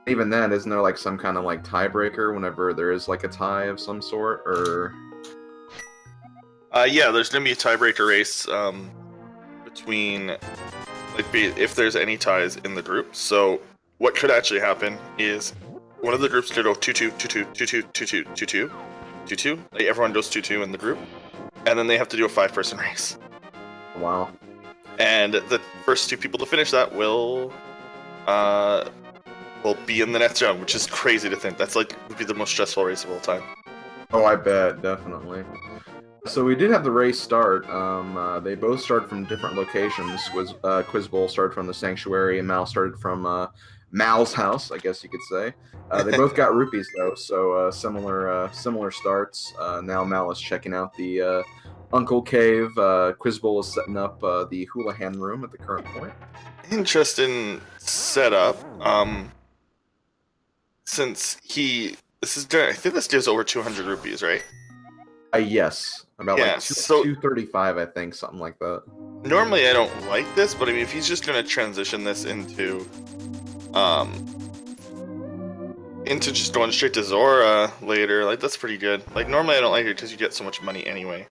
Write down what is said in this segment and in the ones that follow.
Even then, isn't there like some kind of like tiebreaker whenever there is like a tie of some sort, or? Yeah, there's gonna be a tiebreaker race between if there's any ties in the group. So what could actually happen is one of the groups could go 2-2, 2-2, 2-2, 2-2, 2-2, 2-2. Like everyone goes 2-2 in the group, and then they have to do a 5-person race. Wow. And the first 2 people to finish that will be in the next round, which is crazy to think. That's like would be the most stressful race of all time. Oh, I bet, definitely. So we did have the race start. They both started from different locations. Quizbowl started from the Sanctuary, and Mal started from Mal's house, I guess you could say. They both got rupees though, so similar starts. Now Mal is checking out the Uncle Cave. Quizbowl is setting up the Houlihan room at the current point. Interesting setup. Since I think this gives over 200 rupees, right? Yes, about Yeah, like so 235, I think, something like that. normally I don't like this, but I mean, if he's just gonna transition this into just going straight to Zora later, like that's pretty good. Like normally I don't like it because you get so much money anyway.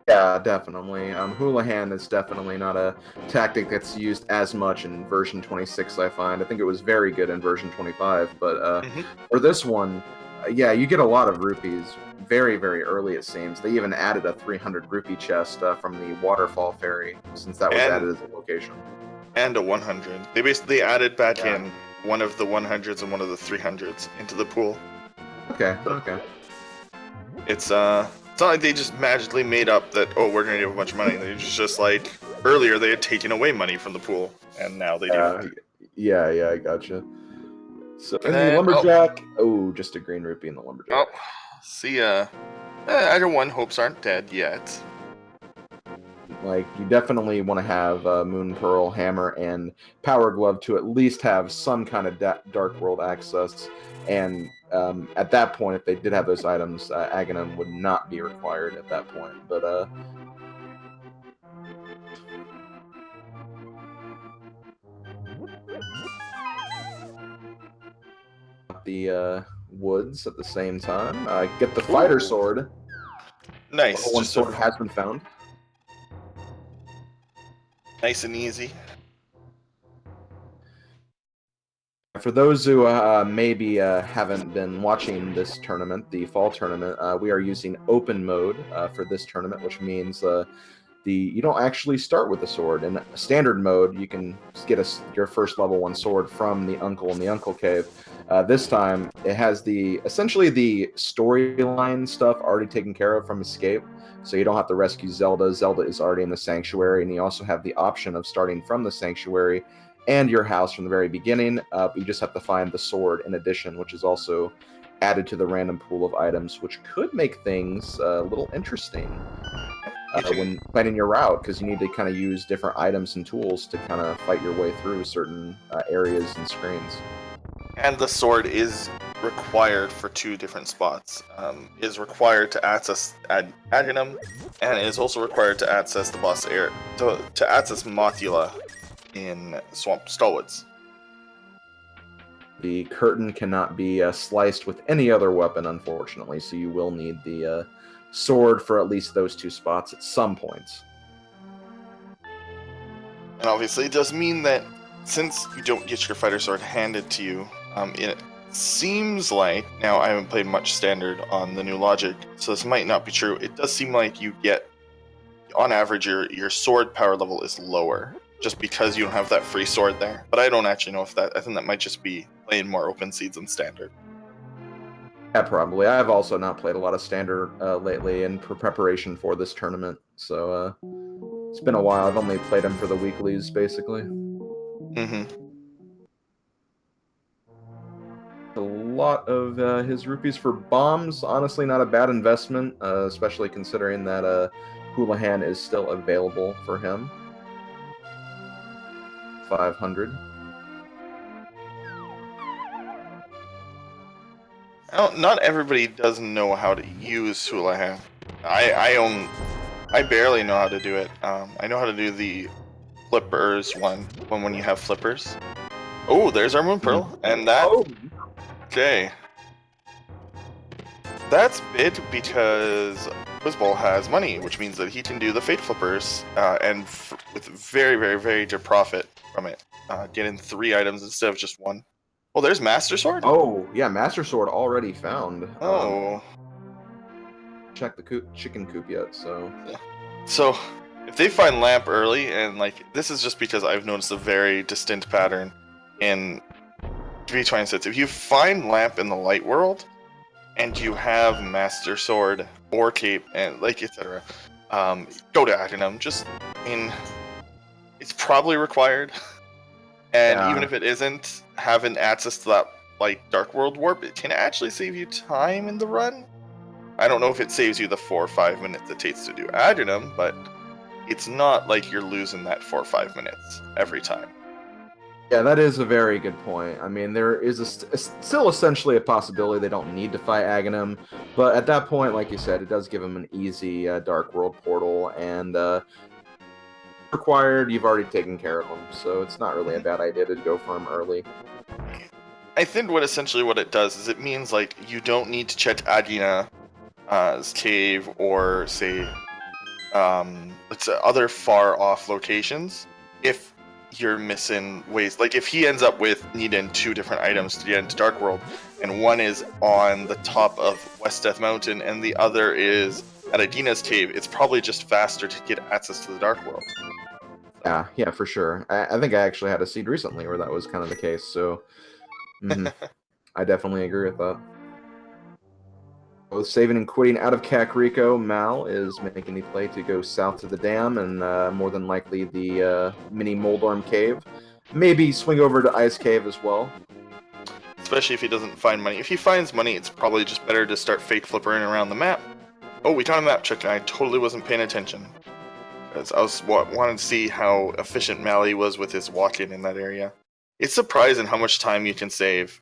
Yeah, definitely. Houlihan is definitely not a tactic that's used as much in version 26, I find. I think it was very good in version 25, but for this one, yeah, you get a lot of rupees very, very early, it seems. They even added a 300 rupee chest from the Waterfall Ferry, since that was added as a location. And a 100. They basically added back in one of the 100s and one of the 300s into the pool. Okay, okay. It's not like they just magically made up that, oh, we're gonna give a bunch of money. They just like earlier they had taken away money from the pool, and now they do. Yeah, I gotcha. So in the lumberjack, just a green rupee in the lumberjack. Oh, see ya. Either one hopes aren't dead yet. Like, you definitely want to have Moon Pearl, Hammer, and Power Glove to at least have some kind of Dark World access. And at that point, if they did have those items, Aghanim would not be required at that point. But the woods at the same time. Get the fighter sword. Nice. One sword has been found. Nice and easy. For those who maybe haven't been watching this tournament, the fall tournament, we are using open mode for this tournament, which means you don't actually start with a sword. In standard mode, you can get your first level 1 sword from the Uncle in the Uncle Cave. This time, it has essentially the storyline stuff already taken care of from Escape, so you don't have to rescue Zelda. Zelda is already in the Sanctuary, and you also have the option of starting from the Sanctuary and your house from the very beginning. But you just have to find the sword in addition, which is also added to the random pool of items, which could make things a little interesting when planning your route, because you need to kind of use different items and tools to kind of fight your way through certain areas and screens. And the sword is required for 2 different spots. Is required to access Aghanim, and is also required to access the boss area, to access Mothula in Swamp Stallwoods. The curtain cannot be sliced with any other weapon, unfortunately, so you will need the sword for at least those 2 spots at some points. And obviously it does mean that since you don't get your fighter sword handed to you, it seems like, now I haven't played much standard on the new logic, so this might not be true, it does seem like you get, on average, your sword power level is lower, just because you don't have that free sword there. But I don't actually know if I think that might just be playing more open seeds than standard. Yeah, probably. I've also not played a lot of standard lately in preparation for this tournament, so it's been a while. I've only played them for the weeklies, basically. A lot of his rupees for bombs. Honestly, not a bad investment, especially considering that Houlihan is still available for him. 500. Not everybody does know how to use Houlihan. I barely know how to do it. I know how to do the flippers one when you have flippers, Oh, there's our Moon Pearl, and that. Oh, Okay. That's big because Quizbowl has money, which means that he can do the Fate Flippers, and with very, very, very good profit from it. Getting 3 items instead of just 1. Oh, there's Master Sword? oh, yeah, Master Sword already found. Oh. Check the chicken coop yet, so. Yeah. So, if they find Lamp early, and like, this is just because I've noticed a very distinct pattern in V26. If you find Lamp in the light world, and you have Master Sword or Cape and like etc. Go to Agnum. Just, I mean, it's probably required, and even if it isn't, having access to that like Dark World Warp, it can actually save you time in the run. I don't know if it saves you the 4 or 5 minutes it takes to do Agnum, but it's not like you're losing that 4 or 5 minutes every time. Yeah, that is a very good point. I mean, there is still essentially a possibility they don't need to fight Aghanim, but at that point, like you said, it does give them an easy Dark World portal, and required, you've already taken care of them, so it's not really a bad idea to go for them early. I think what it does is it means like you don't need to check Agina's cave or say other far off locations if you're missing ways. Like if he ends up with needing 2 different items to get into Dark World, and one is on the top of West Death Mountain and the other is at Adina's cave, it's probably just faster to get access to the Dark World. Yeah, for sure. I think I actually had a seed recently where that was kind of the case, so I definitely agree with that. Both saving and quitting out of Kakariko, Mal is making the play to go south to the dam and more than likely the mini Moldorm cave. Maybe swing over to Ice Cave as well. Especially if he doesn't find money. If he finds money, it's probably just better to start fake flippering around the map. Oh, we got a map check, and I totally wasn't paying attention. Because I was wanting to see how efficient Malle was with his walking in that area. It's surprising how much time you can save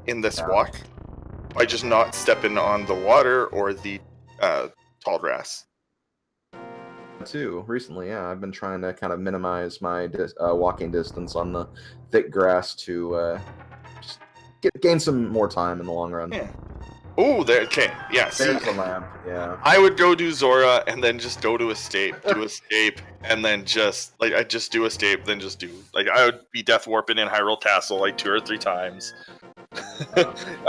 in this walk by just not stepping on the water or the tall grass. Too recently, yeah, I've been trying to kind of minimize my walking distance on the thick grass to just gain some more time in the long run. Yeah. Oh, there. Okay. Yeah. There's the lamp. Yeah. I would go do Zora and then just go to escape, do escape, and then just like I just do escape, then just do like I would be death warping in Hyrule Castle like 2 or 3 times.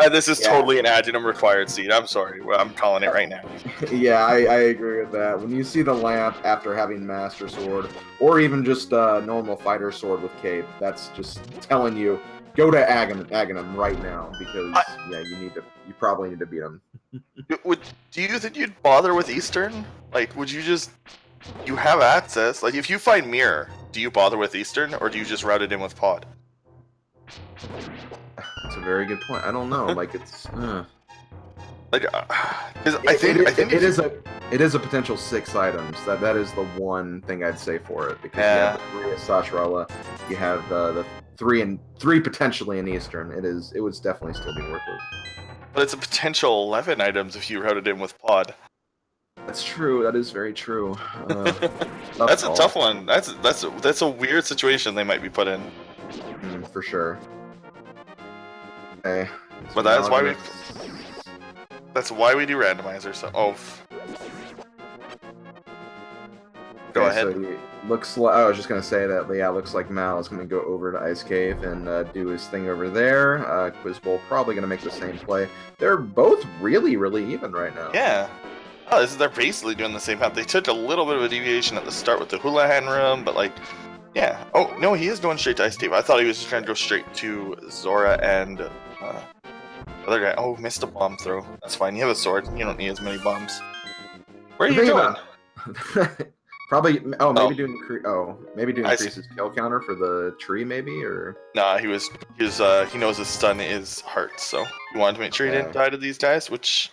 This is totally an Agenum required seed. I'm sorry. I'm calling it right now. Yeah, I agree with that. When you see the lamp after having Master Sword, or even just normal Fighter Sword with Cape, that's just telling you, go to Aghanim right now, because you probably need to beat him. Do you think you'd bother with Eastern? Like, would you just... You have access. Like, if you find Mirror, do you bother with Eastern, or do you just route it in with Pod? That's a very good point. I don't know. Like it's like because I think it is a potential 6 items. That is the one thing I'd say for it, because you have the 3 at Sashrala, you have the 3 potentially in Eastern. It would definitely still be worth it. But it's a potential 11 items if you route it in with Pod. That's true. That is very true. That's a tough one. That's a weird situation they might be put in. For sure. Okay. But that's why we do randomizer. So go ahead. So looks like, I was just gonna say that looks like Mal is gonna go over to Ice Cave and do his thing over there. Quizbowl probably gonna make the same play. They're both really even right now. Yeah. Oh, they're basically doing the same path. They took a little bit of a deviation at the start with the Houlihan room, but like, yeah. Oh no, he is going straight to Ice Cave. I thought he was just trying to go straight to Zora and other guy. Oh, missed a bomb throw. That's fine. You have a sword. You don't need as many bombs. Where are you going? Probably. Oh, maybe to increase his kill counter for the tree, maybe, or. Nah, he knows his stun is heart, so he wanted to make sure he didn't die to these guys, which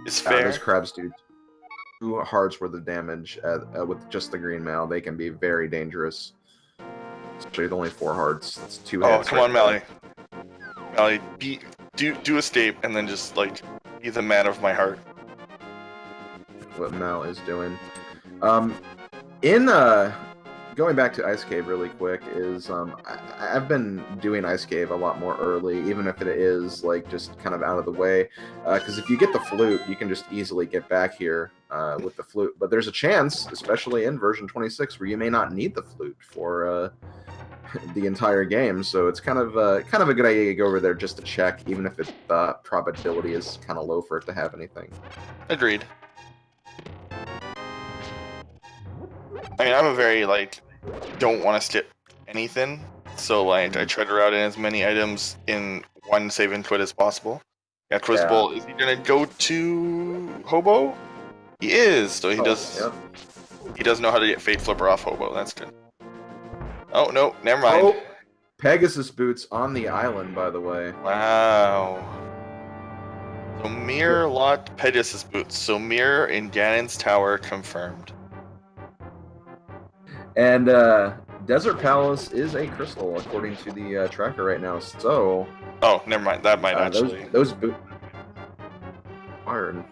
is fair. Those crabs do 2 hearts worth of damage with just the green Mal. They can be very dangerous. Especially with only 4 hearts. That's 2 hits. Oh, come on, Malle. Malle, do escape and then just like be the man of my heart. What Mal is doing. In going back to Ice Cave really quick is I've been doing Ice Cave a lot more early, even if it is like just kind of out of the way. Because if you get the flute, you can just easily get back here with the flute. But there's a chance, especially in version 26, where you may not need the flute for the entire game. So it's kind of a good idea to go over there just to check, even if the probability is kind of low for it to have anything. Agreed. I mean, I'm a very, like, don't want to skip anything, so, like, I try to route in as many items in one save and quit as possible. Yeah, Quizbowl, is he gonna go to Hobo? He is, so he does. Yep. He does know how to get Fate Flipper off Hobo. That's good. Oh no, never mind. Oh, Pegasus boots on the island, by the way. Wow. So Mirror locked Pegasus boots. So Mirror in Ganon's tower confirmed. And Desert Palace is a crystal, according to the tracker right now. So. Oh, never mind. That might actually. Those boots. Iron.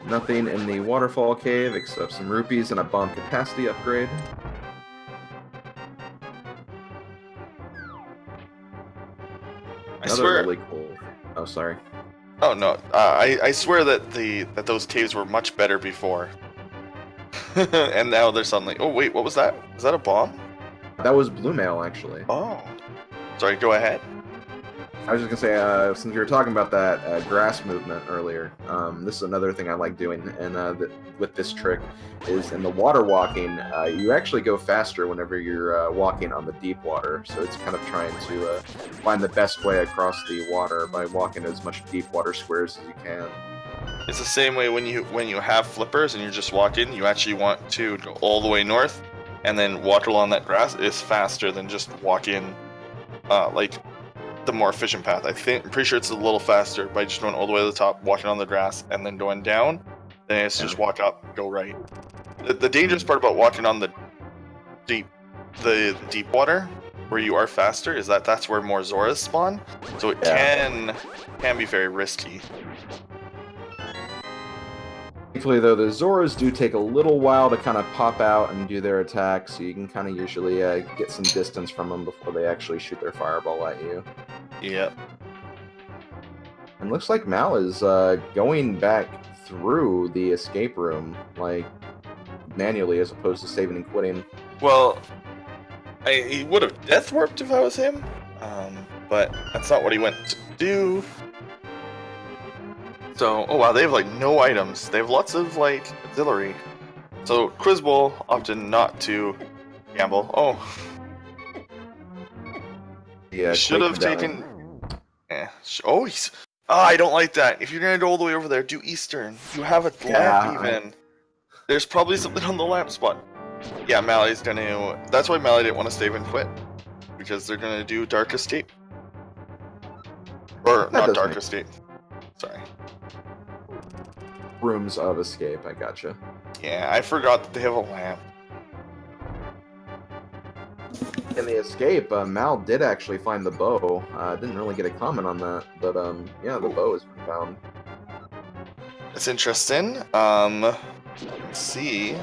Nothing in the waterfall cave except some rupees and a bomb capacity upgrade. I swear. Really cool. Oh, sorry. Oh no! I swear that those caves were much better before, and now they're suddenly. Oh wait, what was that? Was that a bomb? That was blue mail, actually. Oh, sorry. Go ahead. I was just gonna say, since you were talking about that grass movement earlier, this is another thing I like doing, and with this trick is in the water walking, you actually go faster whenever you're walking on the deep water. So it's kind of trying to find the best way across the water by walking as much deep water squares as you can. It's the same way when you have flippers and you're just walking. You actually want to go all the way north, and then walk along that grass. It's faster than just walking, like. The more efficient path. I'm pretty sure it's a little faster by just going all the way to the top, walking on the grass, and then going down. Then it's just walk up, go right. The dangerous part about walking on the deep water, where you are faster, is that that's where more Zoras spawn. So it can be very risky. Thankfully, though, the Zoras do take a little while to kind of pop out and do their attacks, so you can kind of usually get some distance from them before they actually shoot their fireball at you. Yep. And looks like Malle is going back through the escape room, like, manually, as opposed to saving and quitting. Well, he would have death warped if I was him, but that's not what he went to do. So, oh wow, they have like no items. They have lots of like auxiliary. So Quizbowl opted not to gamble. Oh, yeah, should have taken. Yeah. Oh, I don't like that. If you're gonna go all the way over there, do Eastern. You have a lamp even. There's probably something on the lamp spot. Yeah, Malle's gonna. That's why Malle didn't want to save and quit, because they're gonna do Dark Escape. Or not Dark Escape. Sorry. Rooms of Escape, I gotcha. Yeah, I forgot that they have a lamp. In the Escape, Malle did actually find the bow. Didn't really get a comment on that, but yeah, the bow has been found. That's interesting. Let's see.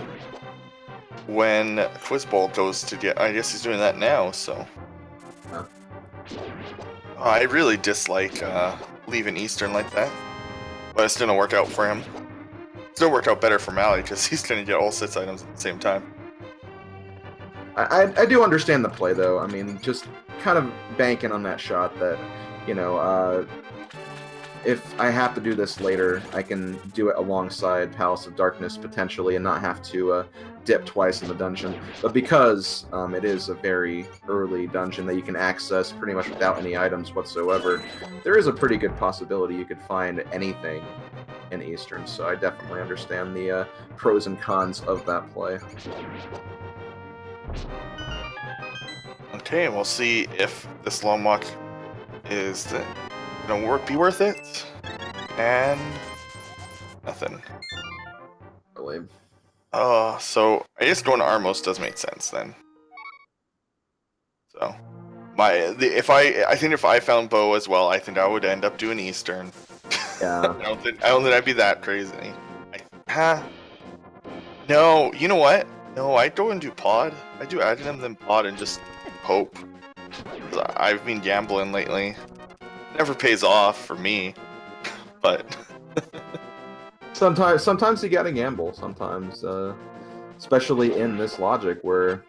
When Quizbowl goes to get... I guess he's doing that now, so... Huh. I really dislike leaving Eastern like that. But it's going to work out for him. It's going to work out better for Malle, because he's going to get all 6 items at the same time. I do understand the play, though. I mean, just kind of banking on that shot that, you know, if I have to do this later, I can do it alongside Palace of Darkness, potentially, and not have to dip twice in the dungeon. But because it is a very early dungeon that you can access pretty much without any items whatsoever, there is a pretty good possibility you could find anything in Eastern, so I definitely understand the pros and cons of that play. Okay, we'll see if this long walk is gonna be worth it. And nothing. Really? So I guess going to Armos does make sense then. So I think if I found Bo as well, I think I would end up doing Eastern. Yeah. I don't think I'd be that crazy. No, you know what? No, I go and do pod. I do Adjunum then pod and just hope. 'Cause I've been gambling lately. Never pays off for me, but Sometimes you gotta gamble. Sometimes, especially in this logic where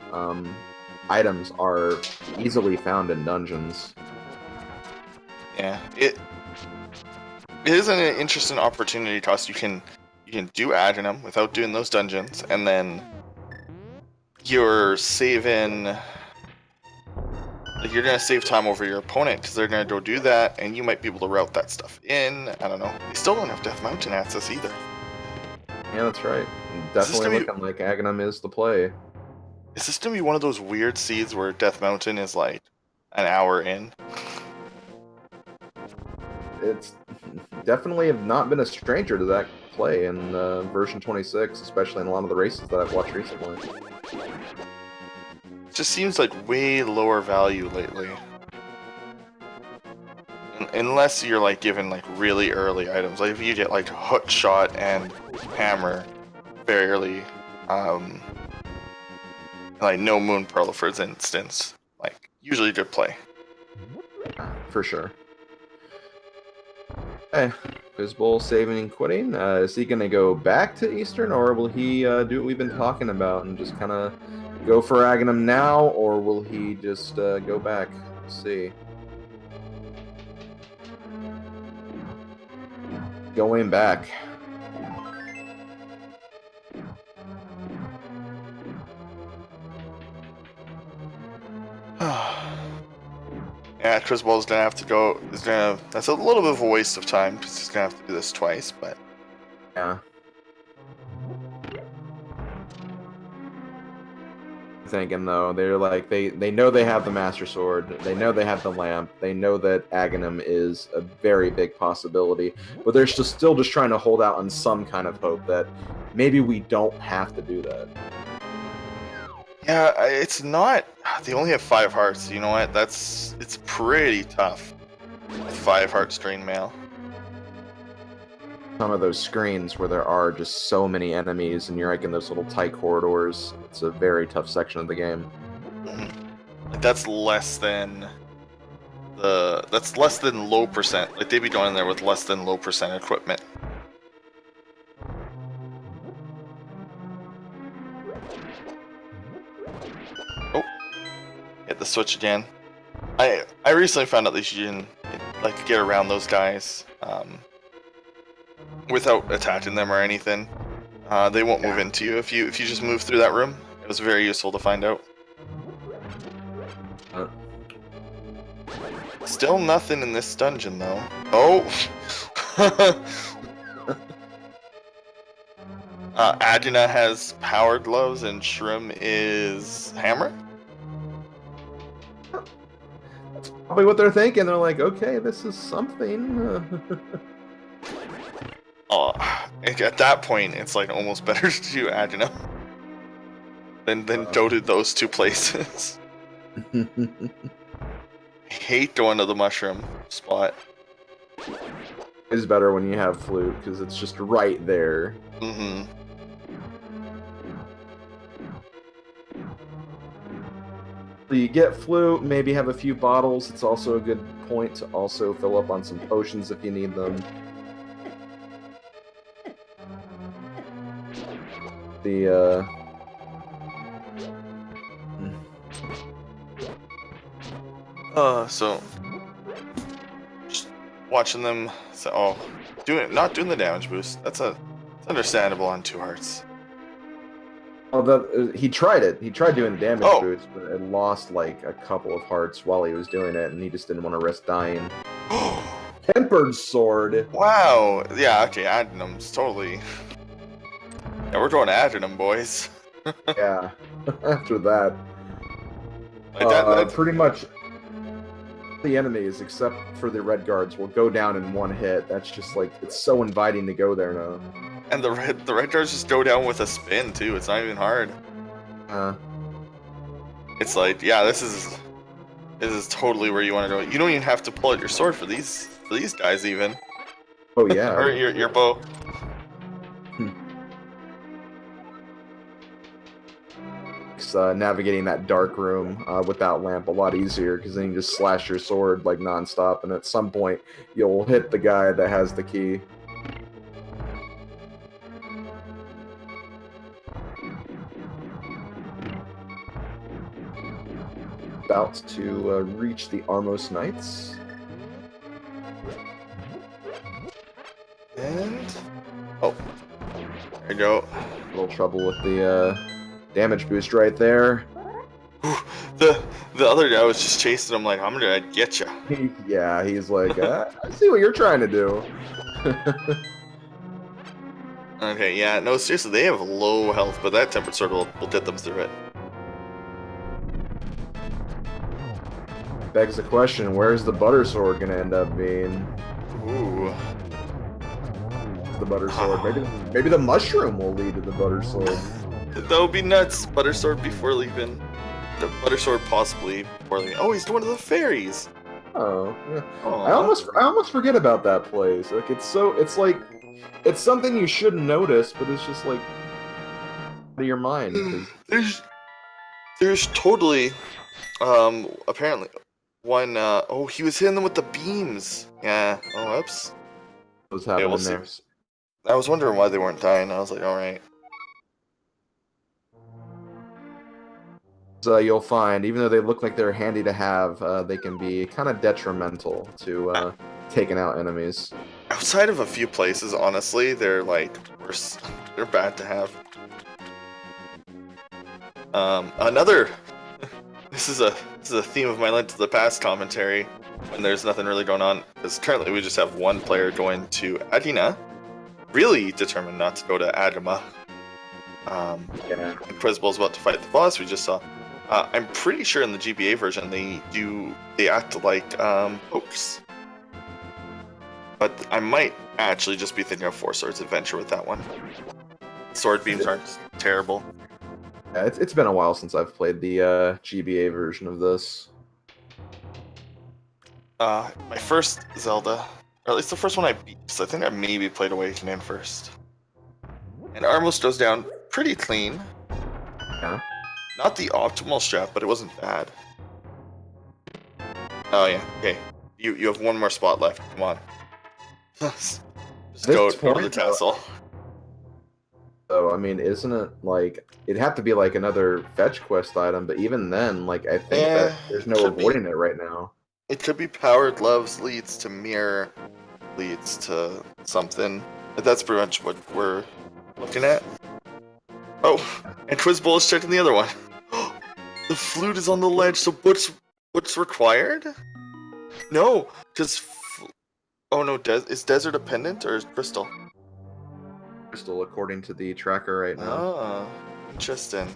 items are easily found in dungeons. yeah, it is an interesting opportunity cost. You can do Adjunum without doing those dungeons, and then you're saving. Like you're gonna save time over your opponent because they're gonna go do that, and you might be able to route that stuff in. I don't know. They still don't have Death Mountain access either. Yeah, that's right. Is this Definitely gonna looking like Aghanim is the play. Is this gonna be one of those weird seeds where Death Mountain is like an hour in? It's definitely have not been a stranger to that play in version 26, especially in a lot of the races that I've watched recently. It just seems like way lower value lately. Unless you're like given like really early items, like if you get like hook shot and hammer very early, like no moon pearl for instance, like usually good play. For sure. Hey, Quizbowl saving and quitting. Is he going to go back to Eastern, or will he do what we've been talking about and just kind of go for Aghanim now, or will he just go back? Let's see. Going back. Yeah, Quizbowl's gonna have to go. That's a little bit of a waste of time because he's gonna have to do this twice. But Yeah. Thinking though, they're like they know they have the Master Sword, they know they have the lamp, they know that Aghanim is a very big possibility, but they're still just trying to hold out on some kind of hope that maybe we don't have to do that. yeah, it's not. They only have 5 hearts. You know what? It's pretty tough. With 5 hearts drain mail. Some of those screens where there are just so many enemies and you're like in those little tight corridors, it's a very tough section of the game. Like that's less than low percent. Like they'd be going in there with less than low percent equipment. Oh, hit the switch again. I recently found out that you can like get around those guys without attacking them or anything. They won't move into you if you just move through that room. It was very useful to find out. Still nothing in this dungeon though. Oh! Aduna has power gloves and Shrim is hammer? That's probably what they're thinking. They're like, okay, this is something. At that point, it's like almost better to do Aduna than go to those 2 places. I hate going to the mushroom spot. It's better when you have flute because it's just right there. Mm-hmm. So you get flute, maybe have a few bottles. It's also a good point to also fill up on some potions if you need them. So just watching them. So, not doing the damage boost. It's understandable on 2 hearts. Oh, he tried it. He tried doing the damage Oh. boost, but it lost like a couple of hearts while he was doing it, and he just didn't want to risk dying. Tempered sword. Wow. Yeah. Okay. Adnum's totally. Yeah, we're going to Adnum, boys. Yeah. After that, Like that's pretty much the enemies, except for the red guards, will go down in 1 hit. That's just like it's so inviting to go there now. and the red guards just go down with a spin too. It's not even hard. It's like, yeah, this is totally where you want to go. You don't even have to pull out your sword for these guys even. Oh yeah. Or your bow. Navigating that dark room with that lamp a lot easier because then you just slash your sword like nonstop, and at some point you'll hit the guy that has the key. About to reach the Armos Knights. And oh, there you go. A little trouble with the damage boost right there. The other guy was just chasing him like, I'm gonna get you. Yeah, he's like, I see what you're trying to do. Okay, yeah, no, seriously, they have low health, but that tempered sword will get them through it. Begs the question, where's the butter sword gonna end up being? Ooh. The butter sword. Maybe the mushroom will lead to the butter sword. That would be nuts. Butter sword before leaving. The butter sword possibly before leaving. Oh, he's doing one of the fairies. Oh, yeah. Aww. I almost forget about that place. Like it's something you shouldn't notice, but it's just like out of your mind. There's totally apparently one oh, he was hitting them with the beams. Yeah. Oh, oops. What was happening we'll there? see. I was wondering why they weren't dying. I was like, all right. So you'll find, even though they look like they're handy to have, they can be kind of detrimental to taking out enemies. Outside of a few places, honestly, they're like worse. They're bad to have. Another. This is a theme of my Link to the Past commentary when there's nothing really going on. Because currently we just have one player going to Adina, really determined not to go to Adama. Yeah. Quizbowl's about to fight the boss. We just saw. I'm pretty sure in the GBA version they act like pokes. But I might actually just be thinking of Four Swords Adventure with that one. Sword beams aren't terrible. Yeah, it's been a while since I've played the GBA version of this. My first Zelda, or at least the first one I beat, so I think I maybe played Awakening first. And Armos goes down pretty clean. Yeah. Not the optimal strat, but it wasn't bad. Oh yeah, okay. You have one more spot left. Come on. Just go to the castle. So I mean, isn't it like it'd have to be like another fetch quest item? But even then, like I think that there's no avoiding it right now. It could be Power Gloves leads to Mirror, leads to something. That's pretty much what we're looking at. Oh, and Quizbowl is checking the other one. The flute is on the ledge. So what's required? No, because oh no, is desert a pendant or is crystal? Crystal, according to the tracker right now. Oh, interesting.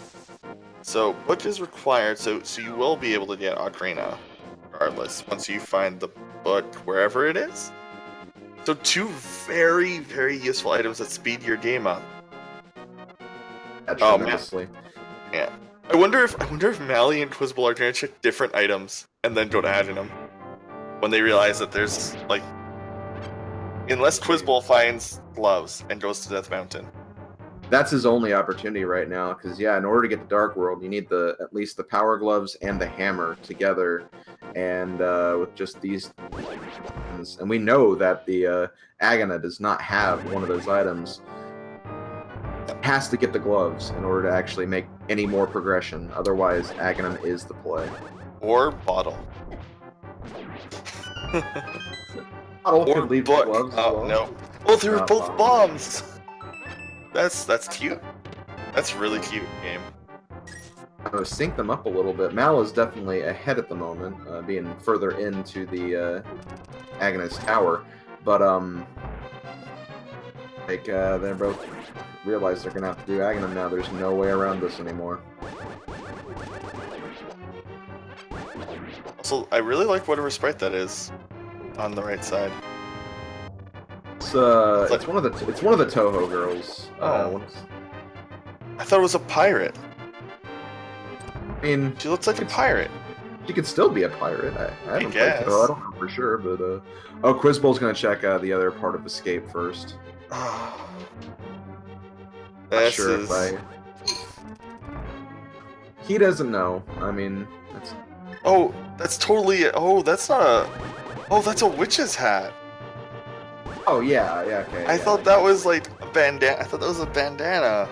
So what is required? So you will be able to get Ocarina, regardless, once you find the book wherever it is. So two very, very useful items that speed your game up. Oh man. Yeah. I wonder if Malle and Quizbowl are gonna check different items and then go to Adinam when they realize that there's like, unless Quizbowl finds gloves and goes to Death Mountain. That's his only opportunity right now, because yeah, in order to get the Dark World, you need at least the Power Gloves and the hammer together, and with just these, and we know that the Agana does not have one of those items. Has to get the gloves in order to actually make any more progression. Otherwise, Aghanim is the play. Or bottle. Bottle could leave the gloves. Oh no! Oh, they were both bombs. That's cute. That's really cute game. I'm gonna sync them up a little bit. Mal is definitely ahead at the moment, being further into the Aghanis Tower, but like they're both realize they're gonna have to do Aghanim now. There's no way around this anymore. Also, I really like whatever sprite that is on the right side. It's one of the Toho girls. Oh. I thought it was a pirate. I mean, She looks like a pirate. She could still be a pirate. I haven't played guess. Go. I don't know for sure, but oh, Quizbowl's gonna check the other part of Escape first. This Sure is... He doesn't know. I mean, that's... Oh, that's totally... Oh, that's not a... Oh, that's a witch's hat. Oh, yeah, okay. I thought that was like a bandana. I thought that was a bandana.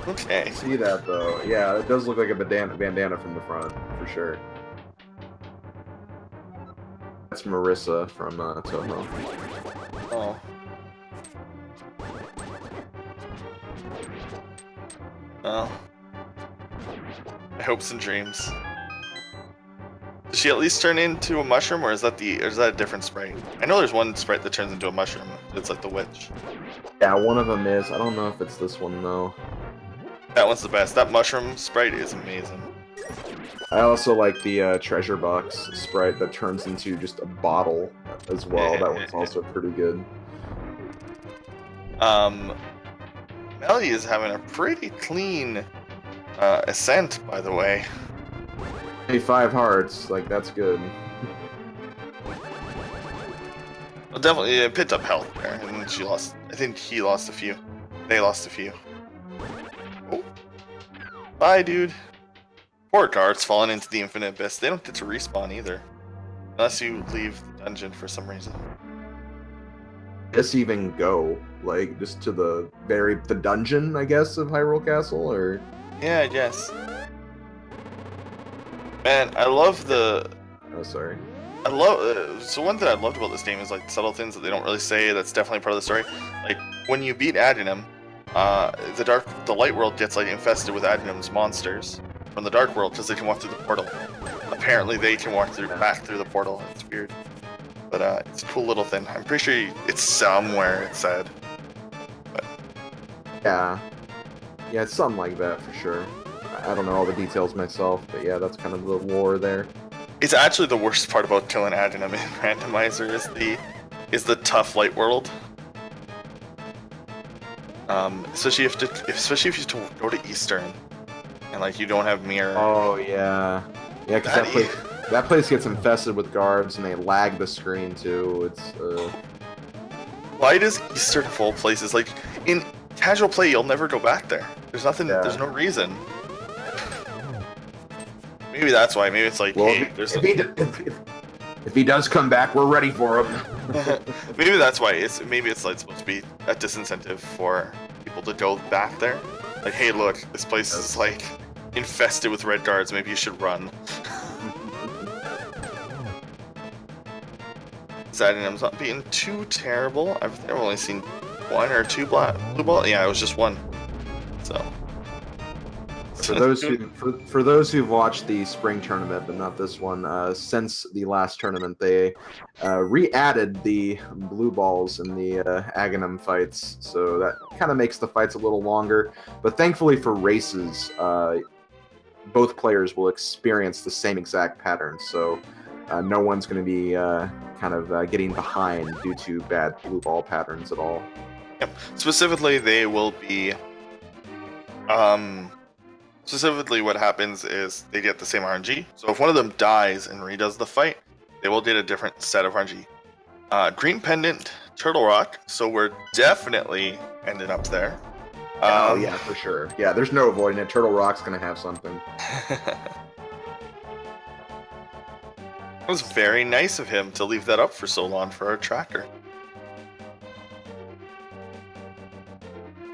Okay. I see that, though. Yeah, it does look like a bandana from the front, for sure. That's Marissa from Toho. Oh. Well, my hopes and dreams. Does she at least turn into a mushroom, or is that a different sprite? I know there's one sprite that turns into a mushroom. It's like the witch. Yeah, one of them is. I don't know if it's this one though. That one's the best. That mushroom sprite is amazing. I also like the treasure box sprite that turns into just a bottle as well. That one's also pretty good. Malle is having a pretty clean ascent, by the way. 5 hearts, like that's good. Well, definitely it picked up health there, and she lost. I think he lost a few. They lost a few. Oh. Bye, dude. Poor guards falling into the infinite abyss. They don't get to respawn either, unless you leave the dungeon for some reason. This even go like just to the dungeon, I guess, of Hyrule Castle, or Yeah, I guess. Man, I love the. oh, sorry. I love. So one thing I loved about this game is like subtle things that they don't really say. That's definitely part of the story. Like when you beat Adinam, the light world gets like infested with Adinam's monsters from the dark world because they can walk through the portal. Apparently, they can walk back through the portal. It's weird, but it's a cool little thing. I'm pretty sure it's somewhere. It said. But Yeah, it's something like that for sure. I don't know all the details myself, but yeah, that's kind of the lore there. it's actually the worst part about killing Adinam in Randomizer is the tough light world. Especially if you have to go to Eastern, and like you don't have mirror. Oh yeah, because that place gets infested with guards, and they lag the screen too. It's Why does Eastern of all places, like in casual play, you'll never go back there. There's nothing. Yeah. There's no reason. Maybe that's why. Maybe it's like, well, hey, if he does come back, we're ready for him. Maybe that's why. Maybe it's like supposed to be a disincentive for people to go back there. Like, hey, look, this place is like infested with red guards. Maybe you should run. Zadinam's not being too terrible. I've only seen one or two blue ball. Yeah, it was just one. So. For those who've watched the spring tournament, but not this one, since the last tournament, they re-added the blue balls in the Aghanim fights, so that kind of makes the fights a little longer. But thankfully for races, both players will experience the same exact pattern, so no one's going to be getting behind due to bad blue ball patterns at all. Yep. Specifically, they will be. Specifically, what happens is they get the same RNG. So if one of them dies and redoes the fight, they will get a different set of RNG. Green Pendant, Turtle Rock. So we're definitely ending up there. Oh yeah, for sure. Yeah, there's no avoiding it. Turtle Rock's gonna have something. It was very nice of him to leave that up for so long for our tracker.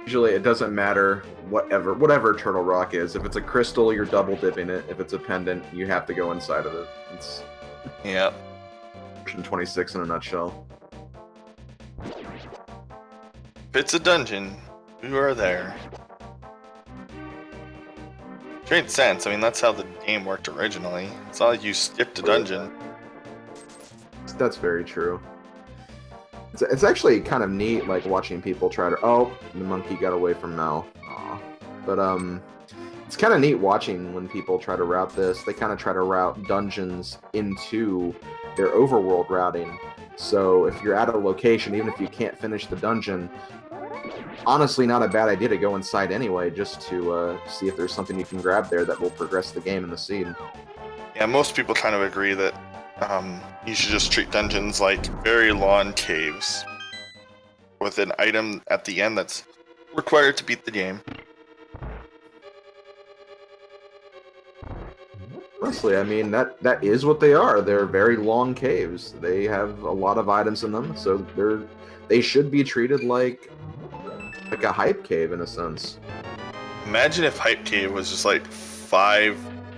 Usually it doesn't matter whatever Turtle Rock is. If it's a crystal, you're double dipping it. If it's a pendant, you have to go inside of it. It's yep. Version 26 in a nutshell. If it's a dungeon, you are there. Great sense. I mean, that's how the game worked originally. It's not like you skipped a dungeon. That's very true. It's actually kind of neat, like watching people try to. Oh, the monkey got away from Mal. Aww. But it's kind of neat watching when people try to route this. They kind of try to route dungeons into their overworld routing. So if you're at a location, even if you can't finish the dungeon, honestly not a bad idea to go inside anyway, just to see if there's something you can grab there that will progress the game in the seed. Yeah, most people kind of agree that you should just treat dungeons like very long caves with an item at the end that's required to beat the game. Honestly, I mean that is what they are. They're very long caves. They have a lot of items in them, so they should be treated like a hype cave in a sense. Imagine if Hype Cave was just like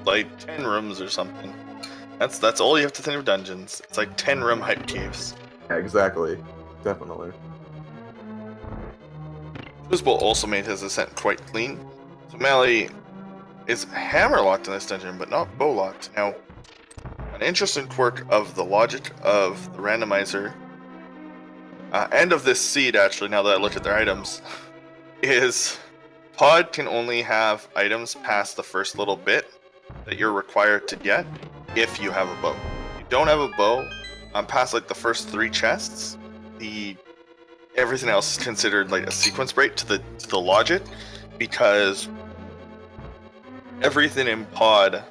10 rooms or something. That's all you have to think of dungeons. It's like 10 room Hype Caves. Yeah, exactly. Definitely. Quizbowl also made his ascent quite clean. So Malle is hammer locked in this dungeon, but not bow locked. Now, an interesting quirk of the logic of the randomizer, and of this seed actually, now that I look at their items, is pod can only have items past the first little bit that you're required to get if you have a bow. If you don't have a bow, past like the first 3 chests, everything else is considered like a sequence break to the logic, because everything in pod,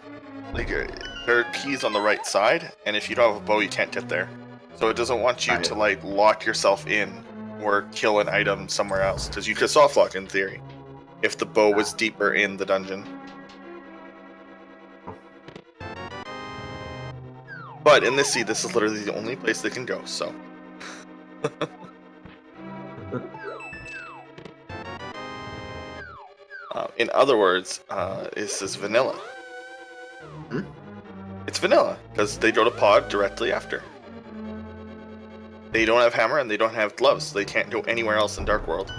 like there are keys on the right side, and if you don't have a bow, you can't get there. So it doesn't want you to like lock yourself in or kill an item somewhere else, because you could soft lock in theory if the bow was deeper in the dungeon. But in this seed, this is literally the only place they can go, so. In other words, this is vanilla. Hmm? It's vanilla, because they go to pod directly after. They don't have hammer and they don't have gloves, so they can't go anywhere else in Dark World.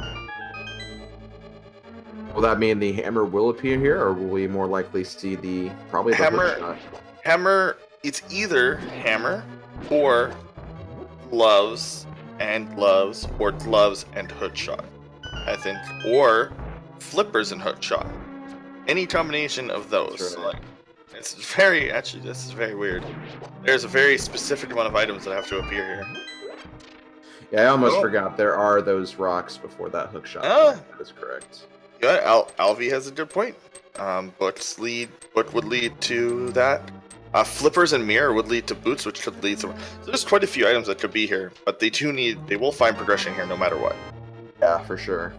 Will that mean the hammer will appear here, or will we more likely see probably the Hammer. hook shot? Hammer, it's either hammer or gloves and gloves, or gloves and hook shot, I think, or flippers and hook shot. Any combination of those. Sure. So, like, it's very, actually, this is very weird. There's a very specific amount of items that have to appear here. Yeah, I almost forgot there are those rocks before that hook shot. That is correct. Yeah, Alvi has a good point. Book would lead to that. Flippers and mirror would lead to boots, which could lead to. So there's quite a few items that could be here, but they will find progression here no matter what. Yeah, for sure.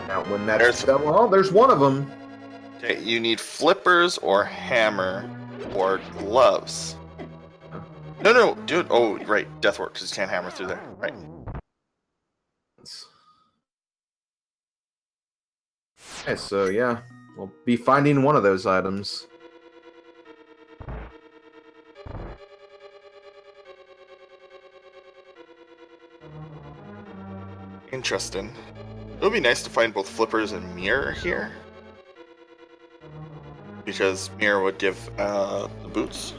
Now, when that's there's one of them. Okay, you need flippers or hammer or gloves. No, dude. Oh, right, Deathwork, because you can't hammer through there. Right. Okay, so yeah, we'll be finding one of those items. Interesting. It would be nice to find both flippers and mirror here, because mirror would give the boots.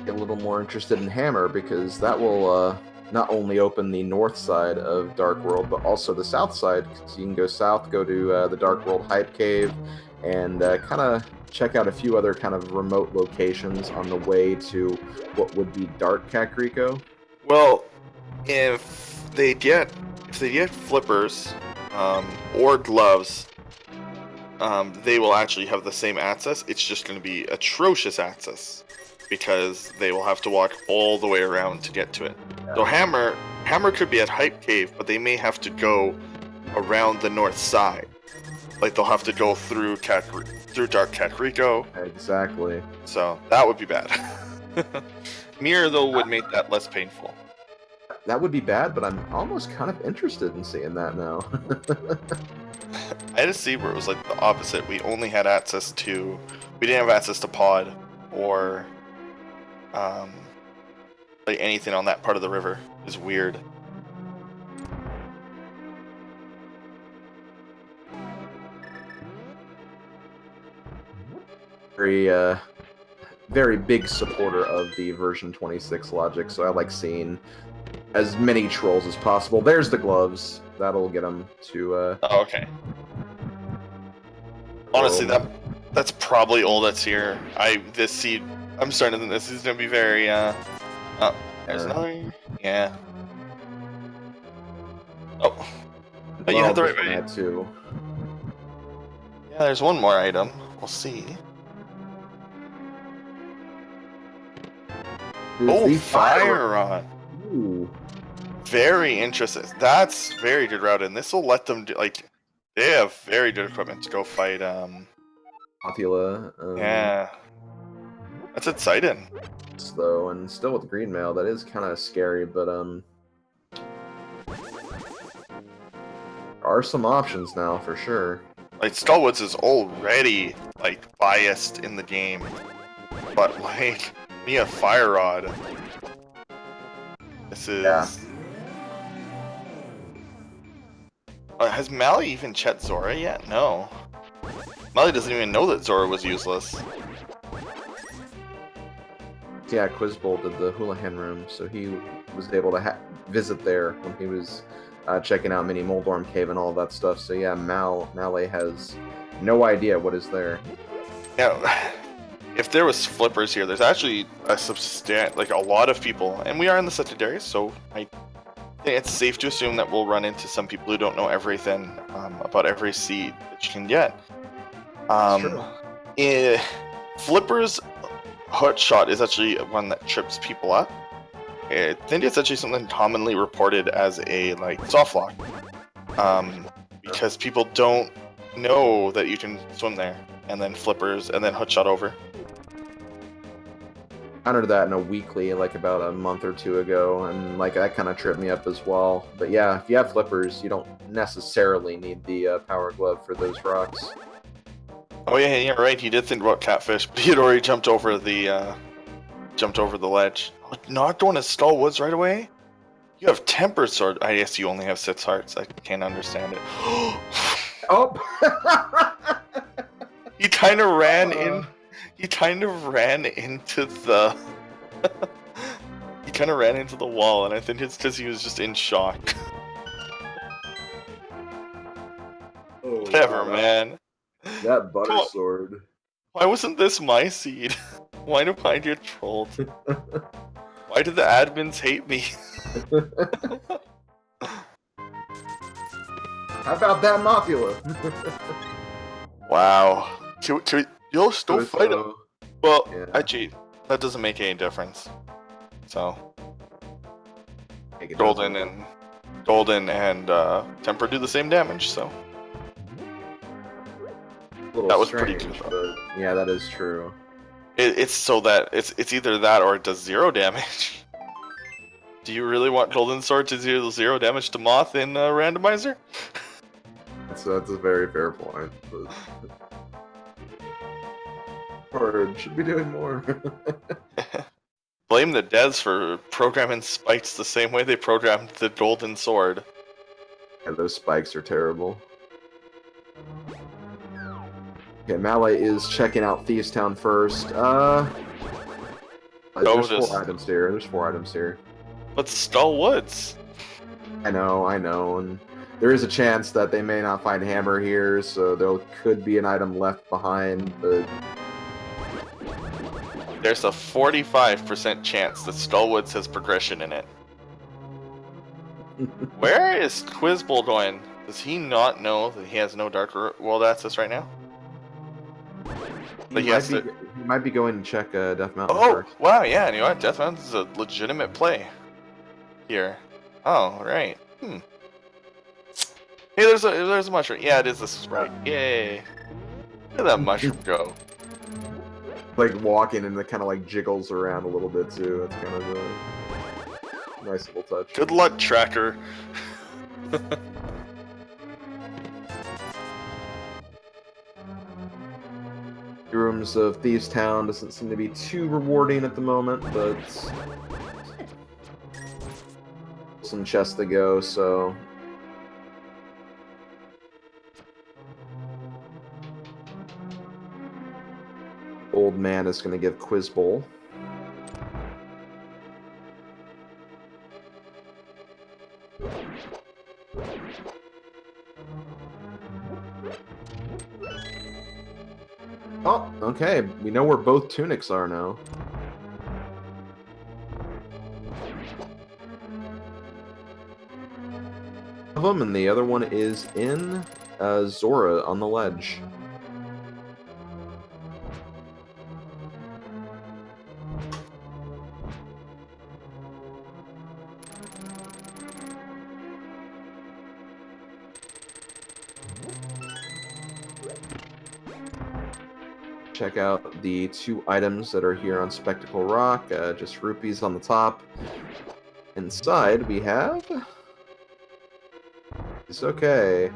Get a little more interested in hammer, because that will not only open the north side of Dark World, but also the south side. So you can go south, go to the Dark World Hype Cave, and kind of check out a few other kind of remote locations on the way to what would be Dark Kakariko. Well, if they get flippers or gloves, they will actually have the same access. It's just going to be atrocious access, because they will have to walk all the way around to get to it. Yeah. So hammer could be at Hype Cave, but they may have to go around the north side. Like they'll have to go through Dark Kakariko. Exactly. So that would be bad. Mirror though would make that less painful. That would be bad, but I'm almost kind of interested in seeing that now. I had a see where it was like the opposite. We didn't have access to pod or like anything on that part of the river. Is weird. Very big supporter of the version 26 logic, so I like seeing as many trolls as possible. There's the gloves. That'll get them to Oh, okay. Honestly, that's probably all that's here. This seed, I'm starting to think this is gonna be very oh, there's another. Yeah. Oh, you Well, had the this right one way. had two. Yeah, there's one more item. We'll see. It's Oh, the fire rod. Ooh. Very interesting. That's very good route, and this will let them do like they have very good equipment to go fight. Mothula. Yeah, that's exciting. Though, and still with green mail, that is kind of scary, but there are some options now for sure. Like Skullwoods is already like biased in the game, but like me a fire rod. This is. Yeah. Has Malle even checked Zora yet? No. Malle doesn't even know that Zora was useless. Yeah, Quizbowl did the Houlihan room, so he was able to visit there when he was checking out Mini Moldorm Cave and all that stuff. So yeah, Malle has no idea what is there. Now, if there was flippers here, there's actually a lot of people, and we are in the secondary, so I think it's safe to assume that we'll run into some people who don't know everything about every seed that you can get. Flippers hot shot is actually one that trips people up. I think it's actually something commonly reported as a soft lock, because people don't know that you can swim there, and then flippers, and then hook shot over. I entered that in a weekly, about a month or two ago, and that kind of tripped me up as well. But yeah, if you have flippers, you don't necessarily need the power glove for those rocks. Oh yeah, right. He did think about catfish, but he had already jumped over the ledge. Oh, not going to Skullwoods right away. You have temper sword. I guess you only have 6 hearts. I can't understand it. Oh! He kind of ran in. He kind of ran into the. He kind of ran into the wall, and I think it's because he was just in shock. Oh, Whatever, wow, man. That butter sword. Why wasn't this my seed? Why did I get trolled? Why did the admins hate me? How about that Mothula? Wow. You'll still fight him. Well, yeah. actually, that doesn't make any difference. So, Golden and Temper do the same damage, so. That was pretty good. Yeah, that is true. It's so that it's either that or it does 0 damage. Do you really want Golden Sword to deal 0 damage to Moth in Randomizer? That's a very fair point. But... Or should be doing more. Blame the devs for programming spikes the same way they programmed the Golden Sword. Yeah, those spikes are terrible. Okay, Malle is checking out Thieves Town first. There's 4 items here. There's 4 items here. But Skullwoods. I know, and there is a chance that they may not find Hammer here, so there could be an item left behind, but... There's a 45% chance that Skullwoods has progression in it. Where is Quizbowl going? Does he not know that he has no Dark World access right now? But he might be going to check Death Mountain first. Wow, yeah, you know what? Death Mountain is a legitimate play here. Oh, right. Hey, there's a mushroom. Yeah, it is this sprite. Yay. Look at that mushroom go. Walking and it kind of jiggles around a little bit too. That's kind of a nice little touch. Good luck, tracker. Rooms of Thieves Town doesn't seem to be too rewarding at the moment, but some chests to go, so Old Man is going to give Quizbowl. Oh, okay. We know where both tunics are now. of them, and the other one is in Zora on the ledge. Check out the 2 items that are here on Spectacle Rock, just rupees on the top. Inside we have... It's okay.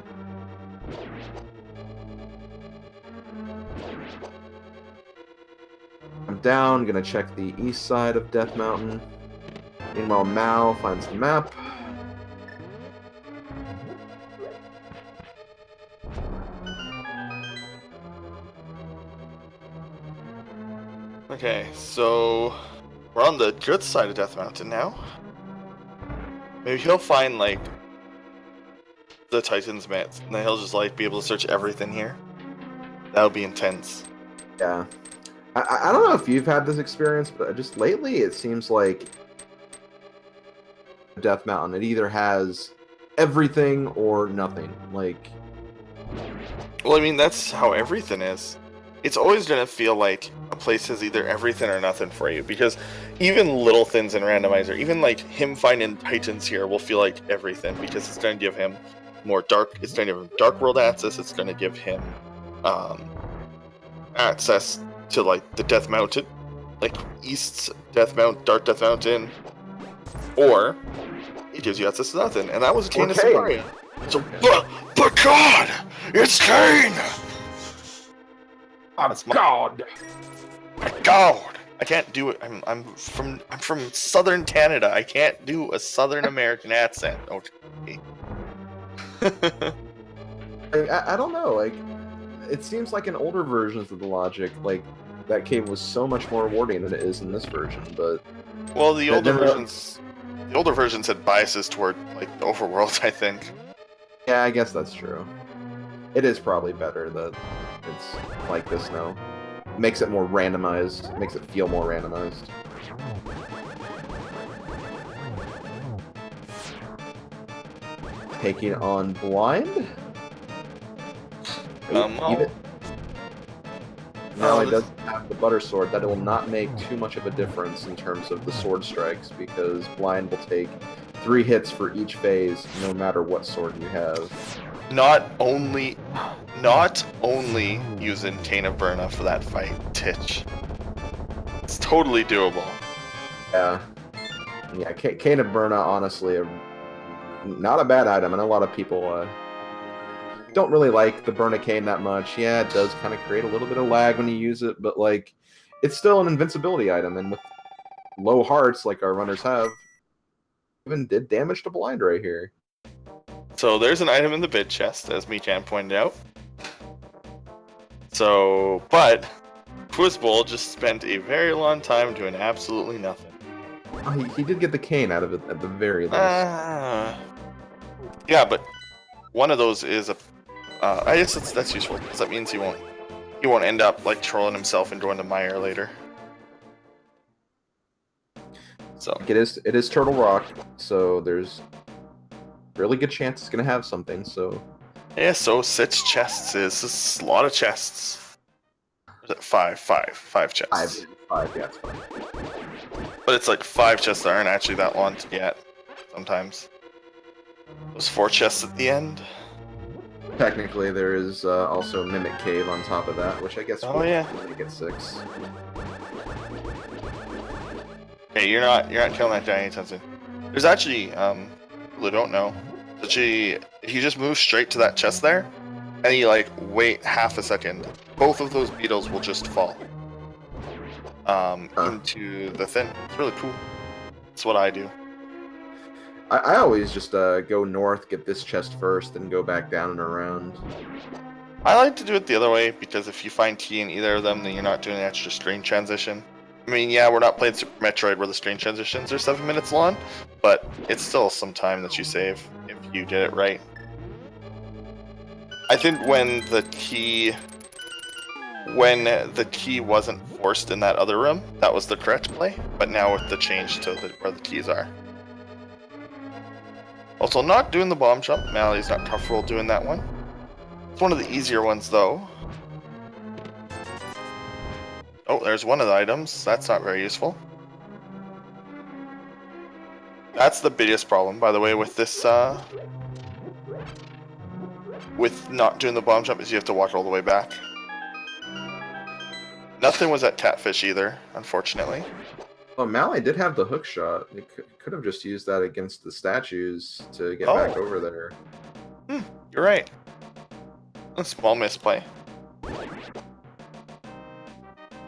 I'm down, gonna check the east side of Death Mountain. Meanwhile, Mal finds the map. Okay, so we're on the good side of Death Mountain now. Maybe he'll find like the Titan's Myth, and then he'll just like be able to search everything here. That would be intense. Yeah. I don't know if you've had this experience, but just lately it seems like Death Mountain, it either has everything or nothing. Like, well, I mean, that's how everything is. It's always going to feel like a place has either everything or nothing for you, because even little things in Randomizer, even like him finding Titans here will feel like everything, because it's going to give him more dark, it's going to give him dark world access, it's going to give him access to like the Death Mountain, like East's Death Mountain, Dark Death Mountain, or it gives you access to nothing, and that was Kane of Safari. So, but God, it's Kane! oh, God! My God! I can't do it. I'm from Southern Canada. I can't do a Southern American accent. Okay. I don't know, like, it seems like in older versions of the logic, like, that cave was so much more rewarding than it is in this version, but... Well, the older versions had biases toward, like, the overworld, I think. Yeah, I guess that's true. It is probably better that it's like this now. Makes it more randomized, makes it feel more randomized. Taking on Blind? Oh. Now he does have the butter sword. That will not make too much of a difference in terms of the sword strikes, because Blind will take 3 hits for each phase, no matter what sword you have. Not only using Cane of Burna for that fight, Titch. It's totally doable. Yeah. Yeah, Cane of Burna, honestly, not a bad item, and a lot of people don't really like the Burna Cane that much. Yeah, it does kind of create a little bit of lag when you use it, but like, it's still an invincibility item, and with low hearts like our runners have, even did damage to Blind right here. So there's an item in the bid chest, as Michan pointed out. So, but Quizbowl just spent a very long time doing absolutely nothing. Oh, he did get the cane out of it at the very least. Yeah, but one of those is a. I guess that's useful, because that means he won't end up like trolling himself and going to Mire later. So it is Turtle Rock, so there's really good chance it's gonna have something. So yeah, so 6 chests is a lot of chests. Or is it 5 chests? 5, yeah, it's 5. But it's like 5 chests that aren't actually that long to get. Sometimes those 4 chests at the end. Technically, there is also Mimic Cave on top of that, which I guess will make it 6. Hey, you're not killing that guy anytime soon. There's actually people who don't know. Actually, if you just move straight to that chest there, and you like wait half a second, both of those beetles will just fall into the thing. It's really cool. That's what I do. I always just go north, get this chest first, and go back down and around. I like to do it the other way, because if you find key in either of them, then you're not doing an extra screen transition. I mean, yeah, we're not playing Super Metroid where the screen transitions are 7 minutes long, but it's still some time that you save if you did it right. I think when the key wasn't forced in that other room, that was the correct play, but now with the change to where the keys are. Also, not doing the bomb jump. Malle's not comfortable doing that one. It's one of the easier ones, though. Oh, there's one of the items. That's not very useful. That's the biggest problem, by the way, with this, with not doing the bomb jump, is you have to walk all the way back. Nothing was at Catfish either, unfortunately. Oh, Malle did have the hook shot. It could have just used that against the statues to get back over there. You're right. A small misplay.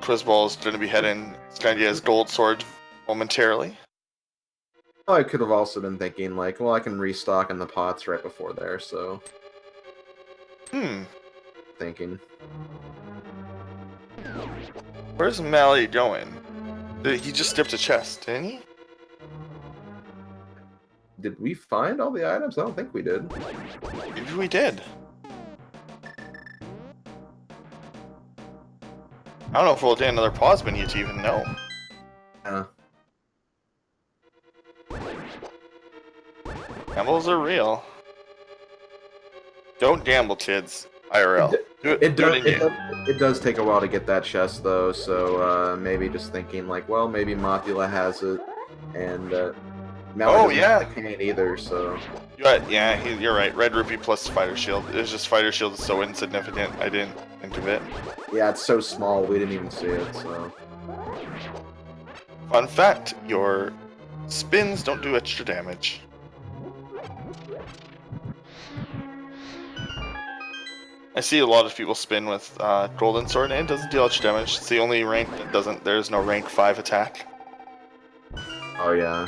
Quizbowl is going to be heading. It's going to get his gold sword momentarily. I could have also been thinking, like, well, I can restock in the pots right before there, so... Thinking. Where's Malle going? He just skipped a chest, didn't he? Did we find all the items? I don't think we did. Maybe we did. I don't know if we'll do another pause menu to even know. Yeah. Gambles are real. Don't gamble, kids. IRL. It does take a while to get that chest, though, so maybe just thinking, like, well, maybe Mothula has it, and Malle can't either, so... You're right. Red Rupee plus Fighter Shield. It's just Fighter Shield is so insignificant, I didn't think of it. Yeah, it's so small, we didn't even see it, so... Fun fact, your spins don't do extra damage. I see a lot of people spin with Golden Sword, and it doesn't deal extra damage. It's the only rank that doesn't. There's no rank 5 attack. Oh yeah.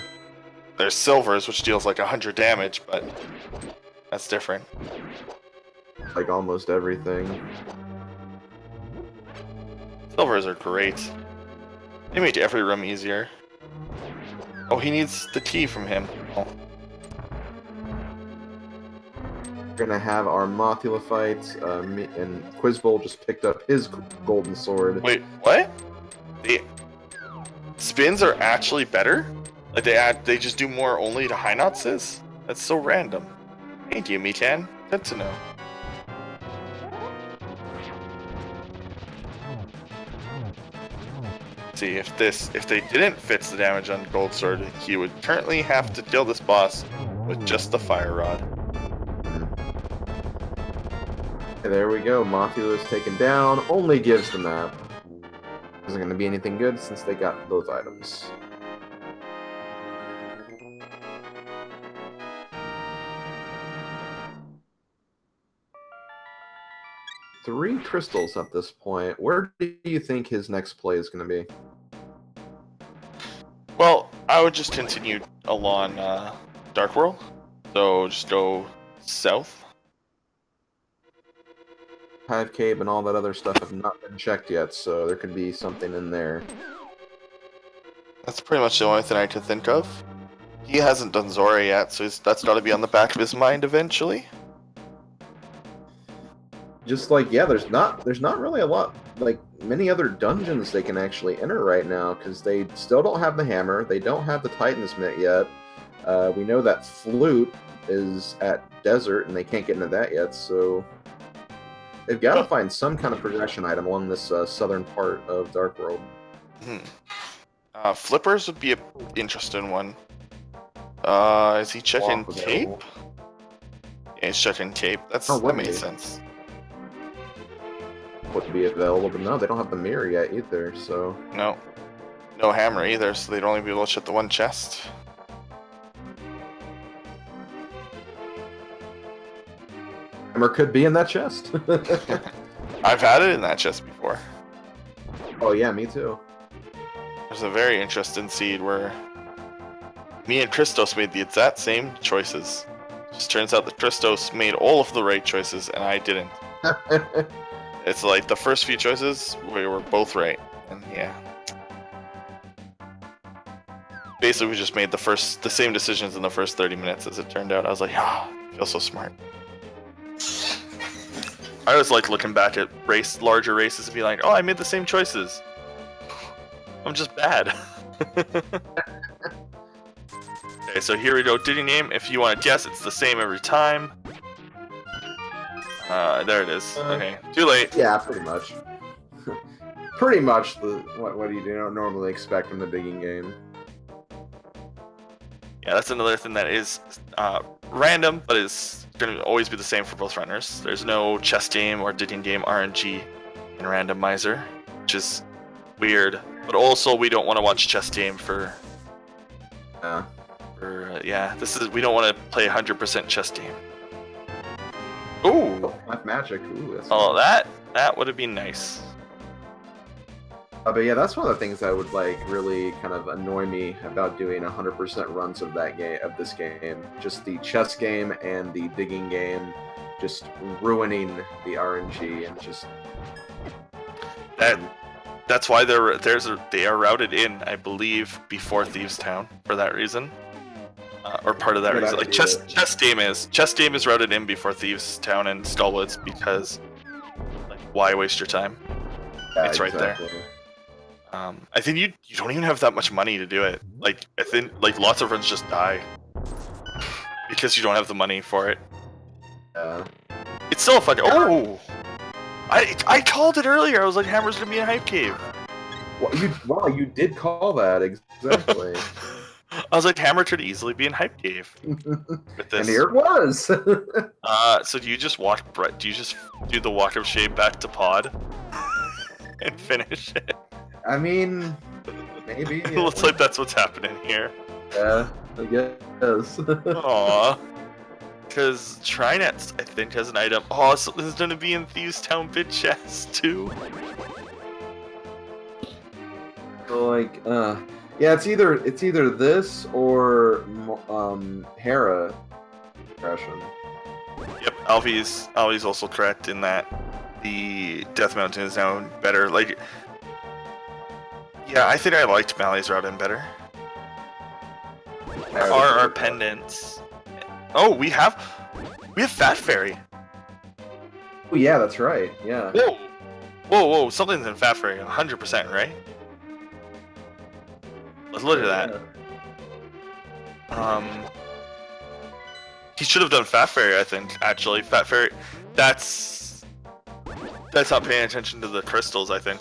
There's Silvers, which deals like 100 damage, but that's different. Like almost everything. Silvers are great. They make every room easier. Oh, he needs the key from him. Oh. We're gonna have our Mothula fight, and Quizbowl just picked up his golden sword. Wait, what? The spins are actually better? Like they just do more only to high notses? That's so random. Thank you, Mitan. Good to know. See, if they didn't fix the damage on Gold Sword, he would currently have to kill this boss with just the Fire Rod. Okay, there we go. Mothula is taken down. Only gives the map. Isn't going to be anything good since they got those items. Three crystals at this point. Where do you think his next play is going to be? Well, I would just continue along Dark World. So just go south. Hive Cave and all that other stuff have not been checked yet, so there could be something in there. That's pretty much the only thing I could think of. He hasn't done Zora yet, so that's got to be on the back of his mind eventually. Just like, yeah, there's not really a lot, like, many other dungeons they can actually enter right now, because they still don't have the hammer, they don't have the Titan's Mitt yet. We know that Flute is at Desert, and they can't get into that yet, so... They've got to find some kind of progression item along this southern part of Dark World. Flippers would be an interesting one. Is he checking tape? Yeah, he's checking tape. That makes sense. Would be available, but no, they don't have the mirror yet either, so... No hammer either, so they'd only be able to shut the one chest. Hammer could be in that chest. I've had it in that chest before. Oh yeah, me too. There's a very interesting seed where me and Christos made the exact same choices. Just turns out that Christos made all of the right choices and I didn't. It's like the first few choices we were both right, and yeah. Basically, we just made the same decisions in the first 30 minutes as it turned out. I was like, I feel so smart. I always like looking back at larger races and be like, oh, I made the same choices. I'm just bad. Okay, so here we go. Did you name? If you want to guess, it's the same every time. There it is. Okay, too late. Yeah, pretty much. Pretty much what you don't normally expect from the digging game. Yeah, that's another thing that is random, but is going to always be the same for both runners. There's no chess game or digging game RNG in Randomizer, which is weird. But also, we don't want to watch chess game for. Yeah, we don't want to play 100% chess game. Ooh, Black magic. Ooh, that's oh, that would have been nice. But yeah, that's one of the things that would like really kind of annoy me about doing 100% runs of this game. Just the chess game and the digging game, just ruining the RNG and just. That's why they are routed in, I believe, before Thieves Town for that reason, or part of that reason. Like chess game is routed in before Thieves Town and Stallwoods because, like, why waste your time? Yeah, it's right there. I think you don't even have that much money to do it. Like I think lots of runs just die because you don't have the money for it. It's still a fun. Oh, I called it earlier. I was like, Hammer's gonna be in Hype Cave. Wow, you did call that exactly. I was like, Hammer could easily be in Hype Cave with this. And here it was. So do you just walk? Do you just do the walk of shame back to pod and finish it? I mean, maybe. It looks like that's what's happening here. Yeah, I guess. Aww. Because Trinet, I think, has an item. Oh, so this is going to be in Thieves Town bid chest, too. So, like, yeah, it's either this or Hera impression. Yep, Alvy's also correct in that the Death Mountain is now better. Like, yeah, I think I liked Malle's route in better. Our pendants. Oh, we have Fat Fairy. Oh yeah, that's right. Yeah. Whoa! Something's in Fat Fairy, 100%, right? Let's look at that. He should have done Fat Fairy, I think. Actually, Fat Fairy. That's not paying attention to the crystals, I think.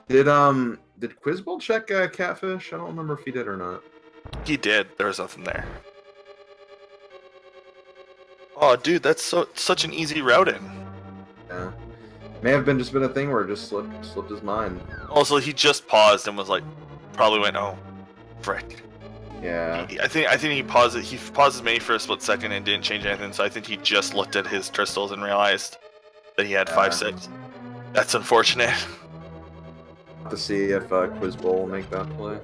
Did Quizbowl check Catfish? I don't remember if he did or not. He did. There was nothing there. Oh, dude, that's such an easy route in. Yeah. May have just been a thing where it just slipped his mind. Also, he just paused and was like, probably went, oh, frick. Yeah. I think he paused it. He paused his menu for a split second and didn't change anything. So I think he just looked at his crystals and realized that he had 5/6. That's unfortunate. To see if Quizbowl will make that play.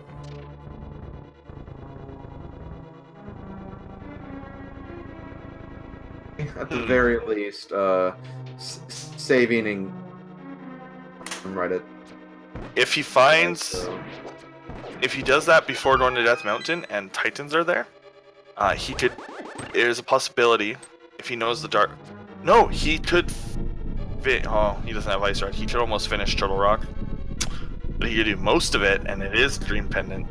At the very least, saving and right at. If he finds, if he does that before going to Death Mountain and Titans are there, he could. There's a possibility if he knows the dark. No, he could. Oh, he doesn't have Ice Rod. He could almost finish Turtle Rock. But he could do most of it, and it is Dream Pendant.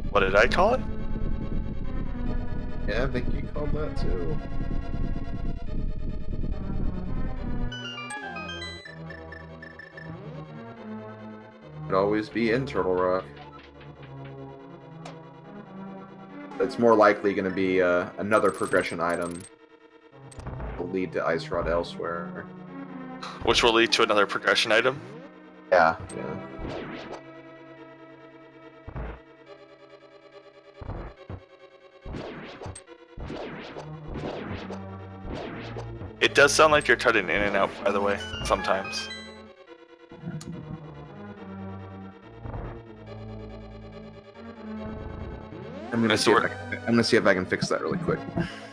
What did I call it? Yeah, I think you called that too. Could always be in Turtle Rock. It's more likely going to be another progression item will lead to Ice Rod elsewhere. Which will lead to another progression item? Yeah. It does sound like you're cutting in and out, by the way, sometimes. I'm gonna see if I can fix that really quick.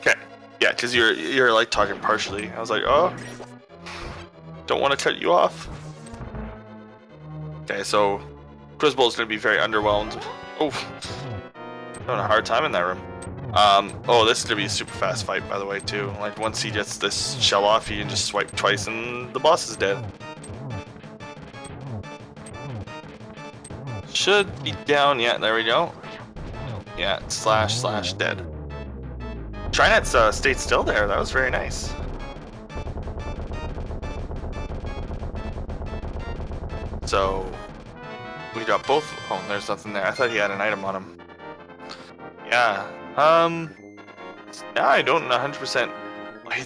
Okay. Yeah, because you're like talking partially. I was like, oh, don't want to cut you off. Okay, so Quizbowl is going to be very underwhelmed. Oh, having a hard time in that room. Oh, this is going to be a super fast fight, by the way, too. Like, once he gets this shell off, he can just swipe twice and the boss is dead. Should be down. Yeah, there we go. Yeah, slash dead. Trinet's stayed still there. That was very nice. So we got both. Oh, there's nothing there. I thought he had an item on him. Yeah. Now I don't 100%.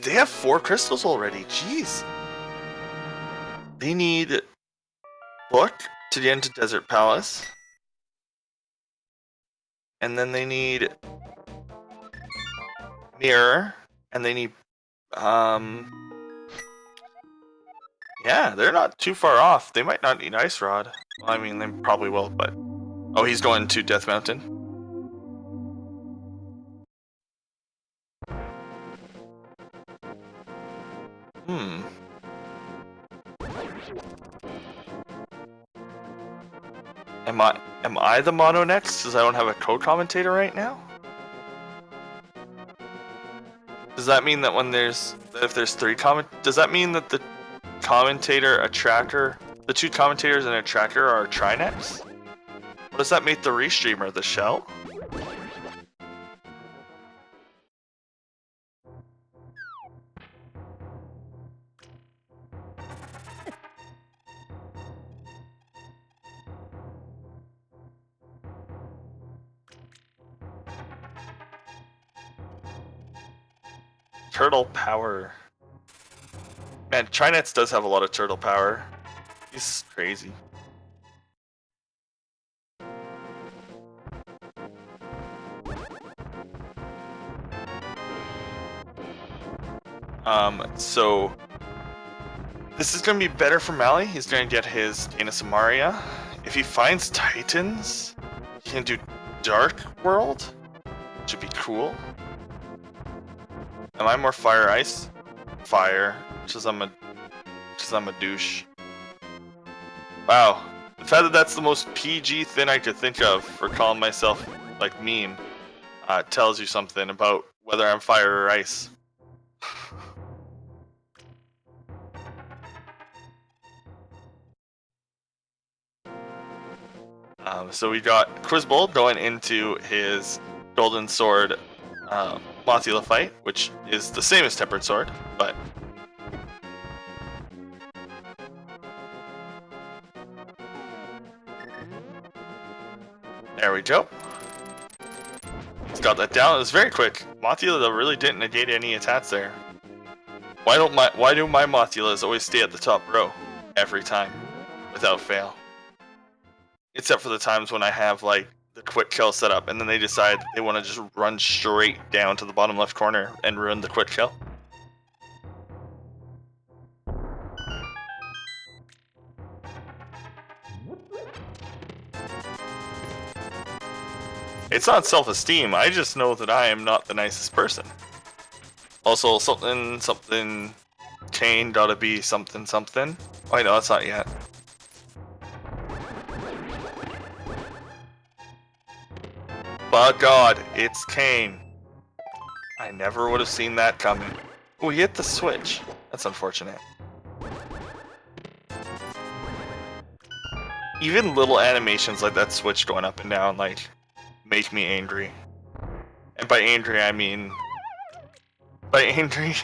They have 4 crystals already. Jeez. They need book to get into Desert Palace, and then they need mirror, and they need yeah, they're not too far off. They might not need Ice Rod. Well, I mean, they probably will, but... Oh, he's going to Death Mountain. Am I the mono next? Because I don't have a co-commentator right now? Does that mean that if there's 3 does that mean that the commentator, a tracker, the 2 commentators and a tracker are Trinex? What does that make the restreamer? The shell? Turtle power. Man, Trinets does have a lot of turtle power. He's crazy. So this is gonna be better for Malle. He's gonna get his Dana Samaria. If he finds Titans, he can do Dark World, which would be cool. Am I more fire ice? Fire, because I'm a douche. Wow, the fact that that's the most PG thing I could think of for calling myself like mean tells you something about whether I'm fire or ice. So we got Quizbowl going into his Golden Sword Mothula fight, which is the same as Tempered Sword, but there we go. He's got that down. It was very quick. Mothula really didn't negate any attacks there. Why do my Mothulas always stay at the top row every time without fail? Except for the times when I have like the quick kill set up and then they decide they want to just run straight down to the bottom left corner and ruin the quick kill. It's not self-esteem, I just know that I am not the nicest person. Also, something chain gotta be something. Oh, wait, no, that's not yet. But God, it's Kane. I never would have seen that coming. Oh, he hit the switch. That's unfortunate. Even little animations like that switch going up and down, like, make me angry. And by angry, I mean... By angry,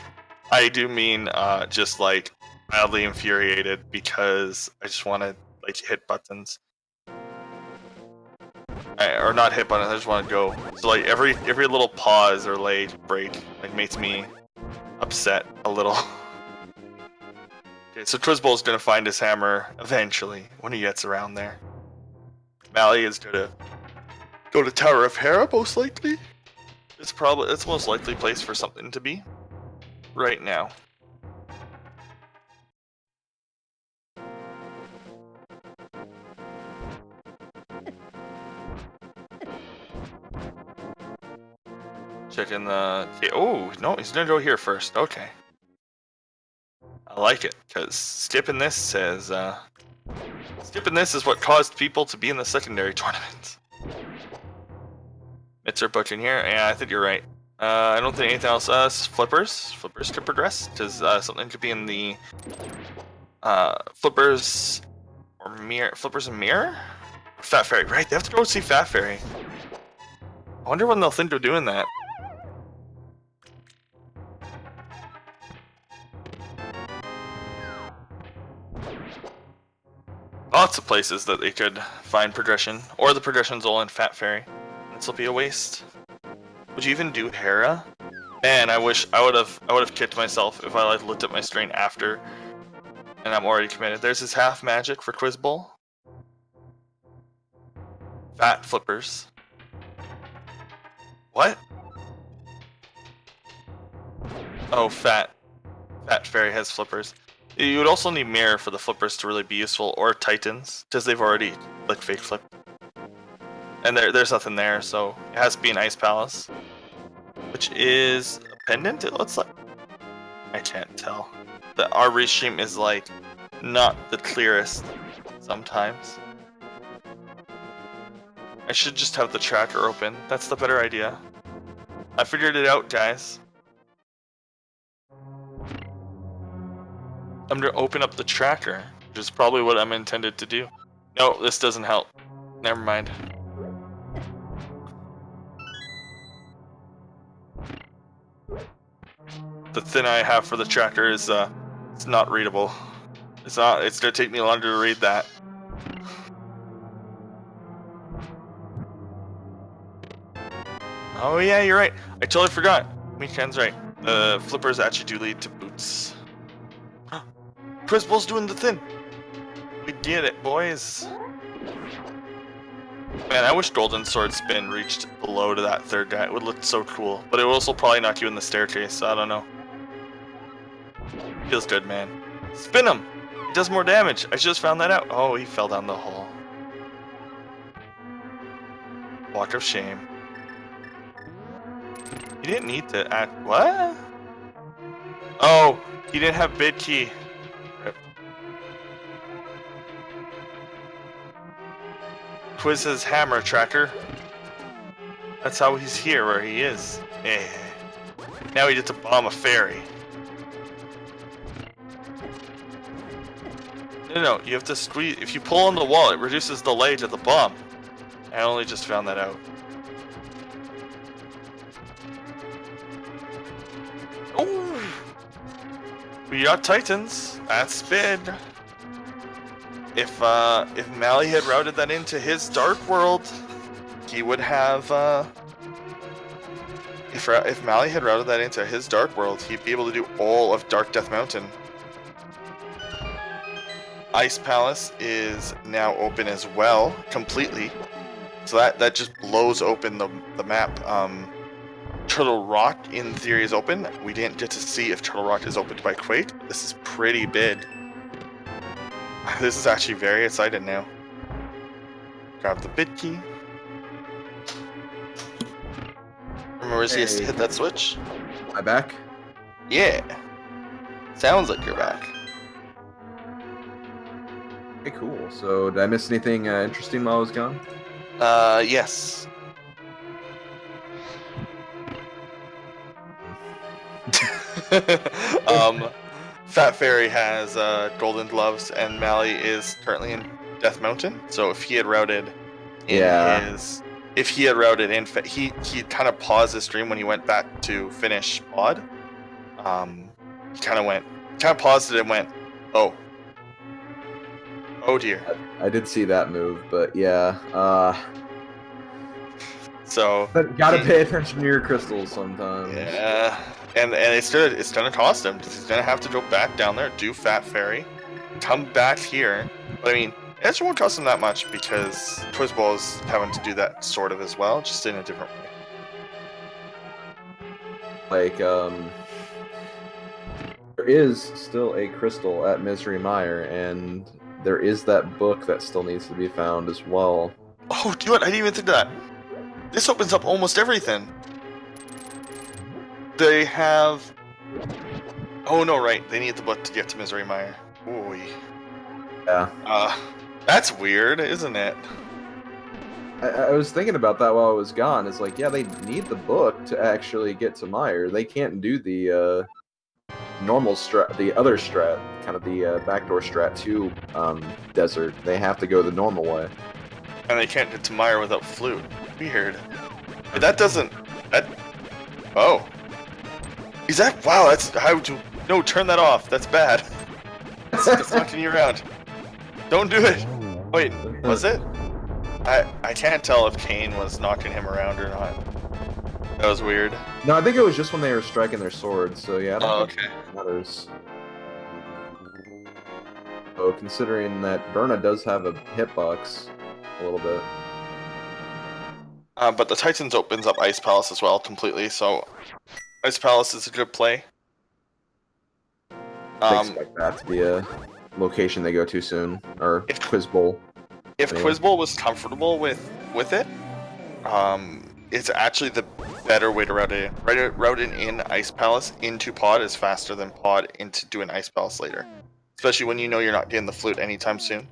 I do mean, just, like, mildly infuriated because I just want to, like, hit buttons. Or not hit buttons, I just want to go. So like every little pause or like break like makes me upset a little. Okay, so Quizbowl's gonna find his hammer eventually when he gets around there. Malle is gonna go to Tower of Hera most likely. It's the most likely place for something to be right now. Checking the... Oh, no, he's gonna go here first. Okay. I like it, because skipping this says... Skipping this is what caused people to be in the secondary tournament. Mitzer butching here. Yeah, I think you're right. I don't think anything else. Flippers. Flippers could progress, because something could be in the... Flippers... Or mirror... Flippers and mirror? Fat Fairy, right? They have to go see Fat Fairy. I wonder when they'll think of doing that. Lots of places that they could find progression, or the progression's all in Fat Fairy. This will be a waste. Would you even do Hera? Man, I wish I would have kicked myself if I like looked at my strain after, and I'm already committed. There's his half magic for Quizbowl. Fat flippers. What? Oh, Fat Fairy has flippers. You would also need Mirror for the flippers to really be useful, or Titans, because they've already like fake flipped. And there's nothing there, so it has to be an Ice Palace. Which is a pendant, it looks like? I can't tell. Our restream is like not the clearest sometimes. I should just have the tracker open. That's the better idea. I figured it out, guys. I'm gonna open up the tracker, which is probably what I'm intended to do. No, this doesn't help. Never mind. The thin I have for the tracker is it's not readable. It's gonna take me longer to read that. Oh yeah, you're right. I totally forgot. Michan's right. The flippers actually do lead to boots. Quizbowl's doing the thing. We did it, boys. Man, I wish Golden Sword Spin reached below to that third guy. It would look so cool. But it would also probably knock you in the staircase, so I don't know. Feels good, man. Spin him! He does more damage. I just found that out. Oh, he fell down the hole. Walk of shame. He didn't need to act. What? Oh, he didn't have bid key. Rip. Quiz's hammer tracker. That's how he's here where he is. Yeah. Now he gets to bomb a fairy. No, you have to squeeze. If you pull on the wall, it reduces the ledge of the bomb. I only just found that out. Oh! We got Titans. That's bid. If Malle had routed that into his Dark World, he would have. If Malle had routed that into his Dark World, he'd be able to do all of Dark Death Mountain. Ice Palace is now open as well, completely. So that just blows open the map. Turtle Rock, in theory, is open. We didn't get to see if Turtle Rock is opened by Quake. This is pretty bid. This is actually very exciting now. Grab the bid key. Remember, he has to hit that switch. Am I back? Yeah. Sounds like you're back. Okay, cool. So, did I miss anything interesting while I was gone? Yes. Fat Fairy has golden gloves, and Malle is currently in Death Mountain. So if he had routed in he kind of paused his stream when he went back to finish mod. He kind of paused it and went, oh dear. I did see that move, but yeah. So But gotta pay attention to your crystals sometimes. Yeah. And it's gonna cost him, because he's gonna have to go back down there, do Fat Fairy, come back here. But I mean, it actually won't cost him that much, because Quizbowl is having to do that sort of as well, just in a different way. Like, there is still a crystal at Misery Mire, and there is that book that still needs to be found as well. Oh, do you know what? I didn't even think of that. This opens up almost everything. They have... Oh, no, right. They need the book to get to Misery Mire. Oy. Yeah. That's weird, isn't it? I was thinking about that while I was gone. It's like, yeah, they need the book to actually get to Mire. They can't do the normal strat, the other strat, kind of the backdoor strat to desert. They have to go the normal way. And they can't get to Mire without flute. Weird. That doesn't. That. Oh. Is that? Wow. That's how to. No, turn that off. That's bad. It's knocking you around. Don't do it. Wait, was it? I can't tell if Kane was knocking him around or not. That was weird. No, I think it was just when they were striking their swords. So yeah, I don't think it matters. Oh, considering that Berna does have a hitbox, a little bit. But the Titans opens up Ice Palace as well completely, so Ice Palace is a good play. I expect that to be a location they go to soon, or Quizbowl. If anyway. Quizbowl was comfortable with it, it's actually the better way to route it in. Routing in Ice Palace into Pod is faster than Pod into doing Ice Palace later. Especially when you know you're not getting the flute anytime soon.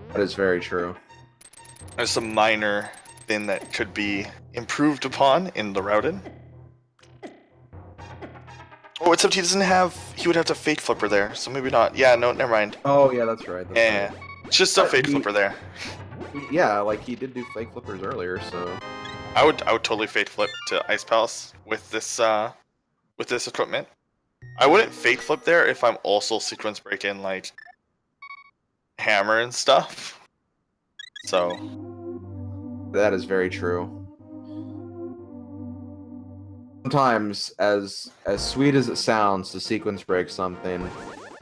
That is very true. There's some minor thing that could be improved upon in the routing. Oh, except he doesn't have... He would have to Fate Flipper there, so maybe not. Yeah, no, never mind. Oh, yeah, that's right. That's right. It's just a Fate Flipper there. Yeah, like he did do Fake Flippers earlier, so... I would totally Fate Flip to Ice Palace with this equipment. I wouldn't Fate Flip there if I'm also Sequence Break-in, like, Hammer and stuff. So... That is very true. Sometimes, as sweet as it sounds to sequence break something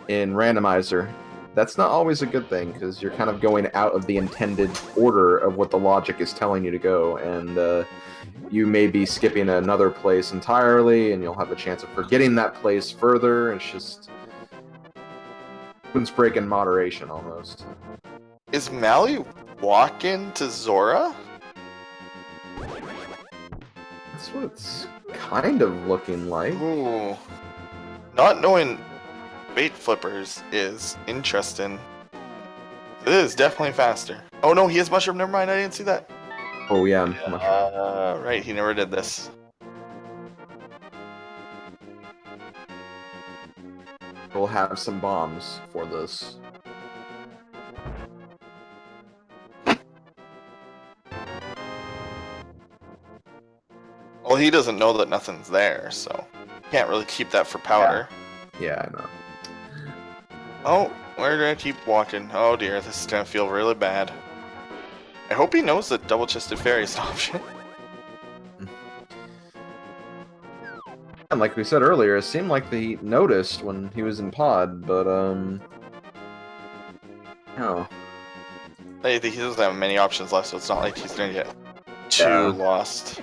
in Randomizer, that's not always a good thing, because you're kind of going out of the intended order of what the logic is telling you to go, and you may be skipping another place entirely, and you'll have a chance of forgetting that place further. It's just sequence break in moderation, almost. Is Malle walking to Zora? That's what it's kind of looking like. Ooh. Not knowing Fate Flippers is interesting. It is definitely faster. Oh no, he has Mushroom. Never mind, I didn't see that. Oh yeah, Mushroom. Right, he never did this. We'll have some bombs for this. Well, he doesn't know that nothing's there, so can't really keep that for powder. Yeah, I know. Oh, we're gonna keep walking. Oh dear, this is gonna feel really bad. I hope he knows that double-chested fairy is an option. And like we said earlier, it seemed like he noticed when he was in Pod, but no. He doesn't have many options left, so it's not like he's gonna get too lost.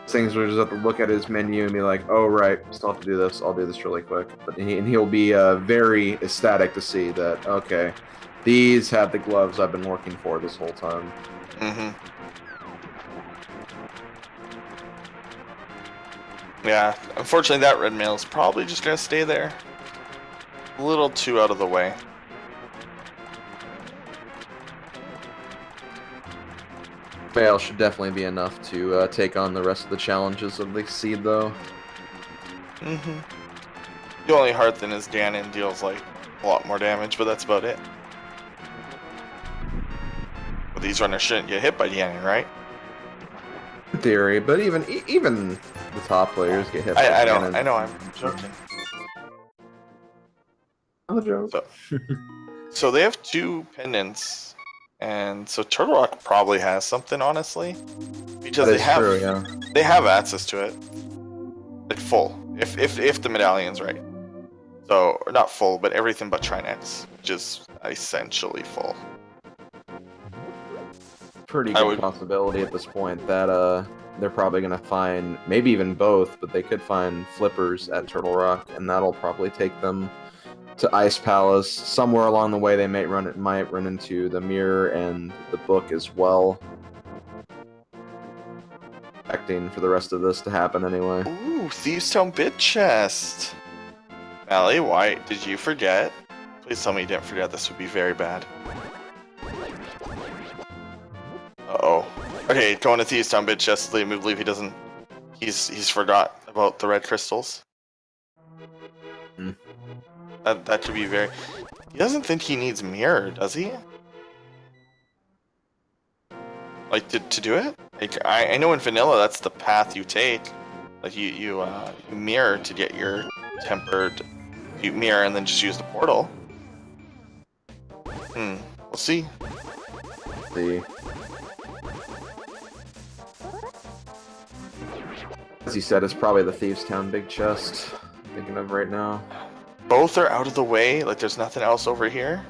Things where you just have to look at his menu and be like, oh right, still have to do this, I'll do this really quick. But he'll be very ecstatic to see that, okay, these have the gloves I've been working for this whole time. Mm-hmm. Yeah, unfortunately that red mail is probably just gonna stay there. A little too out of the way. Fail should definitely be enough to take on the rest of the challenges of the seed, though. Mm-hmm. The only hard thing is Ganon deals like a lot more damage, but that's about it. But these runners shouldn't get hit by Ganon, right? In theory, but even the top players get hit by Ganon. I know, I'm joking. I'm a joke. So they have 2 pendants. And so Turtle Rock probably has something, honestly, because they have access to it, like full, if the medallion's right. So or not full, but everything but Trinex, which is essentially full. Pretty good possibility at this point that they're probably gonna find maybe even both, but they could find flippers at Turtle Rock, and that'll probably take them to Ice Palace. Somewhere along the way, they might run into the mirror and the book as well. Expecting for the rest of this to happen anyway. Ooh, Thieves Town bid chest. Malle, why did you forget? Please tell me you didn't forget. This would be very bad. Uh-oh. Okay, going to Thieves Town bid chest. Leave me believe he doesn't. He's forgot about the red crystals. Hmm. That should be very... He doesn't think he needs mirror, does he? Like to do it? Like I know in vanilla that's the path you take. Like you mirror to get your tempered. You mirror and then just use the portal. We'll see. The as you said, it's probably the Thieves' Town big chest. I'm thinking of right now. Both are out of the way. Like there's nothing else over here.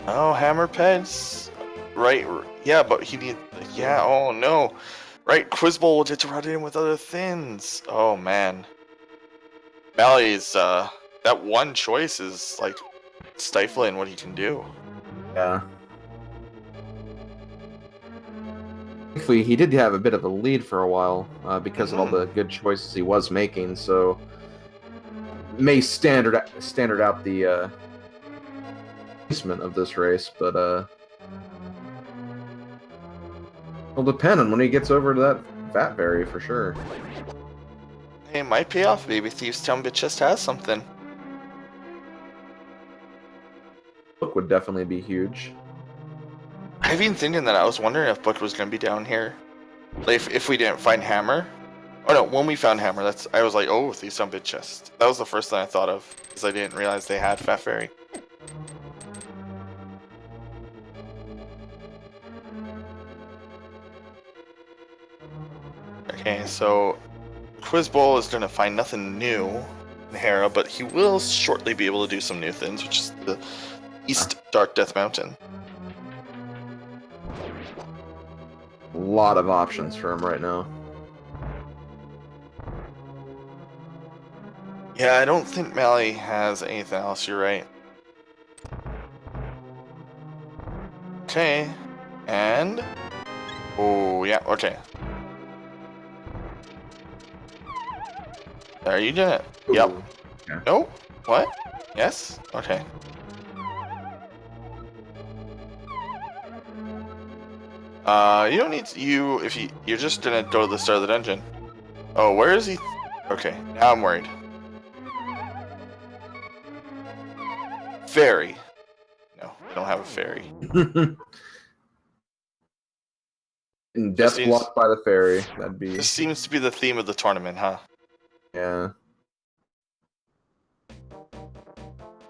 Oh, hammer pets. Right. Yeah, but he need. Yeah. Oh no. Right. Quizbowl will get to run in with other things. Oh man. Malle's that one choice is like stifling what he can do. Yeah. Thankfully, he did have a bit of a lead for a while because of all the good choices he was making. So may standard out the placement of this race, but it'll depend on when he gets over to that Fat Berry for sure. Hey, it might pay off. Maybe Thieves' Town just has something. Book would definitely be huge. I've been thinking that. I was wondering if Book was going to be down here. Like if we didn't find Hammer. Oh no, when we found Hammer, I was like, oh, Thieves' Town chest. That was the first thing I thought of, because I didn't realize they had Fat Fairy. Okay, so Quizbowl is going to find nothing new in Hera, but he will shortly be able to do some new things, which is the East Dark Death Mountain. A lot of options for him right now. Yeah, I don't think Malle has anything else, you're right. Okay, and... Oh, yeah, okay. Are you doing it? Ooh. Yep. Yeah. Nope. What? Yes? Okay. You don't need to, you're just gonna go to the start of the dungeon. Oh, where is he? Okay, now I'm worried. Fairy. No, I don't have a fairy. And death blocked by the fairy. That'd be. This seems to be the theme of the tournament, huh? Yeah.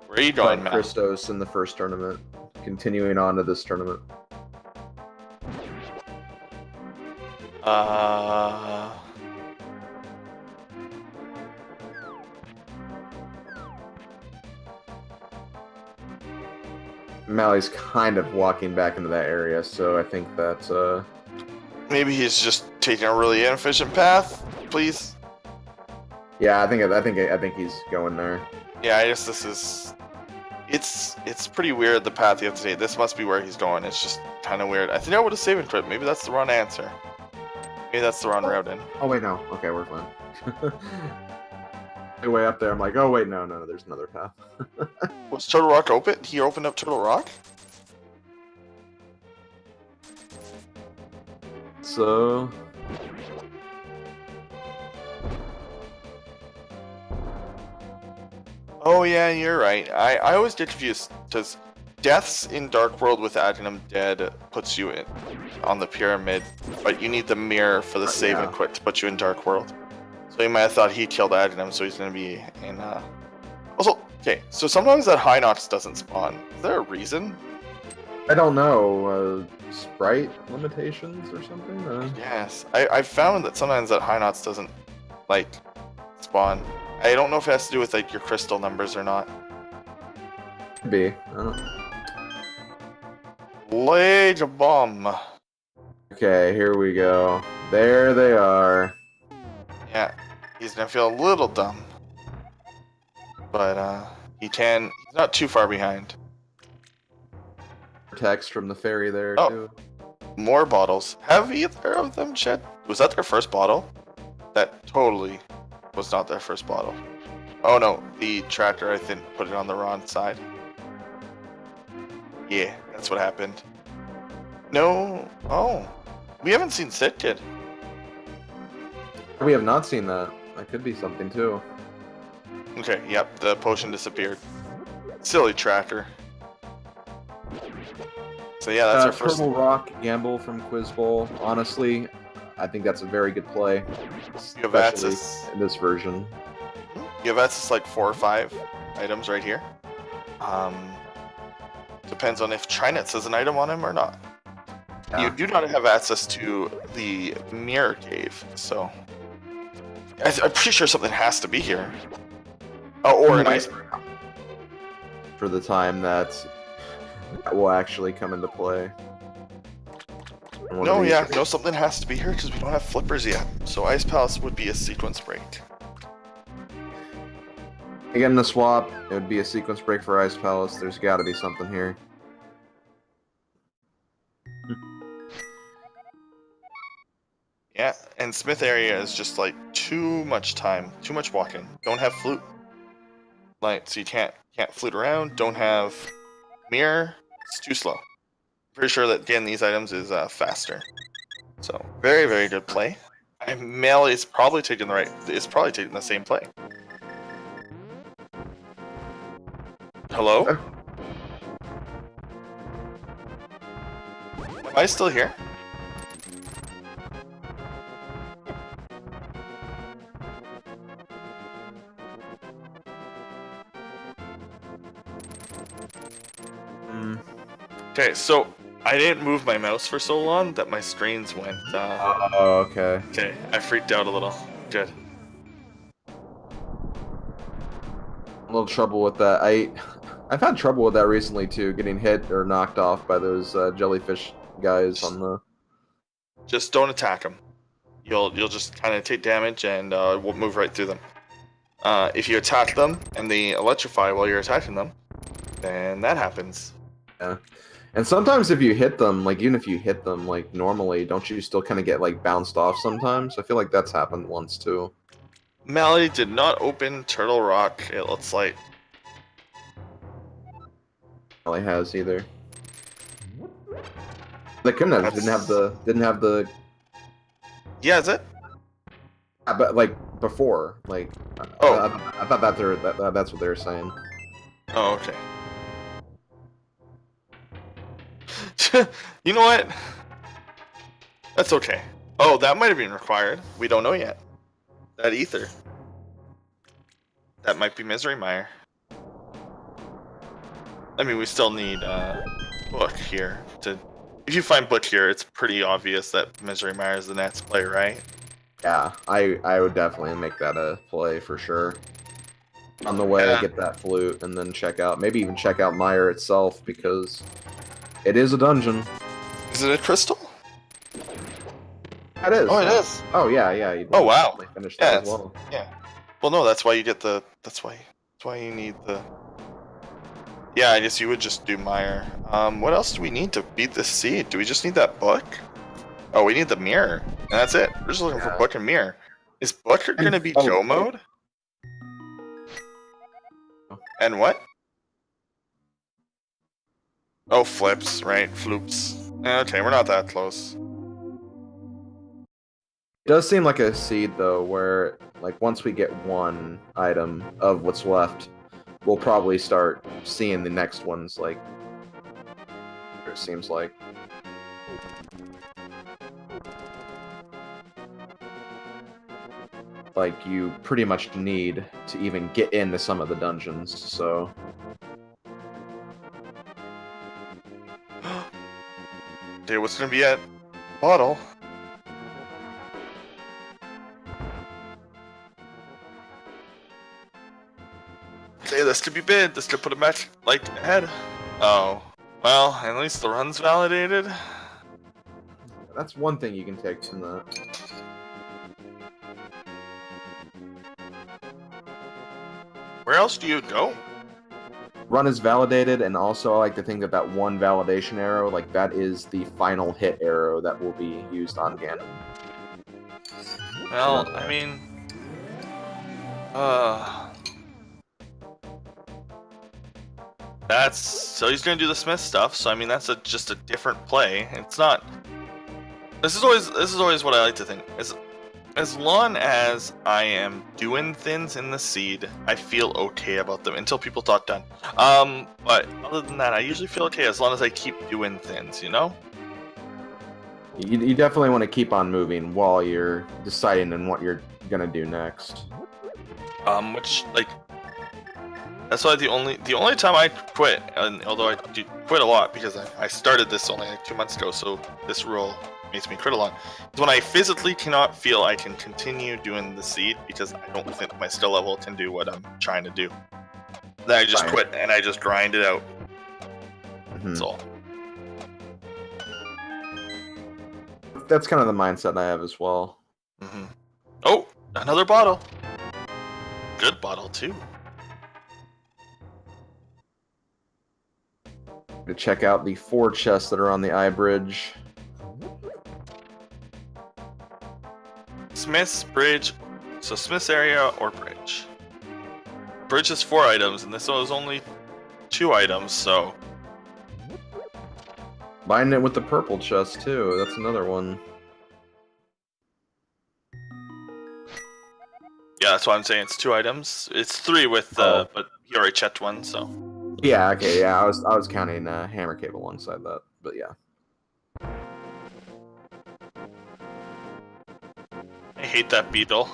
Where are you going, Matt? Christos in the first tournament. Continuing on to this tournament. Malle's kind of walking back into that area, so I think that maybe he's just taking a really inefficient path. Please. Yeah, I think he's going there. Yeah, I guess this is. It's pretty weird the path you have to take. This must be where he's going. It's just kind of weird. I think I would have saved and quit. Maybe that's the wrong answer. Maybe that's the wrong route in. Oh wait, no. Okay, we're fine. Way up there, I'm like, oh wait, no, there's another path. Was Turtle Rock open? He opened up Turtle Rock? So... Oh yeah, you're right. I always get confused, because deaths in Dark World with Adnam Dead puts you on the pyramid, but you need the mirror for the save and quit to put you in Dark World. So you might have thought he killed Adnam, so he's going to be in... Also, okay, so sometimes that High Nox doesn't spawn. Is there a reason? I don't know. Sprite limitations or something? Yes. I found that sometimes that High Nox doesn't, like, spawn. I don't know if it has to do with, like, your crystal numbers or not. Could be. I don't know. Lage a bomb. Okay, here we go. There they are. Yeah, he's gonna feel a little dumb. But, he's not too far behind. Text from the fairy there, too. More bottles. Have either of them shed? Was that their first bottle? That totally was not their first bottle. Oh no, the tractor, I think, put it on the wrong side. Yeah, that's what happened. No. Oh. We haven't seen Sid Kid. We have not seen that. That could be something, too. Okay, yep, the potion disappeared. Silly tractor. So yeah, that's our first. Turtle Rock Gamble from Quizbowl. Honestly, I think that's a very good play, You have especially access. in this version. You have access like 4 or 5 items right here. Depends on if Trinet says an item on him or not. Yeah. You do not have access to the mirror cave, so I'm pretty sure something has to be here. Oh, or an ice. For the time that will actually come into play. No, yeah, no, something has to be here because we don't have flippers yet. So Ice Palace would be a sequence break. Again, the swap, it would be a sequence break for Ice Palace. There's got to be something here. Yeah, and Smith area is just like too much time, too much walking. Don't have flute, like so you can't flute around. Don't have mirror. It's too slow. Pretty sure that getting these items is faster. So very very good play. And Malle is probably taking the same play. Hello? Am I still here? Okay, so I didn't move my mouse for so long that my screens went. Oh, okay. Okay, I freaked out a little. Good. A little trouble with that. I've had trouble with that recently too, getting hit or knocked off by those jellyfish guys on the. Just don't attack them. You'll just kind of take damage and we'll move right through them. If you attack them and they electrify while you're attacking them, then that happens. Yeah. And sometimes if you hit them, like even if you hit them like normally, don't you still kind of get like bounced off sometimes? I feel like that's happened once too. Malle did not open Turtle Rock. It looks like. Really has either. They couldn't have. Didn't have the. Yeah, is it? But like before, like. Oh. I thought that's what they were saying. Oh, okay. You know what? That's okay. Oh, that might have been required. We don't know yet. That ether. That might be Misery Mire. I mean, we still need Book here. If you find Book here, it's pretty obvious that Misery Mire is the next play, right? Yeah, I would definitely make that a play for sure. On the way, Yeah. get that flute and then maybe even check out Mire itself because it is a dungeon. Is it a crystal? It is. Oh, it is. Oh yeah, yeah. You'd Oh, wow. definitely finish that Yeah, as well. Yeah. Well, no, that's why you get the. That's why you need the. Yeah, I guess you would just do Mire. What else do we need to beat this seed? Do we just need that book? Oh, we need the mirror, and that's it. We're just looking for book and mirror. Is book gonna be Joe mode? And what? Oh, flips, right? Floops. Okay, we're not that close. It does seem like a seed though, where like once we get one item of what's left, we'll probably start seeing the next ones. Like it seems like. Like you pretty much need to even get into some of the dungeons, so. Dude, what's gonna be at bottle? Okay, this could be bid. This could put a match like ahead. Oh, well, at least the run's validated. That's one thing you can take from that. Where else do you go? Run is validated, and also I like to think that that one validation arrow, like that is the final hit arrow that will be used on Ganon. Well, I mean, that's so he's gonna do the Smith stuff. So I mean, that's just a different play. It's not. This is always what I like to think. as long as I am doing things in the seed, I feel okay about them until people talk done. But other than that, I usually feel okay as long as I keep doing things, you know? You definitely want to keep on moving while you're deciding on what you're gonna do next. Which, like, that's why the only time I quit, and although I do quit a lot because I started this only like 2 months ago, so this rule makes me quit a lot, is when I physically cannot feel I can continue doing the seed because I don't think my skill level can do what I'm trying to do. Then I just quit and I just grind it out. That's all. That's kind of the mindset I have as well. Oh, another bottle. Good bottle too. To check out the 4 chests that are on the eye bridge. Smith's bridge. So Smith's area or bridge. Bridge is 4 items, and this one is only 2 items, so. Bind it with the purple chest too. That's another one. Yeah, that's why I'm saying it's 2 items. It's 3 with but you already checked one, so. Yeah, okay, yeah, I was counting hammer cable alongside that, but yeah. I hate that beetle.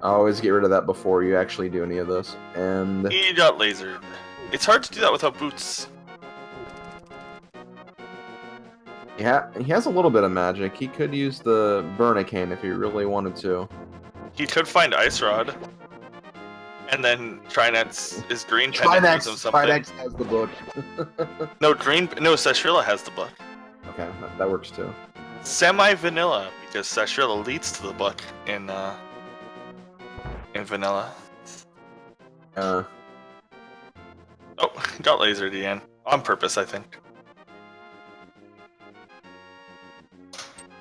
Always get rid of that before you actually do any of this. And He got lasered. It's hard to do that without boots. yeah, he has a little bit of magic. He could use the Burnicane if he really wanted to. He could find Ice Rod. And then Trinex is green pendant gives him something. Trinex has the book. No, Sashrilla has the book. Okay, that works too. Semi-vanilla, because Sashrilla leads to the book in vanilla. Oh, got lasered again. On purpose, I think.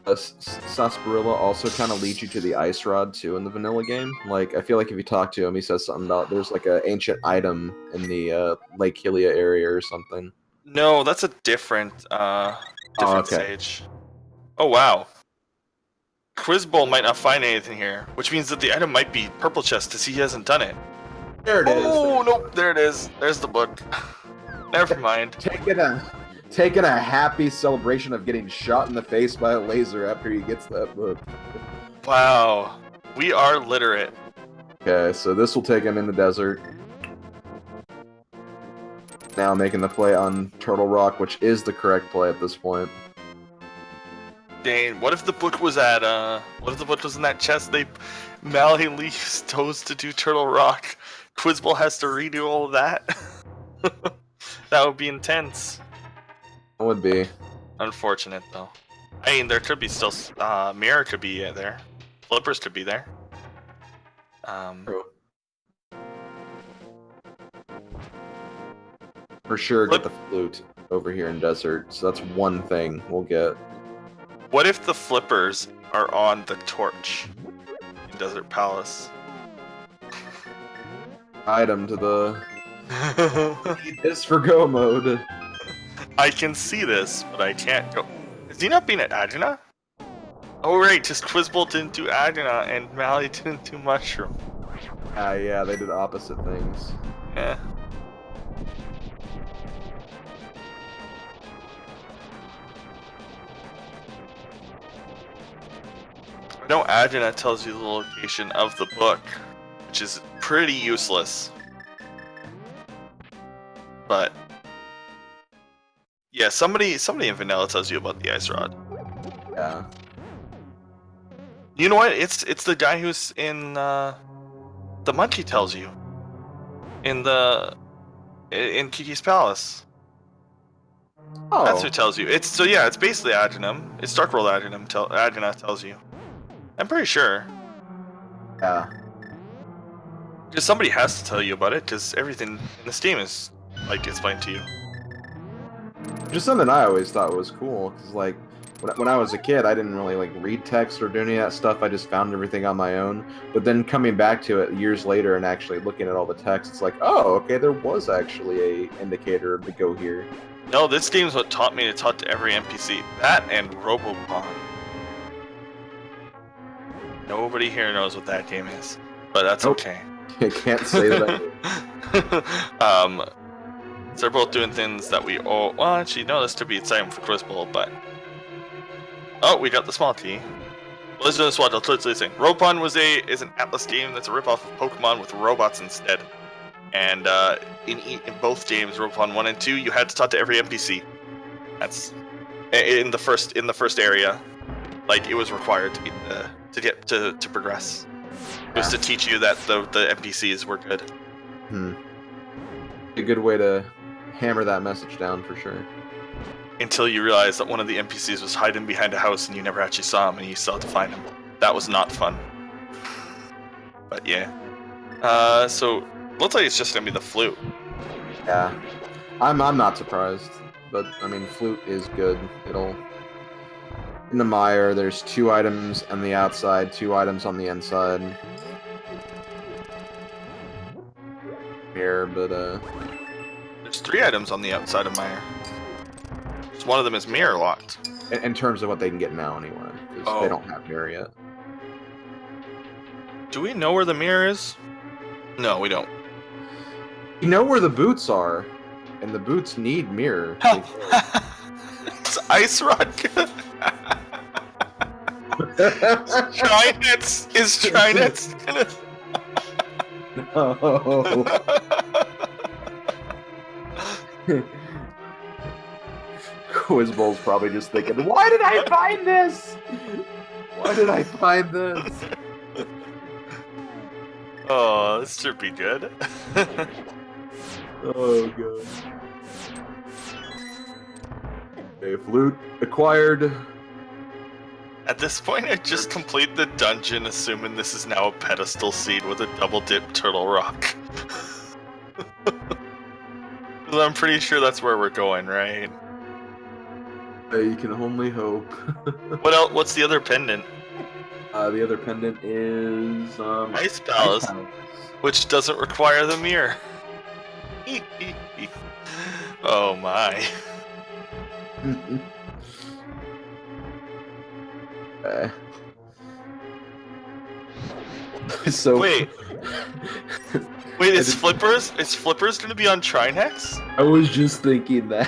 Sarsaparilla also kind of leads you to the Ice Rod too in the vanilla game. Like, I feel like if you talk to him, he says something about there's like an ancient item in the Lake Hylia area or something. No, that's a different stage. Oh wow. Quizbowl might not find anything here, which means that the item might be purple chest because he hasn't done it. There it is. Oh nope, there it is. There's the book. Never mind. Taking a happy celebration of getting shot in the face by a laser after he gets that book. Wow. We are literate. Okay, so this will take him in the desert. Now making the play on Turtle Rock, which is the correct play at this point. Dang, what if the book was at what if the book was in that chest? Malle leaves toes to do Turtle Rock. Quizbowl has to redo all of that. That would be intense. It would be. Unfortunate though. I mean, there could be still Mirror could be there. Flippers could be there. True. For sure, get the flute over here in desert. So that's one thing we'll get. What if the flippers are on the torch in Desert Palace? Item to the. Need this for go mode. I can see this, but I can't go. Is he not being at Adjuna? Oh right, just Quizbowl didn't do Adjuna and Malle didn't do Mushroom. Yeah, they did opposite things. Yeah. I know Adjuna tells you the location of the book, which is pretty useless. But yeah, somebody in vanilla tells you about the Ice Rod. Yeah. You know what? It's the guy who's in the monkey tells you in Kiki's Palace. Oh. That's who tells you. It's basically Adjunum. It's Dark World Adjunum. Adjuna tells you. I'm pretty sure. Yeah. Because somebody has to tell you about it, because everything in this game is like explained to you. Just something I always thought was cool, because like when I was a kid, I didn't really like read text or do any of that stuff. I just found everything on my own. But then coming back to it years later and actually looking at all the text, it's like, oh, okay, there was actually a indicator to go here. No, this game is what taught me to talk to every NPC. That and Robopon. Nobody here knows what that game is, but that's Nope. okay. I can't say that. So they're both doing things that we all. Well, actually, no, this could be exciting for Quizbowl, but. Oh, we got the small T. Well, let's do this one. I'll totally sing. Robopon is an Atlas game that's a ripoff of Pokemon with robots instead. And in both games, Robopon 1 and 2, you had to talk to every NPC. That's in the first area. Like, it was required to get to progress. It was to teach you that the NPCs were good. A good way to hammer that message down for sure. Until you realize that one of the NPCs was hiding behind a house and you never actually saw him and you still had to find him. That was not fun. But yeah. So looks like it's just gonna be the flute. Yeah. I'm not surprised. But I mean flute is good. It'll in the mire there's 2 items on the outside, 2 items on the inside. Here, but there's 3 items on the outside of mire. So one of them is mirror locked. In terms of what they can get now anyway, because they don't have mirror yet. Do we know where the mirror is? No, we don't. You know where the boots are, and the boots need mirror. It's ice rod good. Is Trinets gonna... No. Quizbowl's probably just thinking, why did I find this? Why did I find this? Oh, this should be good. Oh god. Okay, flute acquired. At this point, I just complete the dungeon, assuming this is now a pedestal seed with a double dip turtle rock. I'm pretty sure that's where we're going, right? You can only hope. What else? What's the other pendant? The other pendant is Ice Palace, which doesn't require the mirror. Oh my. So wait, is Flippers gonna be on Trinex? I was just thinking that.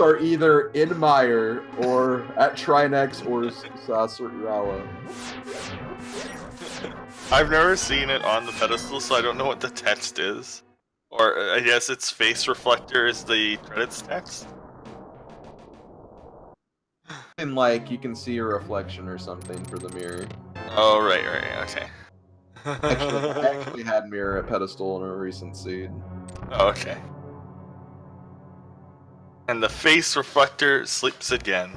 Are either in Mire or at Trinex or Sasurawa. I've never seen it on the pedestal, so I don't know what the text is. Or I guess its face reflector is the credits text. And like you can see a reflection or something for the mirror. Oh right, okay. I actually had mirror at pedestal in a recent seed. Oh, okay. And the face reflector sleeps again.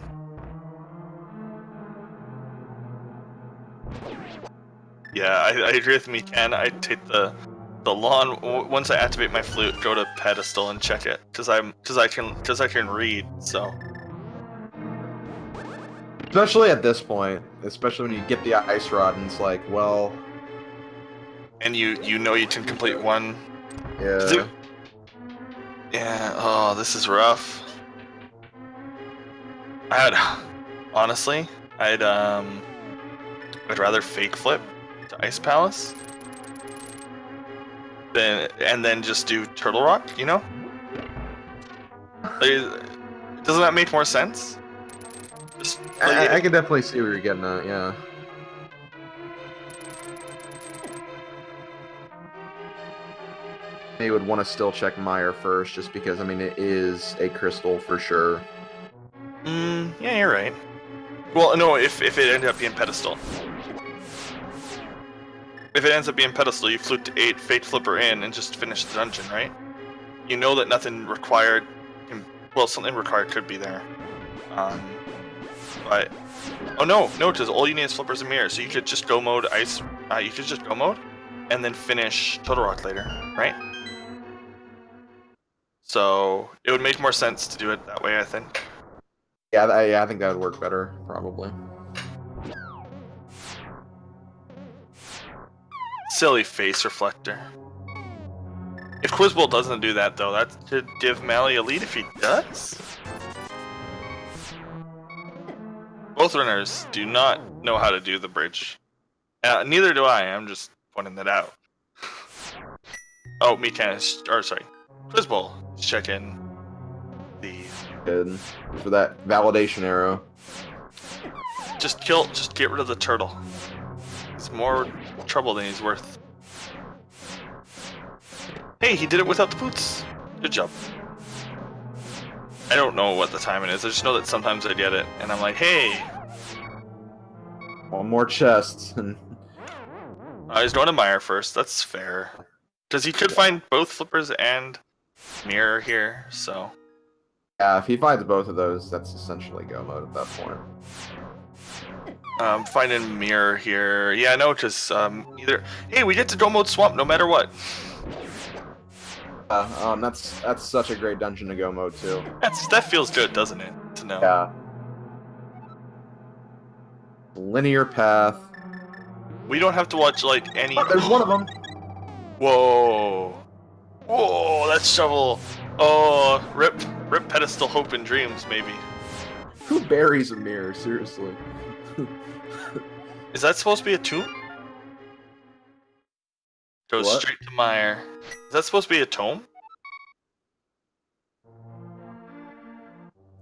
Yeah, I agree with me, Ken. I'd take the lawn once I activate my flute. Go to pedestal and check it, because I can read. So. Especially at this point, especially when you get the ice rod and it's like, well. And you know you can complete one. Yeah. Yeah, oh, this is rough. Honestly, I'd rather fake flip to Ice Palace and then just do Turtle Rock, you know? Like, doesn't that make more sense? Just, like, I can definitely see where you're getting at, yeah. You would want to still check Mire first, just because, I mean, it is a crystal for sure. Yeah, you're right. Well, no, if it ended up being pedestal. If it ends up being pedestal, you flute to 8, fake flipper in, and just finish the dungeon, right? You know that nothing required, well, something required could be there. But, oh no, because all you need is flippers and mirrors, so you could just go mode ice, you could just go mode, and then finish Total Rock later, right? So it would make more sense to do it that way, I think. Yeah, I think that would work better, probably. Silly face reflector. If Quizbowl doesn't do that, though, that should give Malle a lead if he does. both runners do not know how to do the bridge. Neither do I. I'm just pointing that out. Oh, me tennis. Or sorry, Quizbowl. Let's check in the. Good for that validation arrow. Just get rid of the turtle. It's more trouble than he's worth. Hey, he did it without the boots. Good job. I don't know what the timing is. I just know that sometimes I get it, and I'm like, hey. One more chest. He's going to Meyer first. That's fair. Because he could find both flippers and mirror here, so. Yeah, if he finds both of those, that's essentially go mode at that point. Finding mirror here. Yeah, no, just either. Hey, we get to go mode swamp no matter what. That's such a great dungeon to go mode too. That feels good, doesn't it? To know. Yeah. Linear path. We don't have to watch like any. Oh, there's one of them. Whoa. Whoa, that shovel. Oh, rip pedestal hope and dreams, maybe. Who buries a mirror? Seriously. Is that supposed to be a tomb? Goes What? straight to Meyer. Is that supposed to be a tome?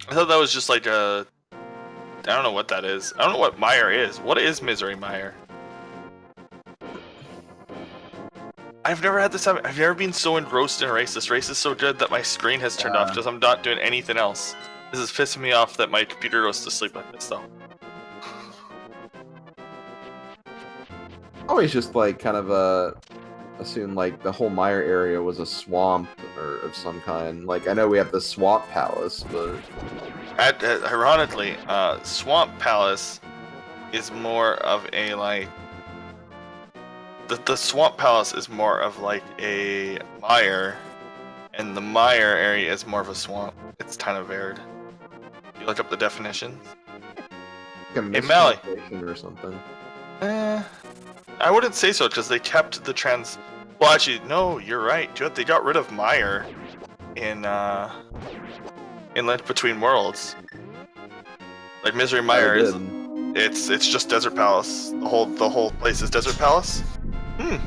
I thought that was just like a. I don't know what that is. I don't know what Meyer is. What is Misery Meyer? I've never had this happen. I've never been so engrossed in a race. This race is so good that my screen has turned off because I'm not doing anything else. This is pissing me off that my computer goes to sleep like this though. Always just like kind of assume like the whole Meyer area was a swamp or of some kind. Like I know we have the Swamp Palace, but Ironically, Swamp Palace is more of a like. The Swamp Palace is more of like a mire, and the mire area is more of a swamp. It's kind of varied. You look up the definitions. like a Hey, Malle. mistranslation or something. I wouldn't say so because they kept the trans. Well, actually, no, you're right. Dude, they got rid of mire in Link Between Worlds. Like Misery Mire is. It's just Desert Palace. The whole place is Desert Palace. I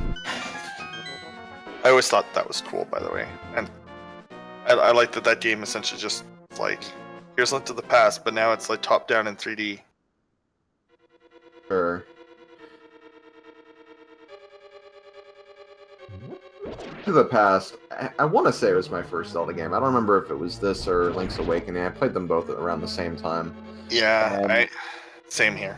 always thought that was cool, by the way, and I like that game essentially just like here's Link to the Past, but now it's like top down in 3D. Sure. To the Past, I want to say it was my first Zelda game. I don't remember if it was this or Link's Awakening. I played them both around the same time. Yeah, same here.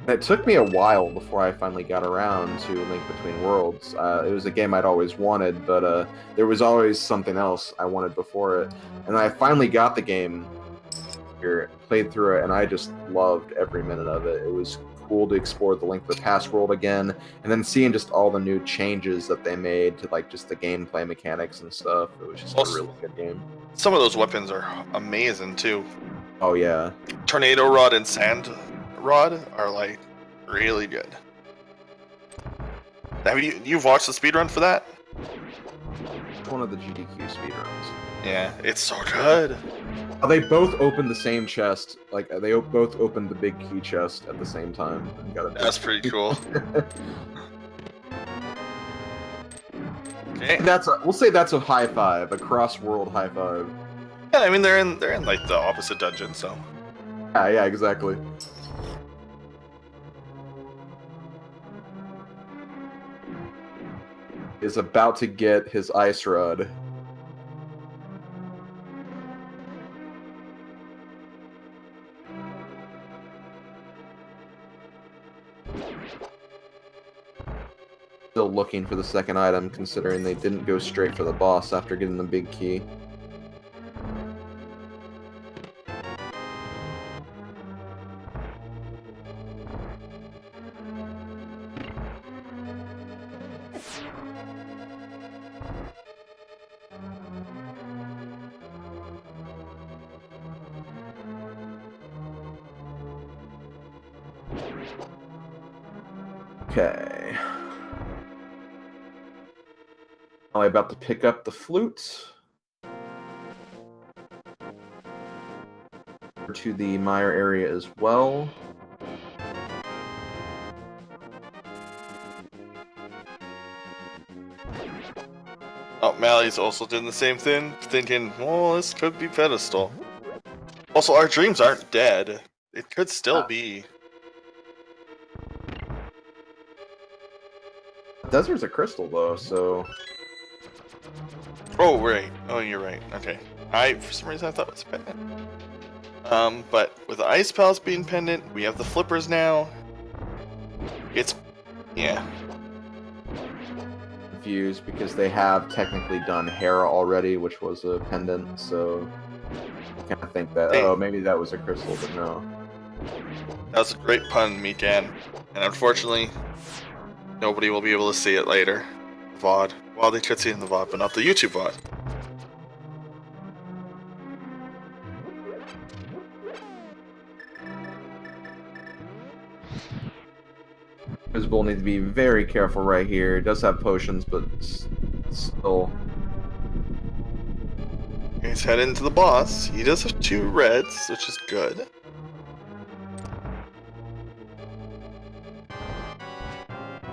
It took me a while before I finally got around to Link Between Worlds. It was a game I'd always wanted, but there was always something else I wanted before it. And I finally got the game here, played through it, and I just loved every minute of it. It was cool to explore the Link to the Past world again, and then seeing just all the new changes that they made to like just the gameplay mechanics and stuff. It was just a really good game. Some of those weapons are amazing too. Oh yeah. Tornado Rod and Sand Rod are like really good. Have you've watched the speedrun for that? One of the GDQ speedruns. Yeah, it's so good. They both opened the same chest. Like they both opened the big key chest at the same time. That's pretty cool. Okay. We'll say that's a high five, a cross-world high five. Yeah, I mean they're in like the opposite dungeon, so. Yeah, exactly. Is about to get his ice rod. Still looking for the second item, considering they didn't go straight for the boss after getting the big key. Okay. Now I'm about to pick up the flute. to the mire area as well. Oh, Malle's also doing the same thing, thinking, well, this could be pedestal. Also, our dreams aren't dead. It could still be. Desert's a crystal though, so Oh, right. Oh, you're right. Okay. For some reason I thought it was pendant. But with the ice palace being pendant, we have the flippers now. Yeah. confused because they have technically done Hera already, which was a pendant, so I kind of think that, oh, maybe that was a crystal, but no. That was a great pun, Mikan. And unfortunately, nobody will be able to see it later. VOD. Well, they could see it in the VOD, but not the YouTube VOD. Quizbowl needs to be very careful right here. It does have potions, but still. He's heading into the boss. He does have 2 reds, which is good.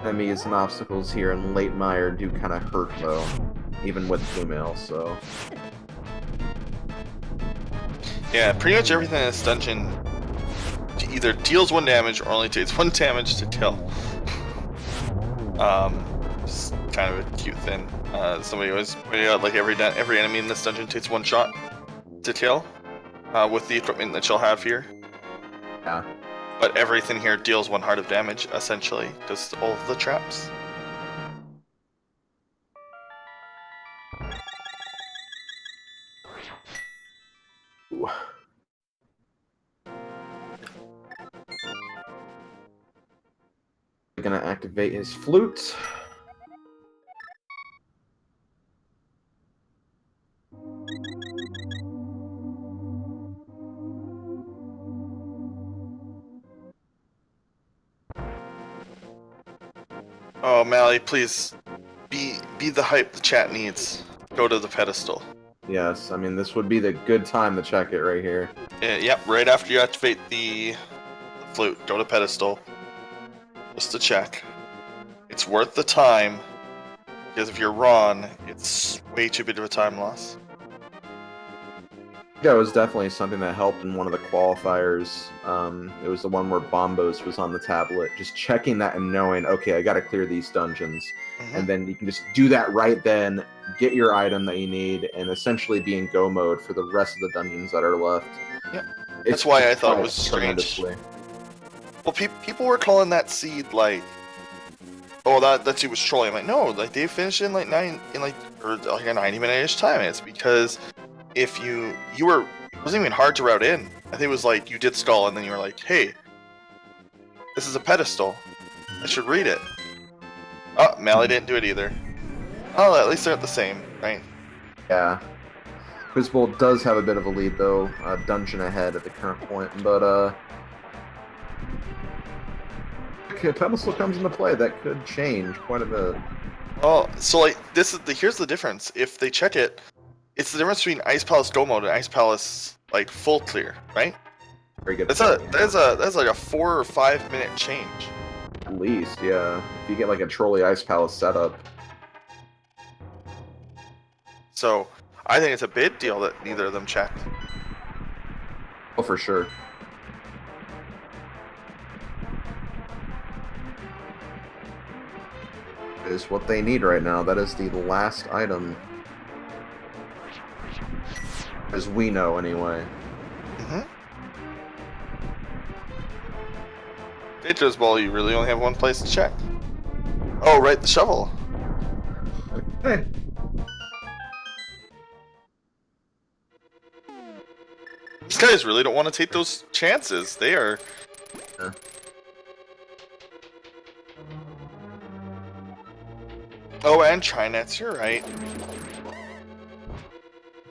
Enemies and obstacles here in late mire do kind of hurt though, even with blue mail, so. Yeah, pretty much everything in this dungeon either deals 1 damage or only takes 1 damage to kill. Just kind of a cute thing. Somebody always pointed out like every enemy in this dungeon takes 1 shot to kill with the equipment that you'll have here. Yeah. But everything here deals 1 heart of damage, essentially, just all of the traps. Ooh. We're gonna activate his flute. Oh, Malle, please be the hype the chat needs. Go to the pedestal. Yes, I mean this would be the good time to check it right here. Yep, right after you activate the flute, go to pedestal. Just to check. It's worth the time, because if you're wrong, it's way too big of a time loss. That was definitely something that helped in one of the qualifiers. It was the one where Bombos was on the tablet. Just checking that and knowing, okay, I gotta clear these dungeons. And then you can just do that right then, get your item that you need, and essentially be in go mode for the rest of the dungeons that are left. Yep. That's why I thought it was strange. Well, people were calling that seed like, oh, that seed was trolling. I'm like, no, like they finished in like a 90-minute-ish time. And it's because if you were, it wasn't even hard to route in. I think it was like you did skull and then you were like, hey, this is a pedestal. I should read it. Oh, Malle didn't do it either. Oh, at least they're at the same, right? Yeah. Quizbowl does have a bit of a lead though, a dungeon ahead at the current point, but okay, pedestal comes into play, that could change quite a bit. Oh, so like here's the difference. If they check it, it's the difference between Ice Palace Go Mode and Ice Palace like full clear, right? Very good. That's like a 4 or 5 minute change. At least, yeah. If you get like a trolley Ice Palace setup. So I think it's a big deal that neither of them checked. Oh, for sure. Is what they need right now. That is the last item. As we know, anyway. Quizbowl, you really only have 1 place to check. Oh, right, the shovel. Okay. These guys really don't want to take those chances. They are. Yeah. Oh, and Trinets, you're right.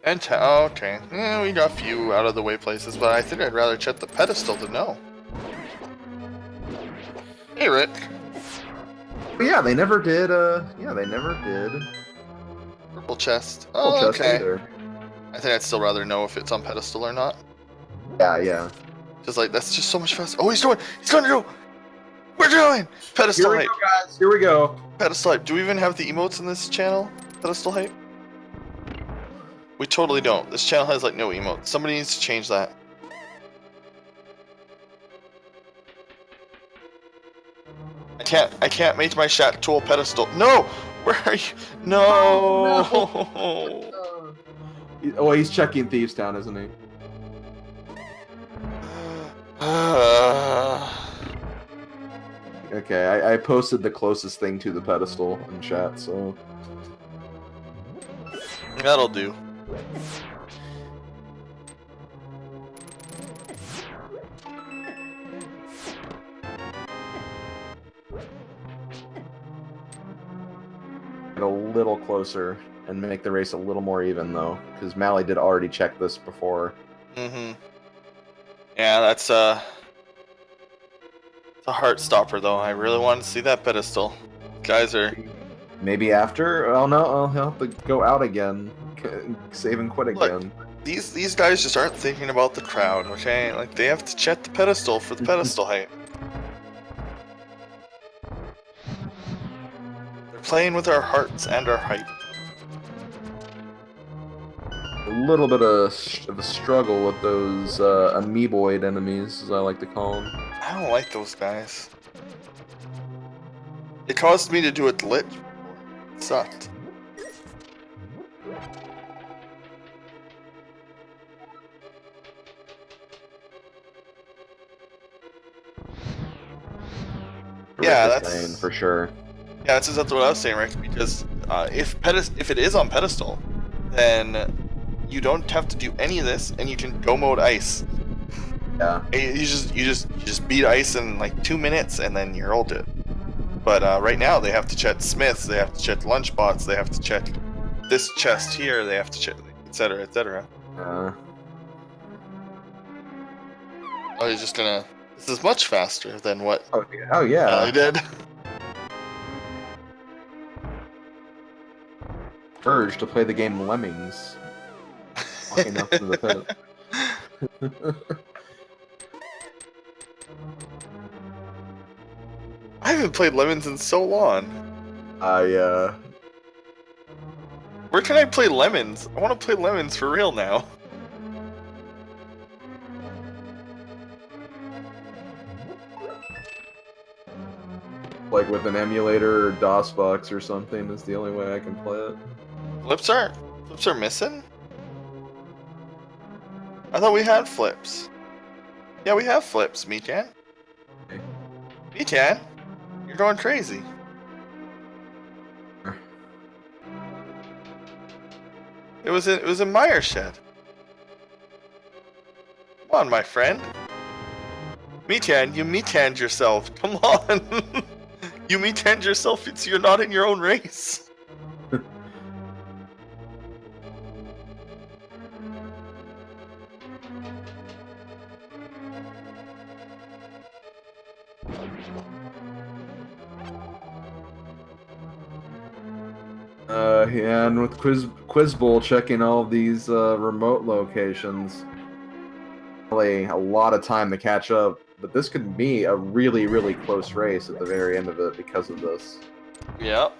And oh, okay. Yeah, we got a few out of the way places, but I think I'd rather check the pedestal to know. Hey, Rick. But yeah, they never did. Yeah, they never did. Purple chest. Purple Oh, chest okay. either. I think I'd still rather know if it's on pedestal or not. Yeah. Just like, that's just so much faster. Oh, he's going to do. We're doing pedestal Here we hype. go, guys. Here we go. Pedestal hype. Do we even have the emotes in this channel? Pedestal hype? We totally don't. This channel has like no emotes. Somebody needs to change that. I can't make my chat tool pedestal. No! Where are you? No! Oh, no. Oh, he's checking Thieves Town, isn't he? Okay, I posted the closest thing to the pedestal in chat, so... That'll do. Get a little closer and make the race a little more even, though, because Malle did already check this before. Mm-hmm. Yeah, that's it's a heart stopper, though. I really want to see that pedestal. Guys are... Maybe after? Oh no, I'll have to go out again. Save and quit again. Look, these guys just aren't thinking about the crowd, okay? Like, they have to check the pedestal for the pedestal height. They're playing with our hearts and our hype. A little bit of a struggle with those amoeboid enemies, as I like to call them. I don't like those guys. It caused me to do a glitch. It sucked. Yeah, that's for sure. Yeah, that's exactly what I was saying, Rick. Because if it is on pedestal, then you don't have to do any of this, and you can go mode ice. Yeah. You just beat ice in like 2 minutes, and then you're all good. But right now they have to check Smiths, they have to check Lunchbots, they have to check this chest here, they have to check, etc., etc. Oh, he's just gonna. This is much faster than what. Oh yeah. I did. Urge to play the game Lemmings. Walking up to the pit. I haven't played Lemons in so long. Where can I play Lemons? I want to play Lemons for real now. Like with an emulator or DOSBox or something is the only way I can play it. Flips are missing? I thought we had flips. Yeah, we have flips, Mechan. Okay. Mechan, you're going crazy. It was in Meyer Shed. Come on, my friend. Mechan, you Mechan'd yourself. Come on. You Mechan'd yourself. You're not in your own race. Yeah, and with Quizbowl checking all these remote locations, really a lot of time to catch up. But this could be a really, really close race at the very end of it because of this. Yep.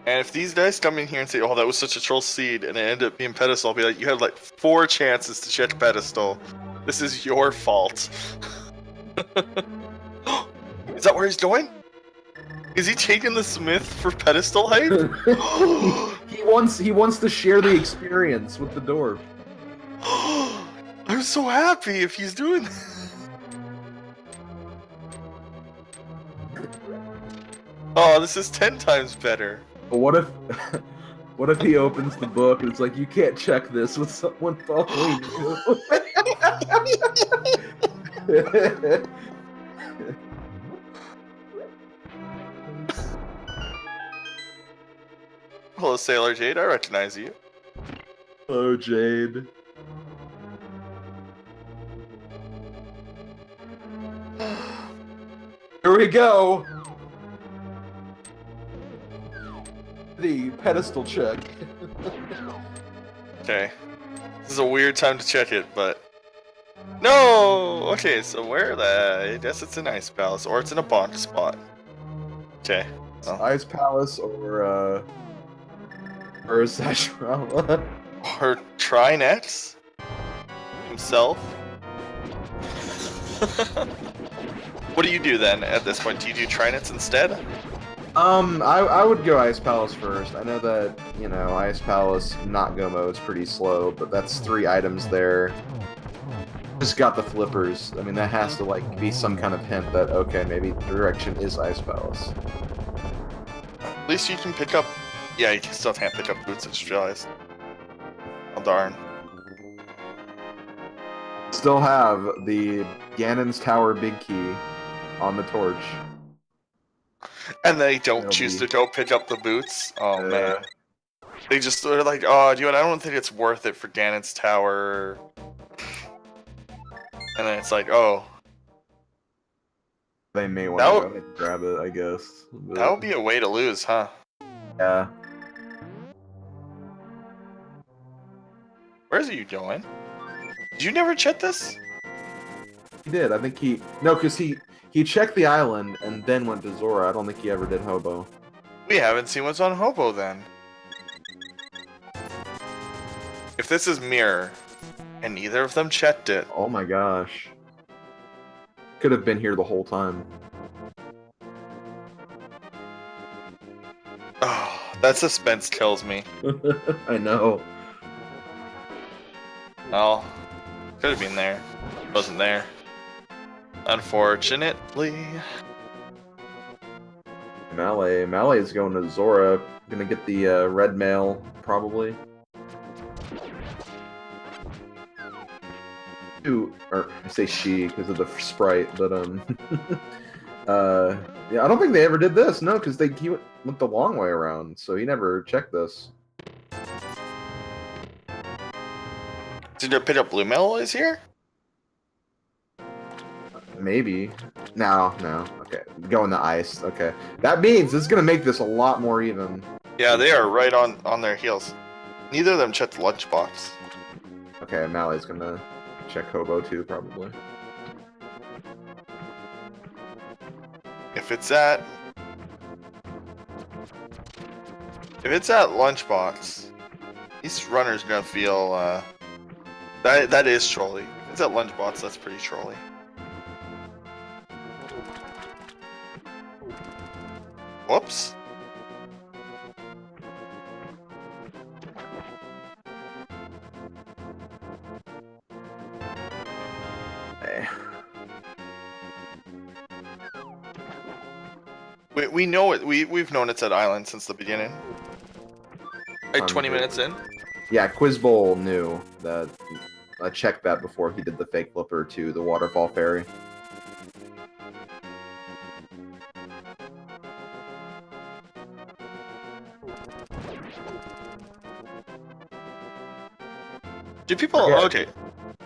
And if these guys come in here and say, "Oh, that was such a troll seed," and it ended up being pedestal, I'll be like, "You had like 4 chances to check pedestal. This is your fault." Is that where he's going? Is he taking the Smith for pedestal hype? He wants to share the experience with the dwarf. I'm so happy if he's doing that. Oh, this is 10 times better. But what if he opens the book and it's like, you can't check this with someone following you? Hello, Sailor Jade. I recognize you. Hello, Jade. Here we go. The pedestal check. Okay. This is a weird time to check it, but no. Okay, so where the? I guess it's an Ice Palace, or it's in a bond spot. Okay. Well. Ice Palace or Sashram. Or Trinex himself. What do you do then at this point? Do you do Trinets instead? I would go Ice Palace first. I know that, you know, Ice Palace not go mode's pretty slow, but that's 3 items there. Just got the flippers. I mean, that has to, like, be some kind of hint that, okay, maybe the direction is Ice Palace. At least you can pick up... Yeah, you still can't pick up boots, I just realized. Oh, darn. Still have the Ganon's Tower big key on the torch. And they don't choose to go pick up the boots? Oh, man. They just are like, oh, dude, I don't think it's worth it for Ganon's Tower. And then it's like, oh. They may want to go ahead and grab it, I guess. But... that would be a way to lose, huh? Yeah. Where's you going? Did you never check this? He did. I think he... No, because he checked the island and then went to Zora. I don't think he ever did Hobo. We haven't seen what's on Hobo then. If this is Mirror, and neither of them checked it... Oh my gosh. Could have been here the whole time. Oh, that suspense kills me. I know. Well, could have been there. Wasn't there. Unfortunately. Malle is going to Zora. Gonna get the red mail, probably. Or I say she because of the sprite, but yeah, I don't think they ever did this. No, because he went the long way around, so he never checked this. Did you pick up blue mail is here? Maybe. No. Okay, go in the ice. Okay, that means this is gonna make this a lot more even. Yeah, they are right on their heels. Neither of them checked the lunchbox. Okay, Malle's gonna check Hobo too, probably. If it's at lunchbox, these runners are gonna feel that is trolly. If it's at lunchbox, that's pretty trolly. Whoops. We know it. We've known it's at Island since the beginning. Like 20 minutes in. Yeah, Quizbowl knew that. I checked that before he did the fake flipper to the waterfall ferry. Do people? Okay.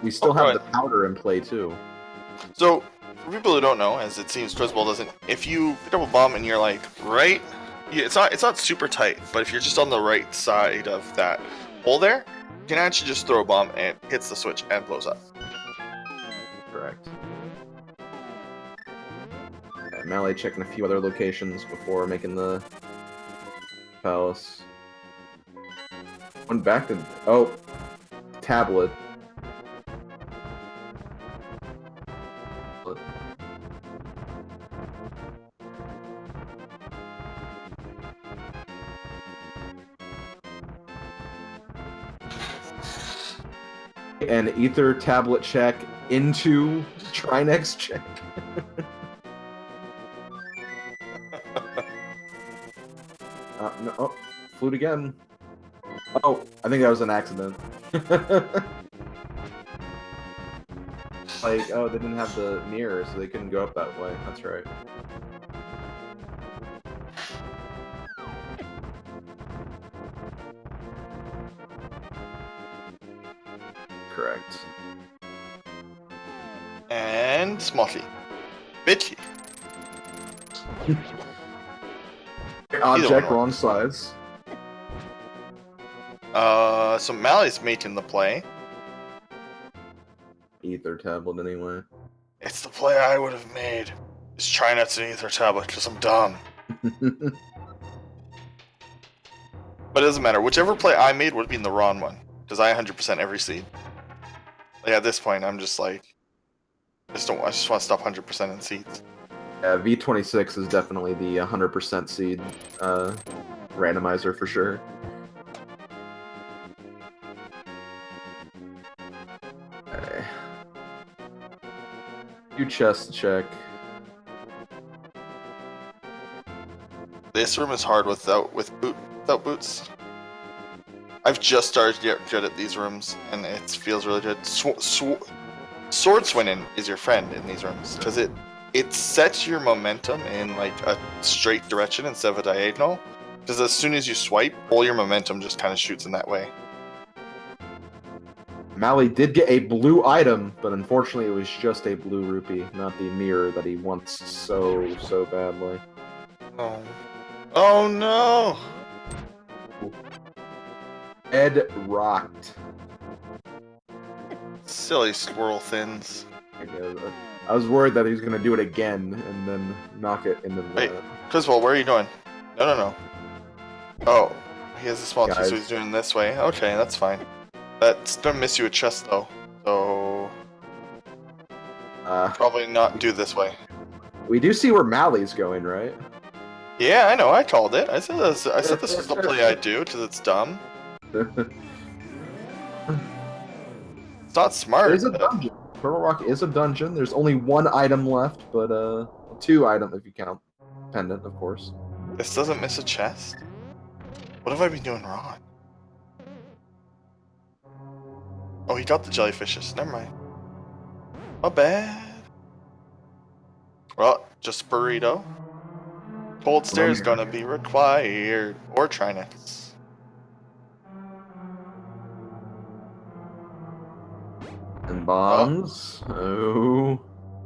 We still have the powder in play too. So, for people who don't know, as it seems Quizbowl doesn't, if you pick up a bomb and you're like right, it's not super tight, but if you're just on the right side of that hole there, you can actually just throw a bomb and it hits the switch and blows up. Correct. Okay, Malle checking a few other locations before making the palace. Went back to tablet. An ether tablet check into Trinex check. No, oh, flute again. Oh, I think that was an accident. Like, oh, they didn't have the mirror, so they couldn't go up that way. That's right. Correct. And Smotty. Bitchy. Object wrong size. So Malle's making the play. Ether tablet anyway. It's the play I would have made. Is try nuts and ether tablet because I'm dumb. But it doesn't matter. Whichever play I made would have been the wrong one. Because I 100% every seed. Like at this point, I'm just like, I just want to stop 100% in seeds. Yeah, V26 is definitely the 100% seed randomizer for sure. Okay. You chest check. This room is hard without boots. I've just started to get good at these rooms, and it feels really good. Sword swinging is your friend in these rooms because it sets your momentum in like a straight direction instead of a diagonal. Because as soon as you swipe, all your momentum just kind of shoots in that way. Malle did get a blue item, but unfortunately it was just a blue rupee, not the mirror that he wants so badly. Oh. Oh no! Ed rocked. Silly squirrel thins. I was worried that he was going to do it again and then knock it into the... Wait, Quizbowl, where are you going? No. Oh, he has a small T, so he's doing this way. Okay, that's fine. That's gonna miss you a chest though, so probably not do this way. We do see where Malle's going, right? Yeah, I know. I called it. I said this was the play I do because it's dumb. It's not smart. There's a dungeon. Purple Rock is a dungeon. There's only one item left, but 2 items if you count pendant, of course. This doesn't miss a chest. What have I been doing wrong? Oh, he got the jellyfishes. Never mind. Not bad. Well, just burrito. Cold stairs gonna be required, or trinex. And bombs. Oh.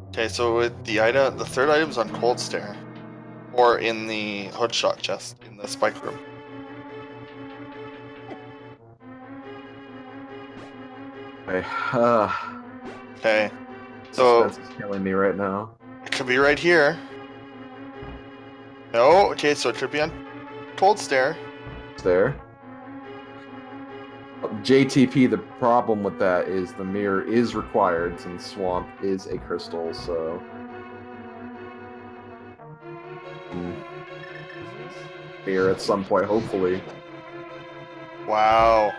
Okay, so with the third item's on cold stair, or in the hoodshot chest in the spike room. Okay. Okay. So Suspense is killing me right now. it could be right here. No. Okay, so it could be on cold stair. There. JTP, the problem with that is the mirror is required since Swamp is a crystal, so... Here at some point, hopefully. Wow.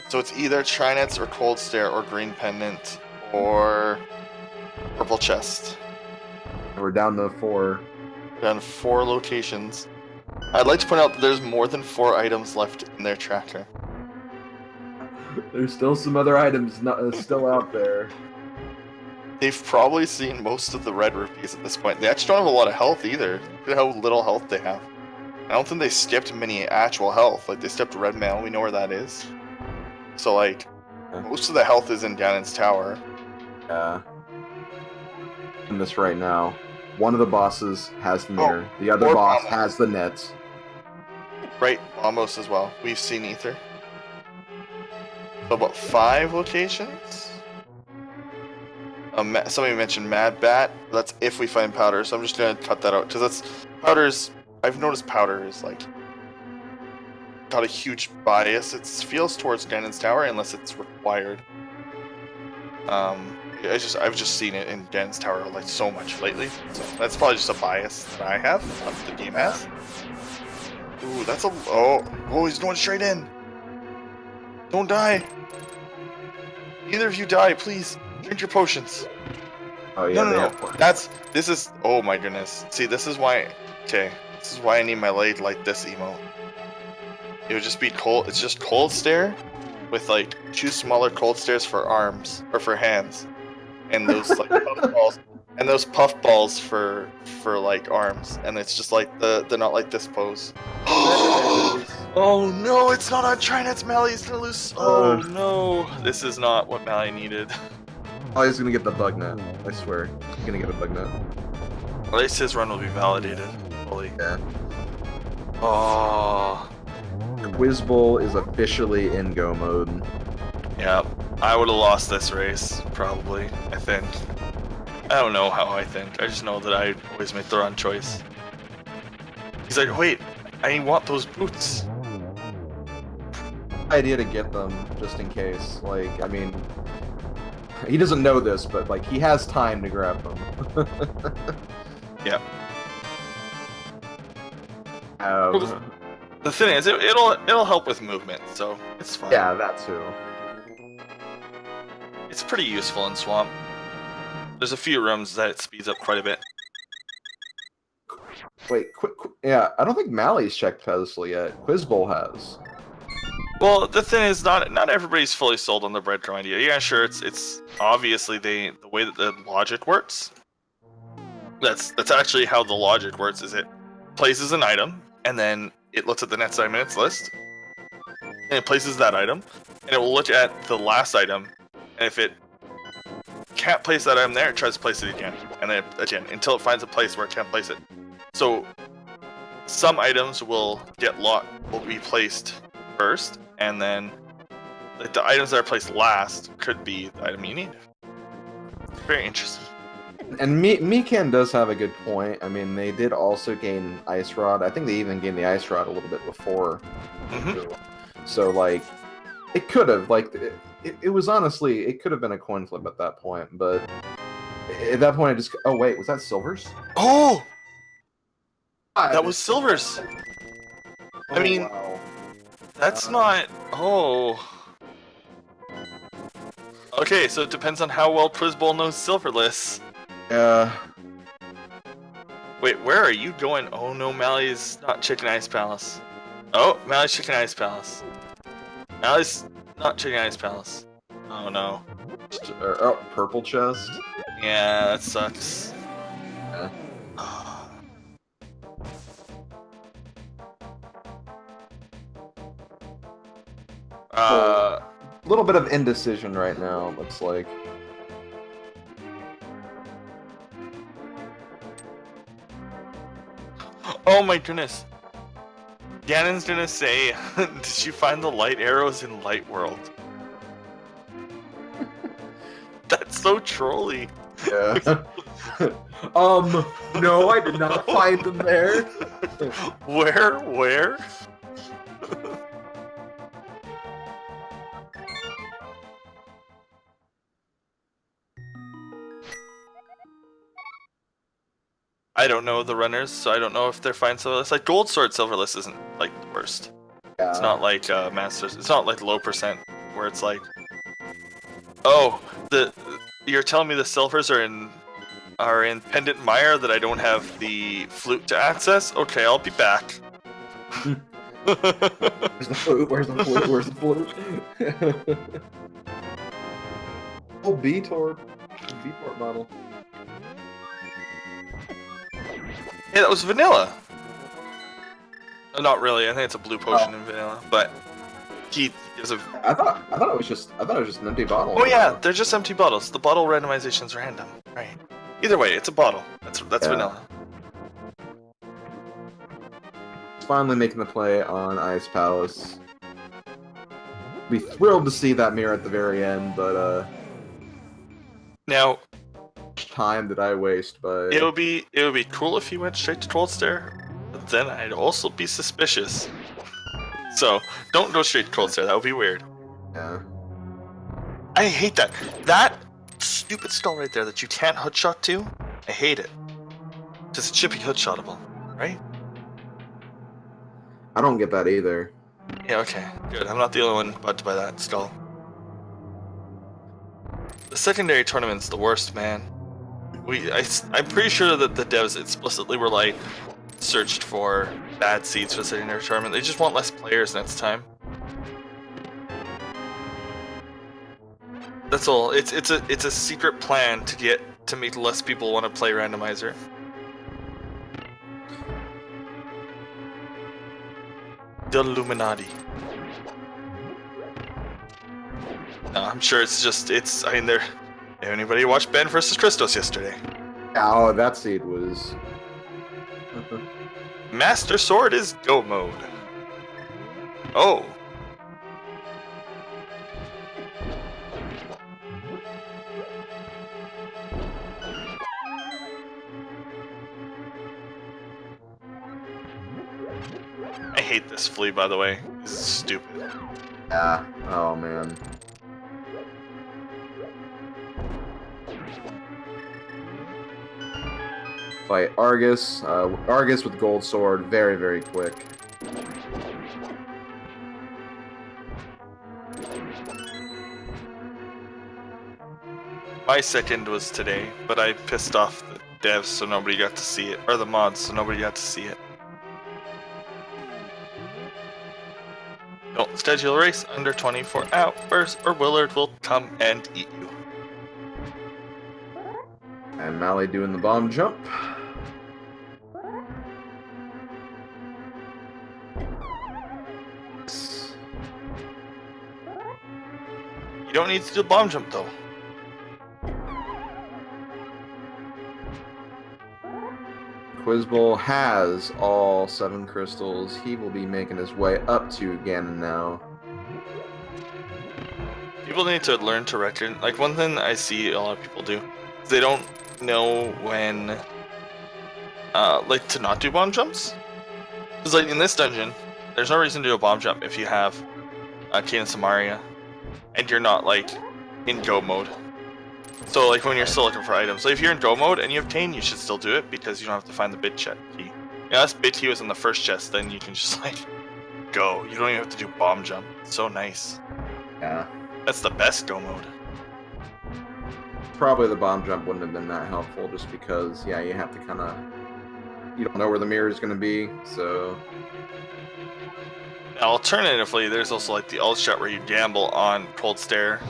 So it's either Trinets or Cold Stare or Green Pendant or Purple Chest. And we're down to 4. Down to 4 locations. I'd like to point out that there's more than 4 items left in their tracker. There's still some other items still out there. They've probably seen most of the red rupees at this point. They actually don't have a lot of health either. Look at how little health they have. I don't think they skipped many actual health. Like, they skipped red mail. We know where that is. So, like, most of the health is in Ganon's tower. Yeah. In this right now. One of the bosses has the mirror. The other boss has the nets. Right, almost as well. We've seen Ether. So about 5 locations? Somebody mentioned Mad Bat. That's if we find powder, so I'm just gonna cut that out. Because that's... Powder's... I've noticed powder is, like... got a huge bias. It feels towards Ganon's tower unless it's required. I've just seen it in Ganon's tower like so much lately. So that's probably just a bias that I have, that the game has. Ooh, that's a... Oh, he's going straight in! Don't die! Either of you die, please. Drink your potions. Oh yeah. No. This is... Oh my goodness. See, this is why... Okay. This is why I need my leg like this emote. It would just be cold... It's just cold stare with like 2 smaller cold stares for arms. Or for hands. And those like puff balls. And those puff balls for like arms. And it's just like they're not like this pose. Oh no, it's not on Trinets. Malle's gonna lose. Oh no, this is not what Malle needed. Oh, he's gonna get the bug net. I swear, he's gonna get a bug net. At least his run will be validated fully. Yeah. Oh. Quizbowl is officially in go mode. Yeah. I would have lost this race, probably, I think. I don't know how I think. I just know that I always make the wrong choice. He's like, wait, I want those boots. Idea to get them just in case. Like, I mean, he doesn't know this, but like he has time to grab them. Yeah. Um, The thing is, it'll help with movement, so it's fine. yeah, that too. It's pretty useful in Swamp. There's a few rooms that it speeds up quite a bit. Wait, yeah, I don't think Malle's checked Pedestal yet. Quizbowl has. Well, the thing is, not everybody's fully sold on the breadcrumb idea. Yeah, sure, it's obviously the way that the logic works. That's actually how the logic works. Is it places an item, and then it looks at the next item in its list, and it places that item, and it will look at the last item, and if it can't place that item there, it tries to place it again, and then again, until it finds a place where it can't place it. So some items will be placed first, and then the items that are placed last could be the item you need. Very interesting. And Mikan does have a good point. I mean, they did also gain Ice Rod. I think they even gained the Ice Rod a little bit before. So, like, it could have, like, it was honestly, it could have been a coin flip at that point, but at that point I just, oh wait, was that Silver's? Oh! That was Silver's! Oh, I mean, wow. that's not... Oh... Okay, so it depends on how well Quizbowl knows Silverless. Wait, where are you going? Oh no, Malle's not Chicken Ice Palace. Oh, Malle's Chicken Ice Palace. Malle's not Chicken Ice Palace. Oh no. Oh, purple chest. Yeah, that sucks. Yeah. A little bit of indecision right now, it looks like. Oh my goodness. Ganon's gonna say, did you find the light arrows in Light World? That's so trolly. Yeah. No, I did not find them there. Where? I don't know the runners, so I don't know if they're fine Silverless. Like Gold Sword Silverless isn't like the worst. Yeah. It's not like Masters. It's not like low percent where it's like, oh, you're telling me the silvers are in Pendant Mire that I don't have the flute to access? Okay, I'll be back. Where's the flute? Where's the flute? Where's the flute? Oh, B-Torp model. Hey, that was vanilla. Not really. I think it's a blue potion in vanilla, but he gives a. I thought it was just an empty bottle. Oh yeah, they're just empty bottles. The bottle randomization's random, right? Either way, it's a bottle. That's vanilla. It's finally making the play on Ice Palace. Be thrilled to see that mirror at the very end, but Now. Time did I waste by... It would be cool if he went straight to Cold Stare, but then I'd also be suspicious. So don't go straight to Cold Stare. That would be weird. Yeah. I hate that. That stupid skull right there that you can't hoodshot to. I hate it. Because it should be hoodshotable, right? I don't get that either. Yeah. Okay. Good. I'm not the only one bugged by that skull. The secondary tournament's the worst, man. I'm pretty sure that the devs explicitly were like searched for bad seeds for the secondary tournament. They just want less players next time. That's all. It's a secret plan to make less people want to play Randomizer. The Illuminati. No, I'm sure I mean, anybody watched Ben vs. Christos yesterday? Oh, that seed was... Master Sword is go mode. Oh. I hate this flea, by the way. This is stupid. Yeah. Oh man. Fight Argus. Argus with gold sword, very, very quick. My second was today, but I pissed off the devs so nobody got to see it, or the mods so nobody got to see it. Don't schedule a race under 24 hours or Willard will come and eat you. And Malle doing the bomb jump. You don't need to do the bomb jump though. Quizbowl has all 7 crystals. He will be making his way up to Ganon now. People need to learn to reckon. Like, one thing I see a lot of people do is they don't know when, like, to not do bomb jumps. Because, like, in this dungeon, there's no reason to do a bomb jump if you have Key and Samaria and you're not, like, in go mode. So, like, when you're still looking for items. Like, if you're in go mode and you have Tane, you should still do it because you don't have to find the bit key. Yeah, this bit key was in the first chest, then you can just, like, go. You don't even have to do bomb jump. It's so nice. Yeah. That's the best go mode. Probably the bomb jump wouldn't have been that helpful just because, yeah, you have to kind of... You don't know where the mirror is going to be, so... Alternatively, there's also, like, the alt shot where you gamble on Cold Stare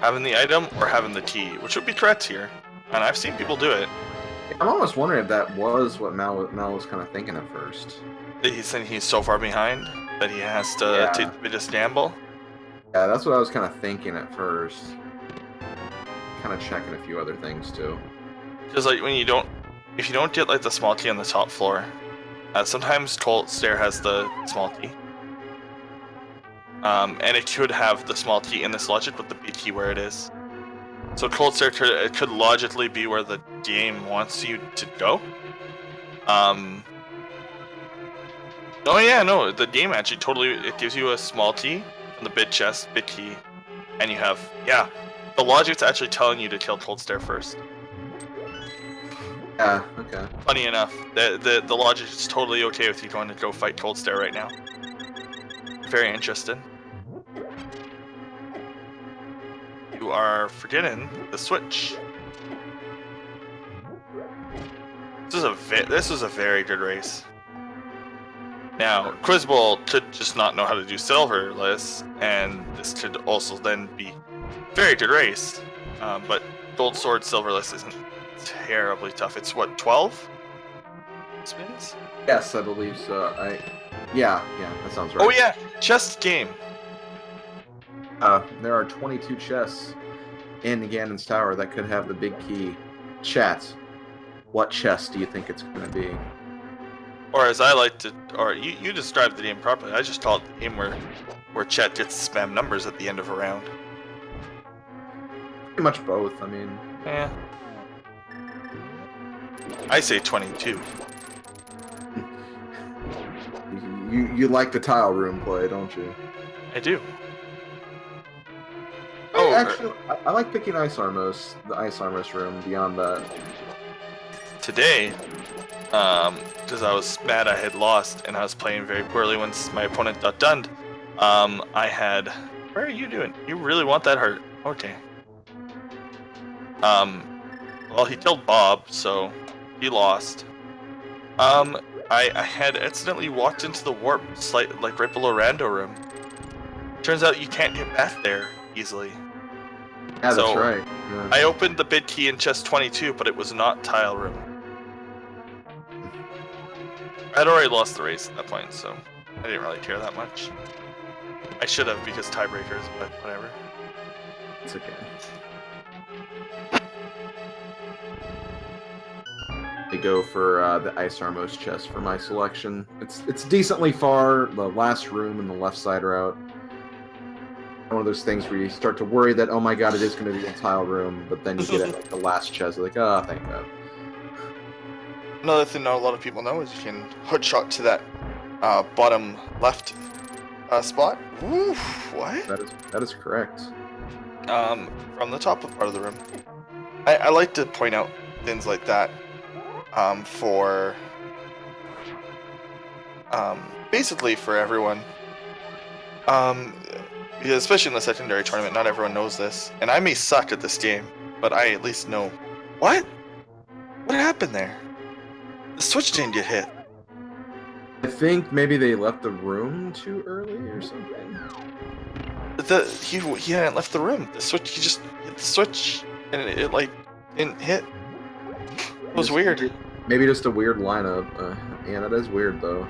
having the item or having the key, which would be correct here. And I've seen people do it. I'm almost wondering if that was what Mal was kind of thinking at first. He's saying he's so far behind that he has to take the biggest gamble. Yeah, that's what I was kind of thinking at first. Kind of checking a few other things too. Because, like, when you don't, if you don't get, like, the small key on the top floor, sometimes Cold Stare has the small key. And it could have the small key in this logic with the big key where it is. So Cold Stare could logically be where the game wants you to go. Oh yeah, no, the game actually totally, it gives you a small key from the bit chest, bit key, and you have, yeah, the logic's actually telling you to kill Cold Stare first. Yeah, okay. Funny enough, the logic is totally okay with you going to go fight Cold Stare right now. Very interesting. You are forgetting the switch. This was a very good race. Now, Quizbowl could just not know how to do silverless, and this could also then be a very good race. But Gold Sword silverless isn't terribly tough. It's what, 12 spins? Yes, I believe so. Yeah, that sounds right. Oh yeah, chest game. There are 22 chests in Ganon's Tower that could have the big key. Chat, what chest do you think it's going to be? Or as I like to, or you described the game properly. I just call it the game where chat gets to spam numbers at the end of a round. Pretty much both, I mean. Yeah. I say 22. You like the tile room play, don't you? I do. Oh, actually, I like picking the Ice Armos room beyond that. Today, because I was mad I had lost and I was playing very poorly once my opponent got done, I had... Where are you doing? You really want that heart? Okay. Well, he killed Bob, so he lost. I had accidentally walked into the warp, like right below Rando room. Turns out you can't get back there easily. Yeah, that's right. Yeah. I opened the bid key in chest 22, but it was not tile room. I'd already lost the race at that point, so I didn't really care that much. I should have because tiebreakers, but whatever. It's okay. I go for the Ice Armos chest for my selection. It's decently far, the last room in the left side route. One of those things where you start to worry that, oh my god, it is going to be a tile room, but then you get it like the last chest, like, oh, thank god. Another thing not a lot of people know is you can hookshot to that bottom left spot. Oof, what? That is correct. From the top part of the room. I like to point out things like that for basically for everyone. Because especially in the secondary tournament, not everyone knows this, and I may suck at this game, but I at least know. What happened there? The switch didn't get hit. I think maybe they left the room too early or something. He hadn't left the room. The switch, he just hit the switch and it like didn't hit. It was weird. Maybe just a weird lineup. Yeah, that is weird though.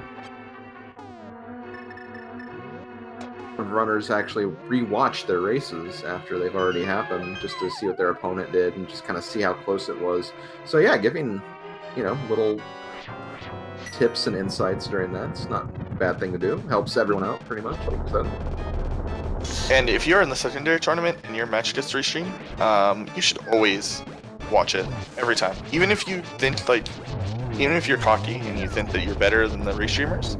Runners actually rewatch their races after they've already happened just to see what their opponent did and just kind of see how close it was. So yeah, giving, little tips and insights during that's not a bad thing to do. Helps everyone out pretty much, like I said. And if you're in the secondary tournament and your match gets restreamed, you should always watch it every time. Even if you think even if you're cocky and you think that you're better than the restreamers,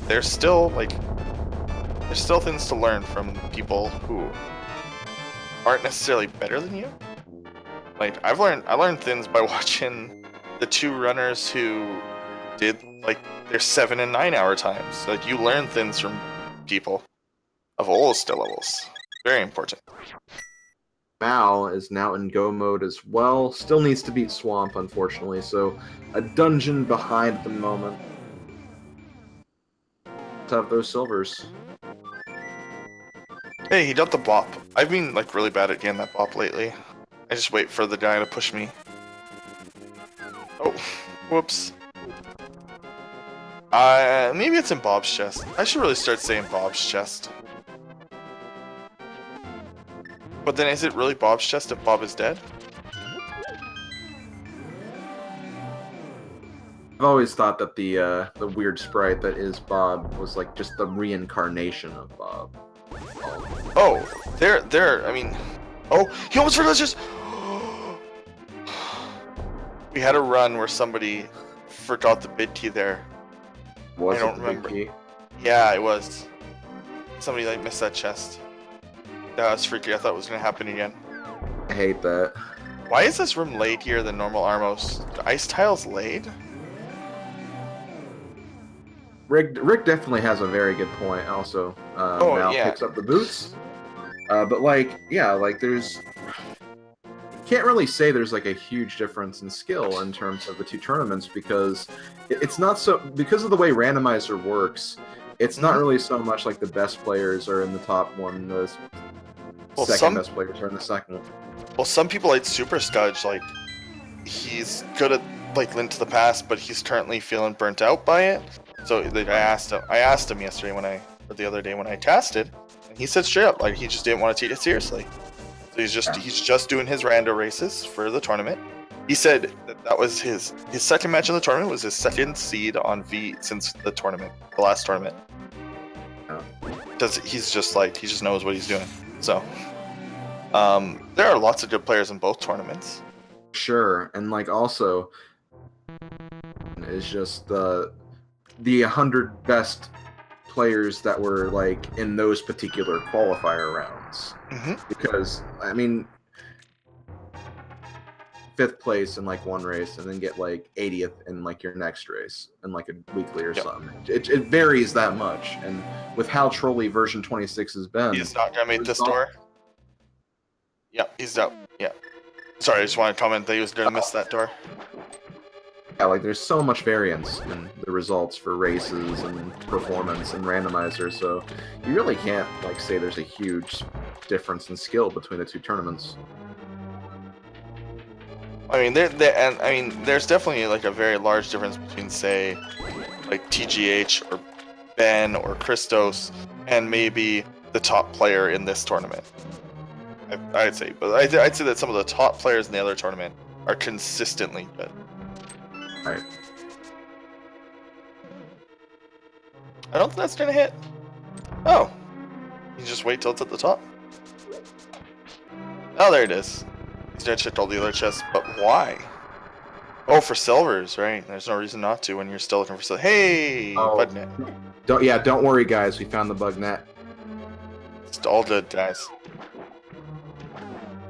there's still things to learn from people who aren't necessarily better than you. Like I learned things by watching the two runners who did like their 7 and 9 hour times. Like you learn things from people of all skill levels. Very important. Malle is now in go mode as well. Still needs to beat Swamp, unfortunately, so a dungeon behind at the moment. Let's have those silvers. Hey, he got the bop. I've been like really bad at getting that bop lately. I just wait for the guy to push me. Oh, whoops. Maybe it's in Bob's chest. I should really start saying Bob's chest. But then is it really Bob's chest if Bob is dead? I've always thought that the weird sprite that is Bob was like just the reincarnation of Bob. Oh, I mean, oh, he almost forgot just. We had a run where somebody forgot the bid key there. Was I don't it the remember. big key? Yeah, it was. Somebody like missed that chest. That was freaky. I thought it was gonna happen again. I hate that. Why is this room laid than normal Armos? The ice tiles laid? Rick definitely has a very good point. Also, Mal picks up the boots, but there's can't really say there's like a huge difference in skill in terms of the two tournaments because it's not so because of the way Randomizer works. It's not really so much like the best players are in the top one, the second best players are in the second one. Well, some people like Super Scudge, like he's good at like Link to the Past, but he's currently feeling burnt out by it. So like, I asked him yesterday the other day when I tested, and he said straight up like he just didn't want to take it seriously. So he's just doing his rando races for the tournament. He said that was his second match in the tournament was his second seed on V since the last tournament. Because he just knows what he's doing. So there are lots of good players in both tournaments. Sure, and like also is just the 100 best players that were like in those particular qualifier rounds. Because I mean, 5th place in like one race and then get like 80th in like your next race in like a weekly or something. It varies that much, and with how trolly version 26 has been, he's not gonna make this door. Yep, he's out. Yeah. Sorry, I just want to comment that he was gonna miss that door. Yeah, like there's so much variance in the results for races and performance and randomizer, so you really can't like say there's a huge difference in skill between the two tournaments. I mean, there's definitely like a very large difference between, say, like TGH or Ben or Christos and maybe the top player in this tournament. I'd say, but I'd say that some of the top players in the other tournament are consistently good. Right. I don't think that's gonna hit. Oh, you just wait till it's at the top. Oh, there it is. He's gonna check all the other chests, but why? Oh, for silvers, right? There's no reason not to when you're still looking for silver. Hey, Oh. bug net. Don't worry, guys. We found the bug net. It's all good, guys.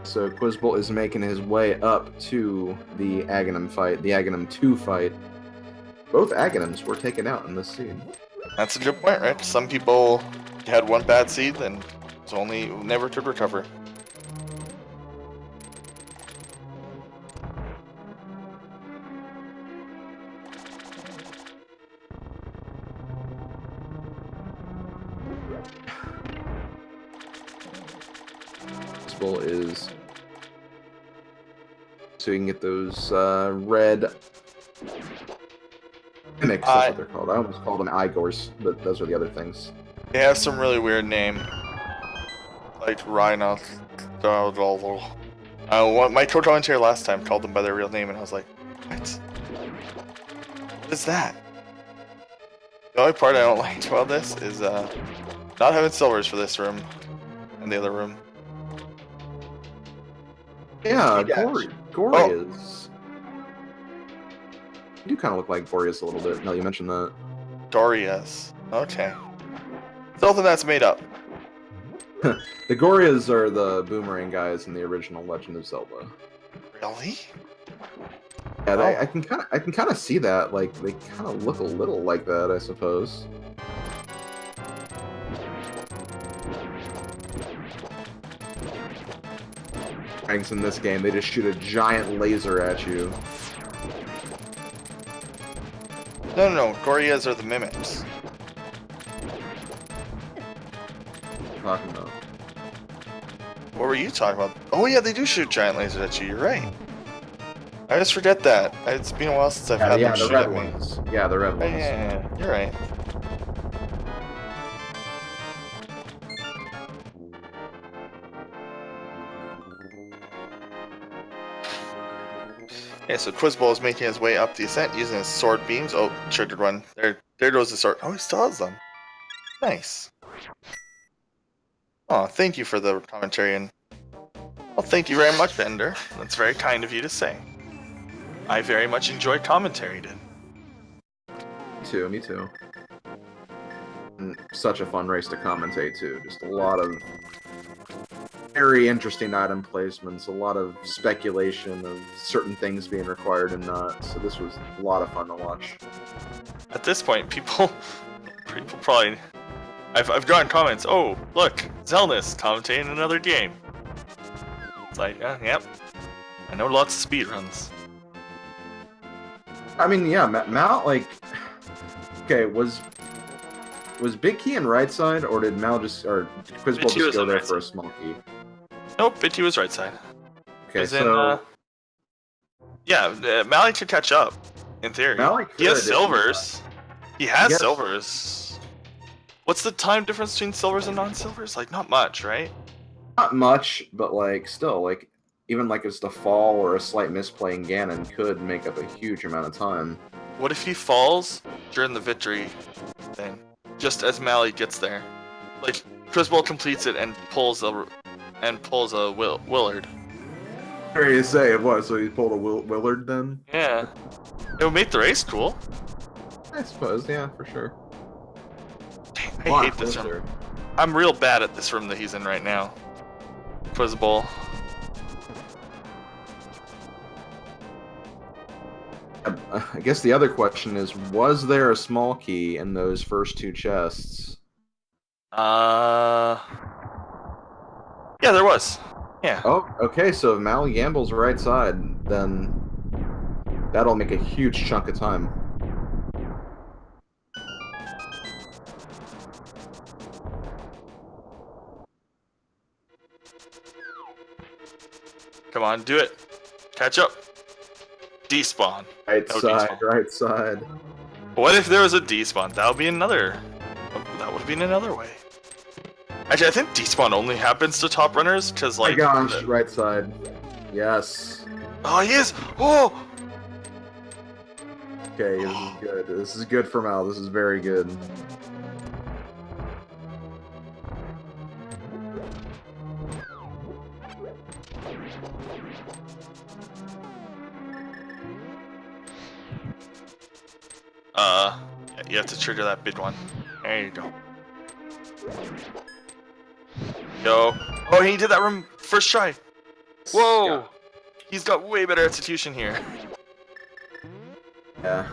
So Quizbowl is making his way up to the Aghanim fight, the Aghanim 2 fight. Both Aghanims were taken out in this scene. That's a good point, right? Some people had one bad seed and it's only never to recover. Quizbowl is so you can get those red mimics. That's what they're called. I almost called them Igors, but those are the other things. They have some really weird name, like Rhino. My co-commentator last time called them by their real name, and I was like, "What? What is that?" The only part I don't like about this is not having silvers for this room and the other room. Yeah, Gory Gorias. You do kind of look like Gorias a little bit. Now you mentioned that. Dorias. Okay. Something that's made up. The Gorias are the boomerang guys in the original Legend of Zelda. Really? Yeah, I can kind of see that. Like they kind of look a little like that, I suppose. In this game, they just shoot a giant laser at you. No. Gorias are the mimics. Talking about. What were you talking about? Oh yeah, they do shoot giant lasers at you. You're right. I just forget that. It's been a while since I've had them shoot at me. Ones. Yeah, the red ones. Yeah, you're right. Yeah, so Quizbowl is making his way up the ascent using his sword beams. Oh, triggered one. There goes the sword. Oh, he still has them. Nice. Oh, thank you for the commentary, and well, thank you very much, Bender. That's very kind of you to say. I very much enjoyed commentary, dude. Me too. And such a fun race to commentate too. Just a lot of very interesting item placements, a lot of speculation of certain things being required and not. So this was a lot of fun to watch. At this point, people probably, I've gotten comments. Oh, look, Zelda's commentating another game. It's like, yep. I know lots of speedruns. I mean, yeah, Mal, like, okay, was Big Key in right side, or did Mal just, or did Quizbowl just go there for a small key? Nope, Big Key was right side. Okay, so... yeah, Malle could catch up, in theory. He has silvers. He has silvers. What's the time difference between silvers and non-silvers? Like, not much, right? Not much, but, like, still, like, even, like, it's the fall or a slight misplay in Ganon could make up a huge amount of time. What if he falls during the victory thing? Just as Malle gets there. Like, Quizbowl completes it and pulls a Willard. What are you saying? What, so he pulled a Willard then? Yeah. It would make the race cool. I suppose, yeah, for sure. Dang, I hate this room. I'm real bad at this room that he's in right now. Quizbowl. I guess the other question is, was there a small key in those first two chests? Yeah, there was. Yeah. Oh, okay, so if Malle gambles right side, then that'll make a huge chunk of time. Come on, do it. Catch up. Despawn. Right side, despawn. Right side. What if there was a despawn? That would be another. That would have been another way. Actually, I think despawn only happens to top runners because, like. Oh my gosh, right side. Yes. Oh, he is. Oh. Okay, this is good. This is good for Mal. This is very good. Yeah, you have to trigger that big one. There you go. Yo. Oh, he did that room first try. Whoa. Yeah. He's got way better execution here. Yeah.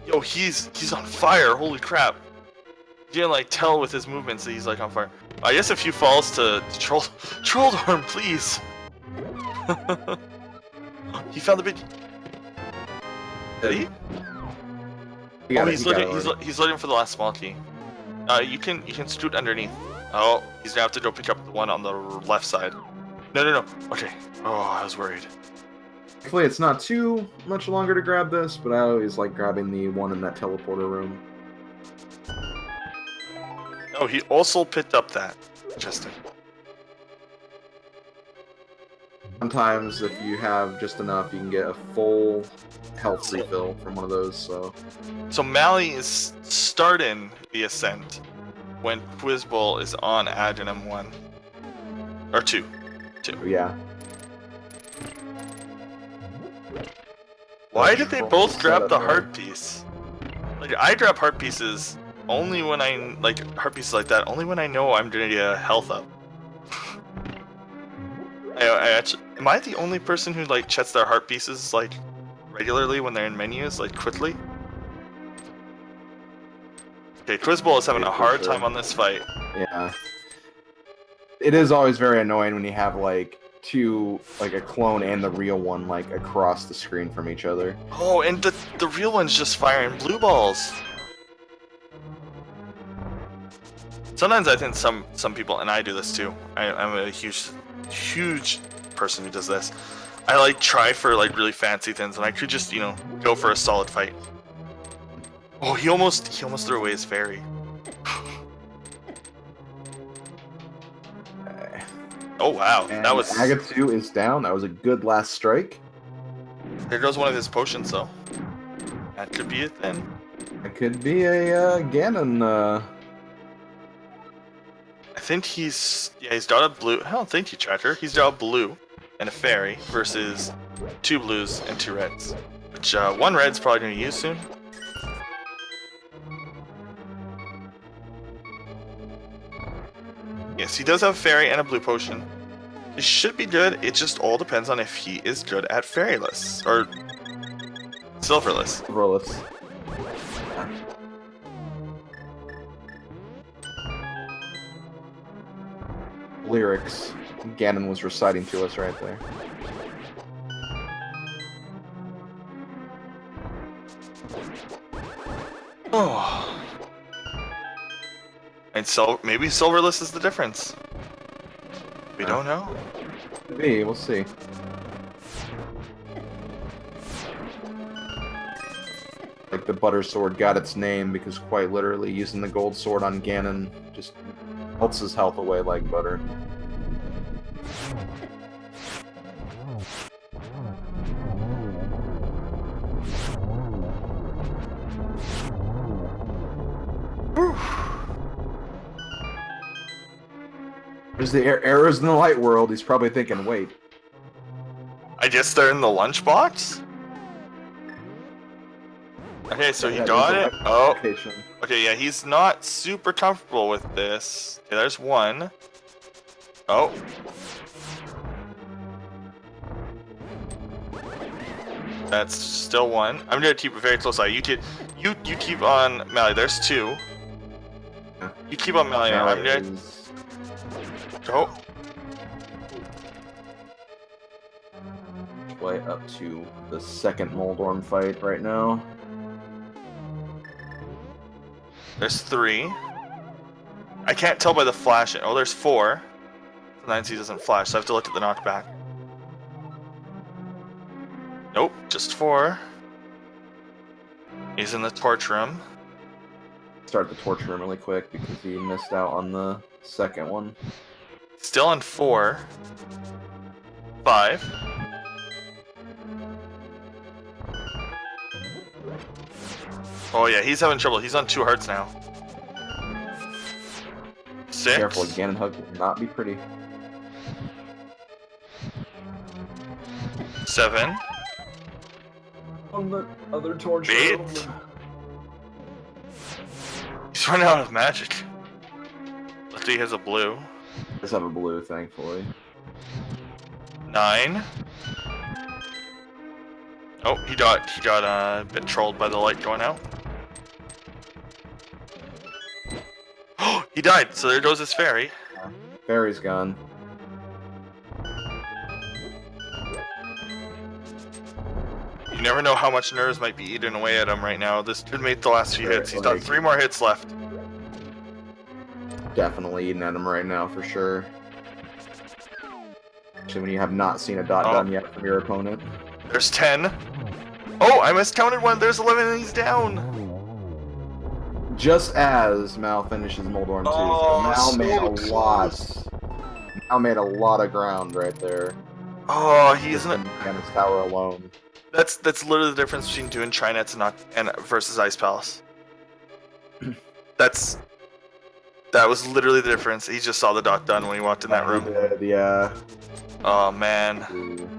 Yo, he's on fire. Holy crap. You can like tell with his movements that he's like on fire. I guess a few falls to troll arm, please. He found the big. Did he? He Oh, got it, he's he got looking. it. He's looking for the last small key. You can scoot underneath. Oh, he's gonna have to go pick up the one on the left side. No. Okay. Oh, I was worried. Hopefully it's not too much longer to grab this, but I always like grabbing the one in that teleporter room. Oh, he also picked up that. Interesting. Sometimes if you have just enough, you can get a full health refill from one of those, so... So Malle is starting the ascent when Quizbowl is on Adrenum 1. Or 2. Yeah. Why did they both grab the heart piece? Like, I grab heart pieces only when I, like, heart pieces like that, only when I know I'm gonna get a health up. I actually, am I the only person who, like, checks their heart pieces, like, regularly when they're in menus, like, quickly? Okay, Quizbowl is having a hard time on this fight. Yeah. It is always very annoying when you have, like, two, like, a clone and the real one, like, across the screen from each other. Oh, and the real one's just firing blue balls. Sometimes I think some people, and I do this too, I'm a huge person who does this. I like try for like really fancy things, and I could just, you know, go for a solid fight. Oh, he almost threw away his fairy. Oh wow, And that was. Agatu is down. That was a good last strike. There goes one of his potions, though. That could be it then. It could be a Ganon. I think he's got a blue. I don't think he tried her. He's got a blue and a fairy versus 2 blues and 2 reds. Which 1 red's probably gonna use soon. Yes, he does have a fairy and a blue potion. It should be good. It just all depends on if he is good at fairyless or silverless. Silverless. Lyrics Ganon was reciting to us right there. Oh. And so maybe silverless is the difference. We don't know. Maybe, we'll see. Like the butter sword got its name because quite literally using the gold sword on Ganon just melts his health away like butter. There's the errors in the light world. He's probably thinking, wait. I guess they're in the lunchbox? Okay, so he Yeah, got there's it. a Oh. location. Okay, yeah, he's not super comfortable with this. Okay, there's 1. Oh. That's still 1. I'm gonna keep a very close eye. You keep on Malle. There's 2. Yeah. You keep on Malle. I'm gonna go. Way up to the second Moldorm fight right now. There's 3. I can't tell by the flashing. Oh, there's 4. Sometimes he doesn't flash, so I have to look at the knockback. Nope, just 4. He's in the torch room. Start the torture room really quick because he missed out on the second one. Still on 4. 5. Oh yeah, he's having trouble. He's on 2 hearts now. 6. Careful, Ganon Hug will not be pretty. 7. on the other torch. Bait? He's running out of magic. Luckily he has a blue. Just have a blue, thankfully. 9. Oh, he got a bit trolled by the light going out. Oh, he died. So there goes his fairy. Fairy's gone. You never know how much nerves might be eating away at him right now. This could make the last few hits. He's got 3 more hits left. Definitely eating at him right now for sure. Especially when you have not seen a dot done yet from your opponent. There's 10. Oh, I miscounted one. There's 11 and he's down. Just as Mal finishes Moldorm 2. Oh, So Mal so made a lot. Mal made a lot of ground right there. Oh, he isn't. And his tower alone. That's literally the difference between doing Trinets and versus Ice Palace. That was literally the difference. He just saw the dot done when he walked in that room. He did, yeah. Oh man. Ooh.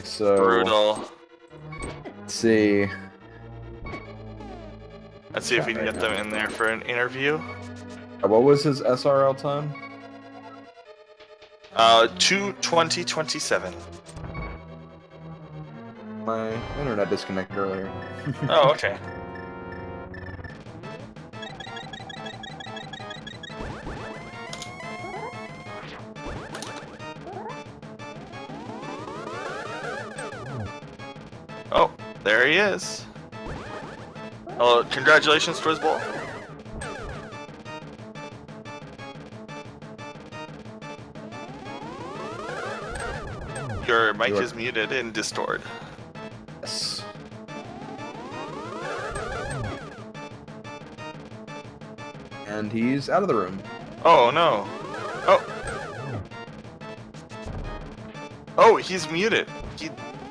So Brutal. Let's see. Let's see if we can get them in there for an interview. What was his SRL time? 2:20:27. My internet disconnected earlier. Oh, okay. Oh, there he is. Oh, congratulations, Quizbowl. Your mic is muted in Discord. Yes. And he's out of the room. Oh no. Oh. Oh, he's muted.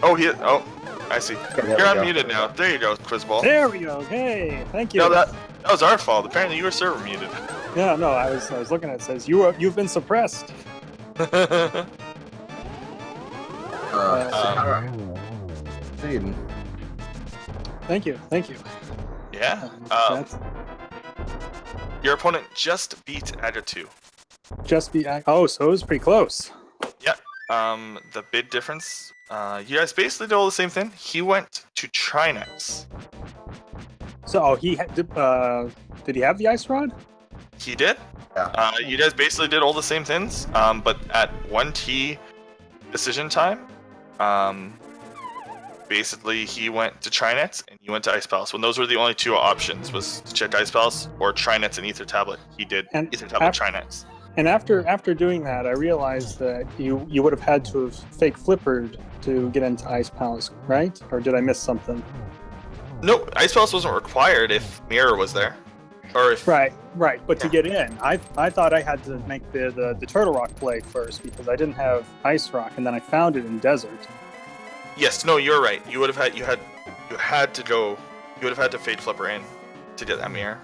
Oh, I see. Okay, You're unmuted now. There you go, Quizbowl. There we go. Hey, thank you. No, that was our fault. Apparently, you were server muted. Yeah, no, I was looking at it. It says you've been suppressed. Aiden. Thank you. Yeah. That's Your opponent just beat Agatu. just be. Oh, so it was pretty close. Yeah. The big difference. You guys basically did all the same thing. He went to Trinex. So did he have the ice rod? He did. Yeah. You guys basically did all the same things. But at 1T decision time, basically he went to Trinets and he went to Ice Palace. When those were the only 2 options, was to check Ice Palace or Trinets and Ether Tablet. He did Ether Tablet Trinets. And after doing that, I realized that you would have had to have fake flippered to get into Ice Palace, right? Or did I miss something? No, Ice Palace wasn't required if Mirror was there. Or if Right. But to get in, I thought I had to make the Turtle Rock play first because I didn't have Ice Rock, and then I found it in Desert. Yes, no, you're right. You had to fade flipper in to get that mirror.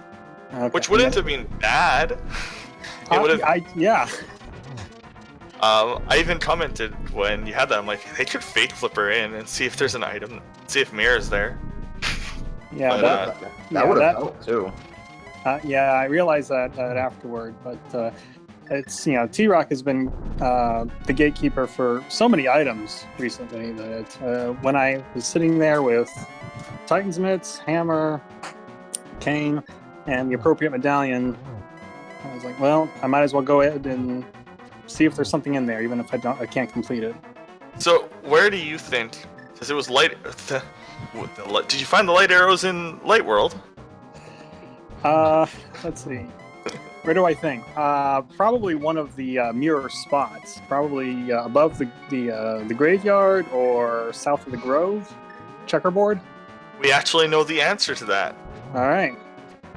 Okay. Which wouldn't have been bad. It would have. Yeah. I even commented when you had that. I'm like, they could fake flipper in and see if there's an item, see if mirror's there. Yeah. But, That would have helped too. Yeah, I realized that afterward, but it's T-Rock has been the gatekeeper for so many items recently that when I was sitting there with Titan's Mitts, Hammer, Cane, and the appropriate medallion, I was like, well, I might as well go ahead and see if there's something in there, even if I can't complete it. So where do you think? Because it was light. Did you find the light arrows in Light World? Let's see. Where do I think? Probably one of the mirror spots. Probably above the graveyard or south of the Grove. Checkerboard. We actually know the answer to that. All right.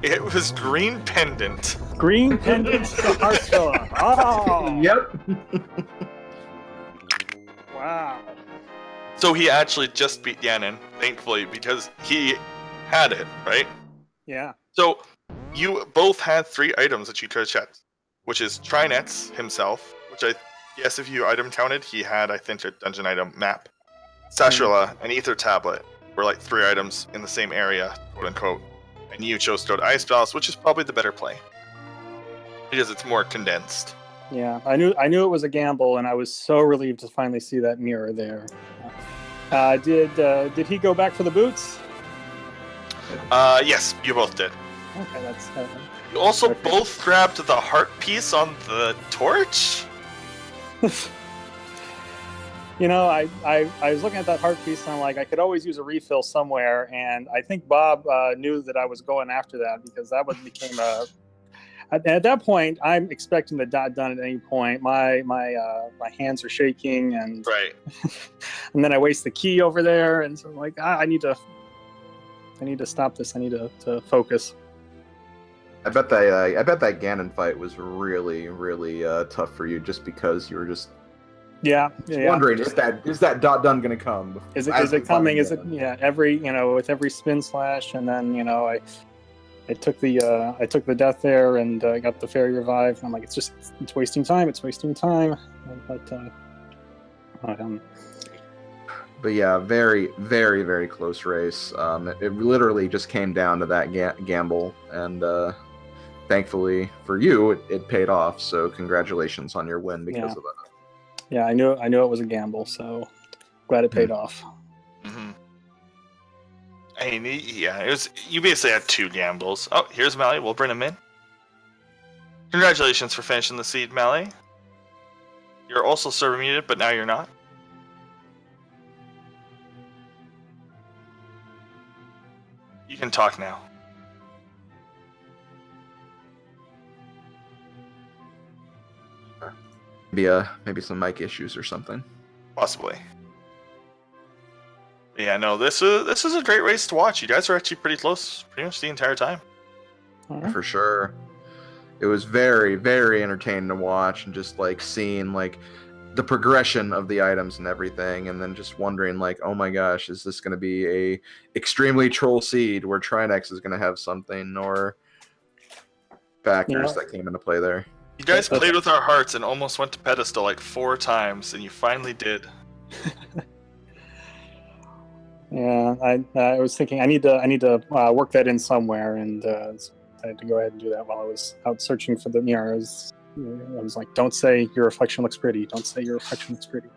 It was Green Pendant. Green pendant to Hearthstone. Oh. Yep. Wow. So he actually just beat Ganon, thankfully, because he had it, right? Yeah. So you both had 3 items that you could have checked, which is Trinets himself, which I if you item counted, he had, I think, a dungeon item map, Sashula, an Ether Tablet, were like 3 items in the same area, quote unquote, and you chose to go to Ice Palace, which is probably the better play because it's more condensed. Yeah, I knew it was a gamble, and I was so relieved to finally see that mirror there. Did he go back for the boots? Yes, you both did. Okay, that's. You also Okay. both grabbed the heart piece on the torch. You know, I was looking at that heart piece, and I'm like, I could always use a refill somewhere, and I think Bob knew that I was going after that because that one became a. At that point, I'm expecting the dot done at any point. My hands are shaking, and Right. and then I waste the key over there, and so I'm like, I need to stop this. I need to focus. I bet that Ganon fight was really, really tough for you, just because you were just Yeah. wondering, is that dot done gonna come? Is as it we coming? find Is it Ganon? with every spin slash, and then I took the death there and got the fairy revive. I'm like, it's wasting time. It's wasting time. But yeah, very, very, very close race. It literally just came down to that gamble, and thankfully for you, it paid off. So congratulations on your win because of that. Yeah, I knew it was a gamble, so glad it paid off. Mm-hmm. I mean, yeah, it was. You basically had 2 gambles. Oh, here's Malle. We'll bring him in. Congratulations for finishing the seed, Malle. You're also server muted, but now you're not. You can talk now. Maybe some mic issues or something. Possibly. Yeah, no, this is a great race to watch. You guys are actually pretty close pretty much the entire time. For sure. It was very, very entertaining to watch, and just like seeing like the progression of the items and everything, and then just wondering like, oh my gosh, is this going to be a extremely troll seed where Trinex is going to have something, or factors that came into play there? You guys played with our hearts and almost went to pedestal like 4 times, and you finally did. Yeah, I was thinking I need to work that in somewhere, and I had to go ahead and do that while I was out searching for the mirrors. I was like, don't say your reflection looks pretty. Don't say your reflection looks pretty.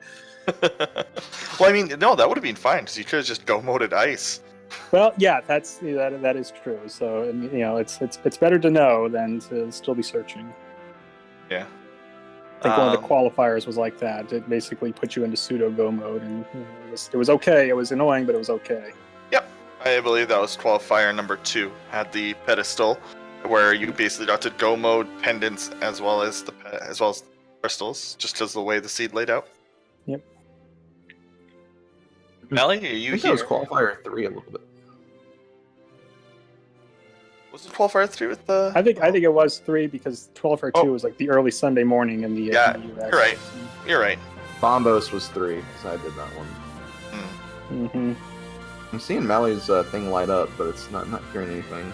Well, I mean, no, that would have been fine because you could have just go-moded ice. Well, yeah, that is true. So it's better to know than to still be searching. Yeah. I think one of the qualifiers was like that. It basically put you into pseudo go mode, and it was okay. It was annoying, but it was okay. Yep, I believe that was qualifier number 2. Had the pedestal, where you basically got to go mode pendants as well as crystals, just because of the way the seed laid out. Yep. Malle, are I you think here? that was qualifier 3 a little bit. Was it qualifier 3 with the? I think it was 3 because 12 or 2 was like the early Sunday morning in the Yeah, in the US. you're right. You're right. Bombos was 3 because I did that one. Mm-hmm. I'm seeing Malle's thing light up, but it's not hearing anything.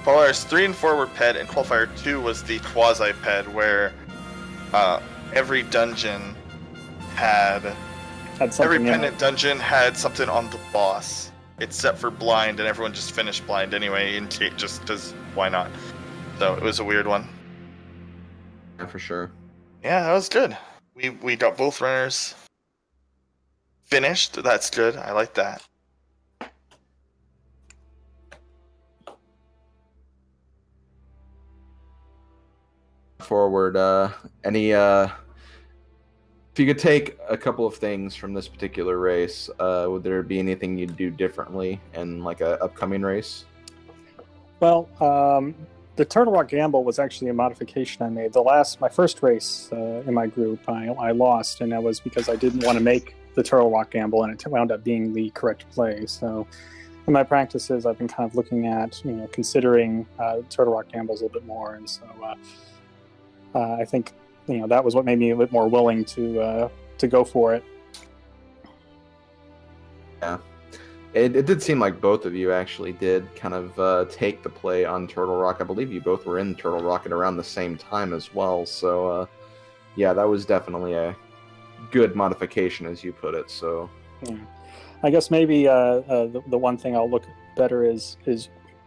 Qualifiers 3 and 4 were ped, and qualifier 2 was the quasi ped, where every dungeon had something every in pendant it. dungeon had something on the boss, except for blind, and everyone just finished blind anyway, just because why not? So it was a weird one. Yeah, for sure. Yeah, that was good. We got both runners finished. That's good. I like that. Forward, if you could take a couple of things from this particular race, would there be anything you'd do differently in like a upcoming race? Well, the Turtle Rock Gamble was actually a modification I made. My first race in my group, I lost, and that was because I didn't want to make the Turtle Rock Gamble, and it wound up being the correct play. So in my practices, I've been kind of looking at, considering Turtle Rock Gambles a little bit more, and so I think that was what made me a bit more willing to go for it. Yeah, It did seem like both of you actually did kind of take the play on Turtle Rock. I believe you both were in Turtle Rock at around the same time as well. So, yeah, that was definitely a good modification, as you put it. So, Yeah. I guess maybe the one thing I'll look better is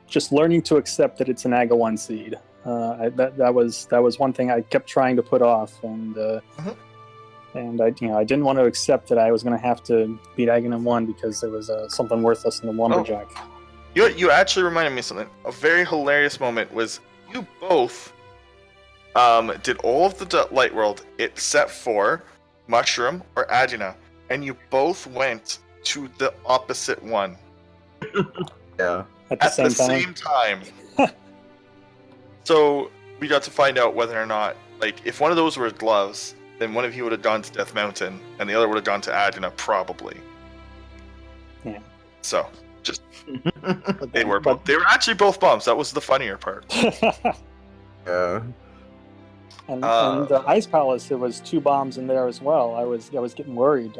just learning to accept that it's an AGA 1 seed. That was one thing I kept trying to put off, and I didn't want to accept that I was going to have to beat AGA 1 because there was something worthless in the lumberjack. You actually reminded me of something. A very hilarious moment was you both did all of the Light World except for Mushroom or Adina, and you both went to the opposite one. yeah. At the same time. So we got to find out whether or not, like, if one of those were gloves, then one of you would have gone to Death Mountain, and the other would have gone to Adina, probably. Yeah. So, just they were actually both bombs. That was the funnier part. Yeah. And the Ice Palace, there was 2 bombs in there as well. I was getting worried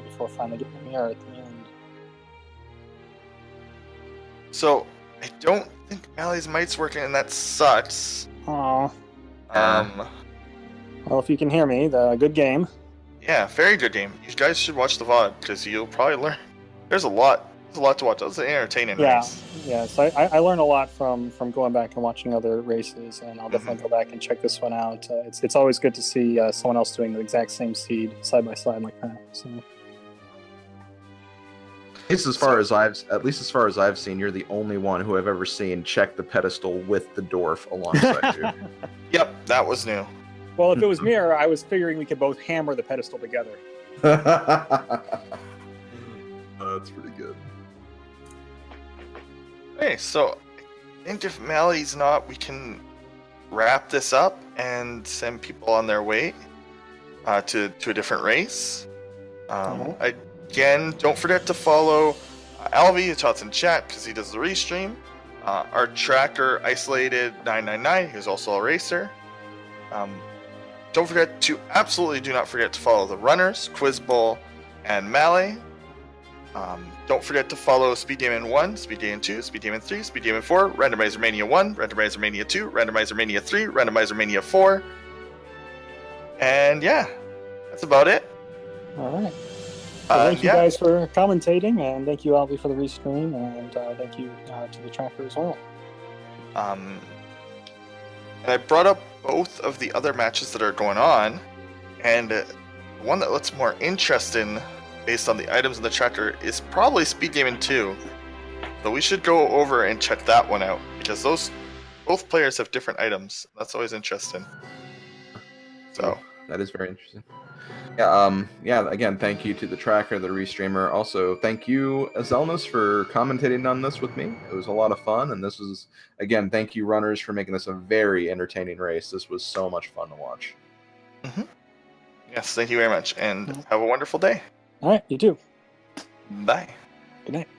before finally getting the mirror at the end. So I don't think Malle's mic's working, and that sucks. Aw. Yeah. Well, if you can hear me, good game. Yeah, very good game. You guys should watch the VOD because you'll probably learn. There's a lot to watch. That was an entertaining race. Yeah. So I learned a lot from going back and watching other races, and I'll definitely go back and check this one out. It's always good to see someone else doing the exact same seed side by side like that. So. At least as far as I've seen, you're the only one who I've ever seen check the pedestal with the dwarf alongside you. Yep, that was new. Well, if it was mirror, I was figuring we could both hammer the pedestal together. That's pretty good. Okay, so I think if Malle's not, we can wrap this up and send people on their way to a different race. Again, don't forget to follow Alvi, who talks in chat because he does the restream. Our tracker, Isolated 999, who's also a racer. Absolutely do not forget to follow the runners, Quizbowl and Malle. Don't forget to follow Speed Demon 1, Speed Demon 2, Speed Demon 3, Speed Demon 4, Randomizer Mania 1, Randomizer Mania 2, Randomizer Mania 3, Randomizer Mania 4. And yeah, that's about it. All right. Well, thank you guys for commentating, and thank you, Alvi, for the restream, and thank you to the tracker as well. And I brought up both of the other matches that are going on, and the one that looks more interesting based on the items in the tracker is probably Speed Demon 2. So we should go over and check that one out, because both players have different items. That's always interesting. So that is very interesting. Yeah, again, thank you to the tracker, the restreamer. Also, thank you, Azelnus, for commentating on this with me. It was a lot of fun, and this was, again, thank you, runners, for making this a very entertaining race. This was so much fun to watch. Mm-hmm. Yes, thank you very much, and have a wonderful day. All right, you too. Bye. Good night.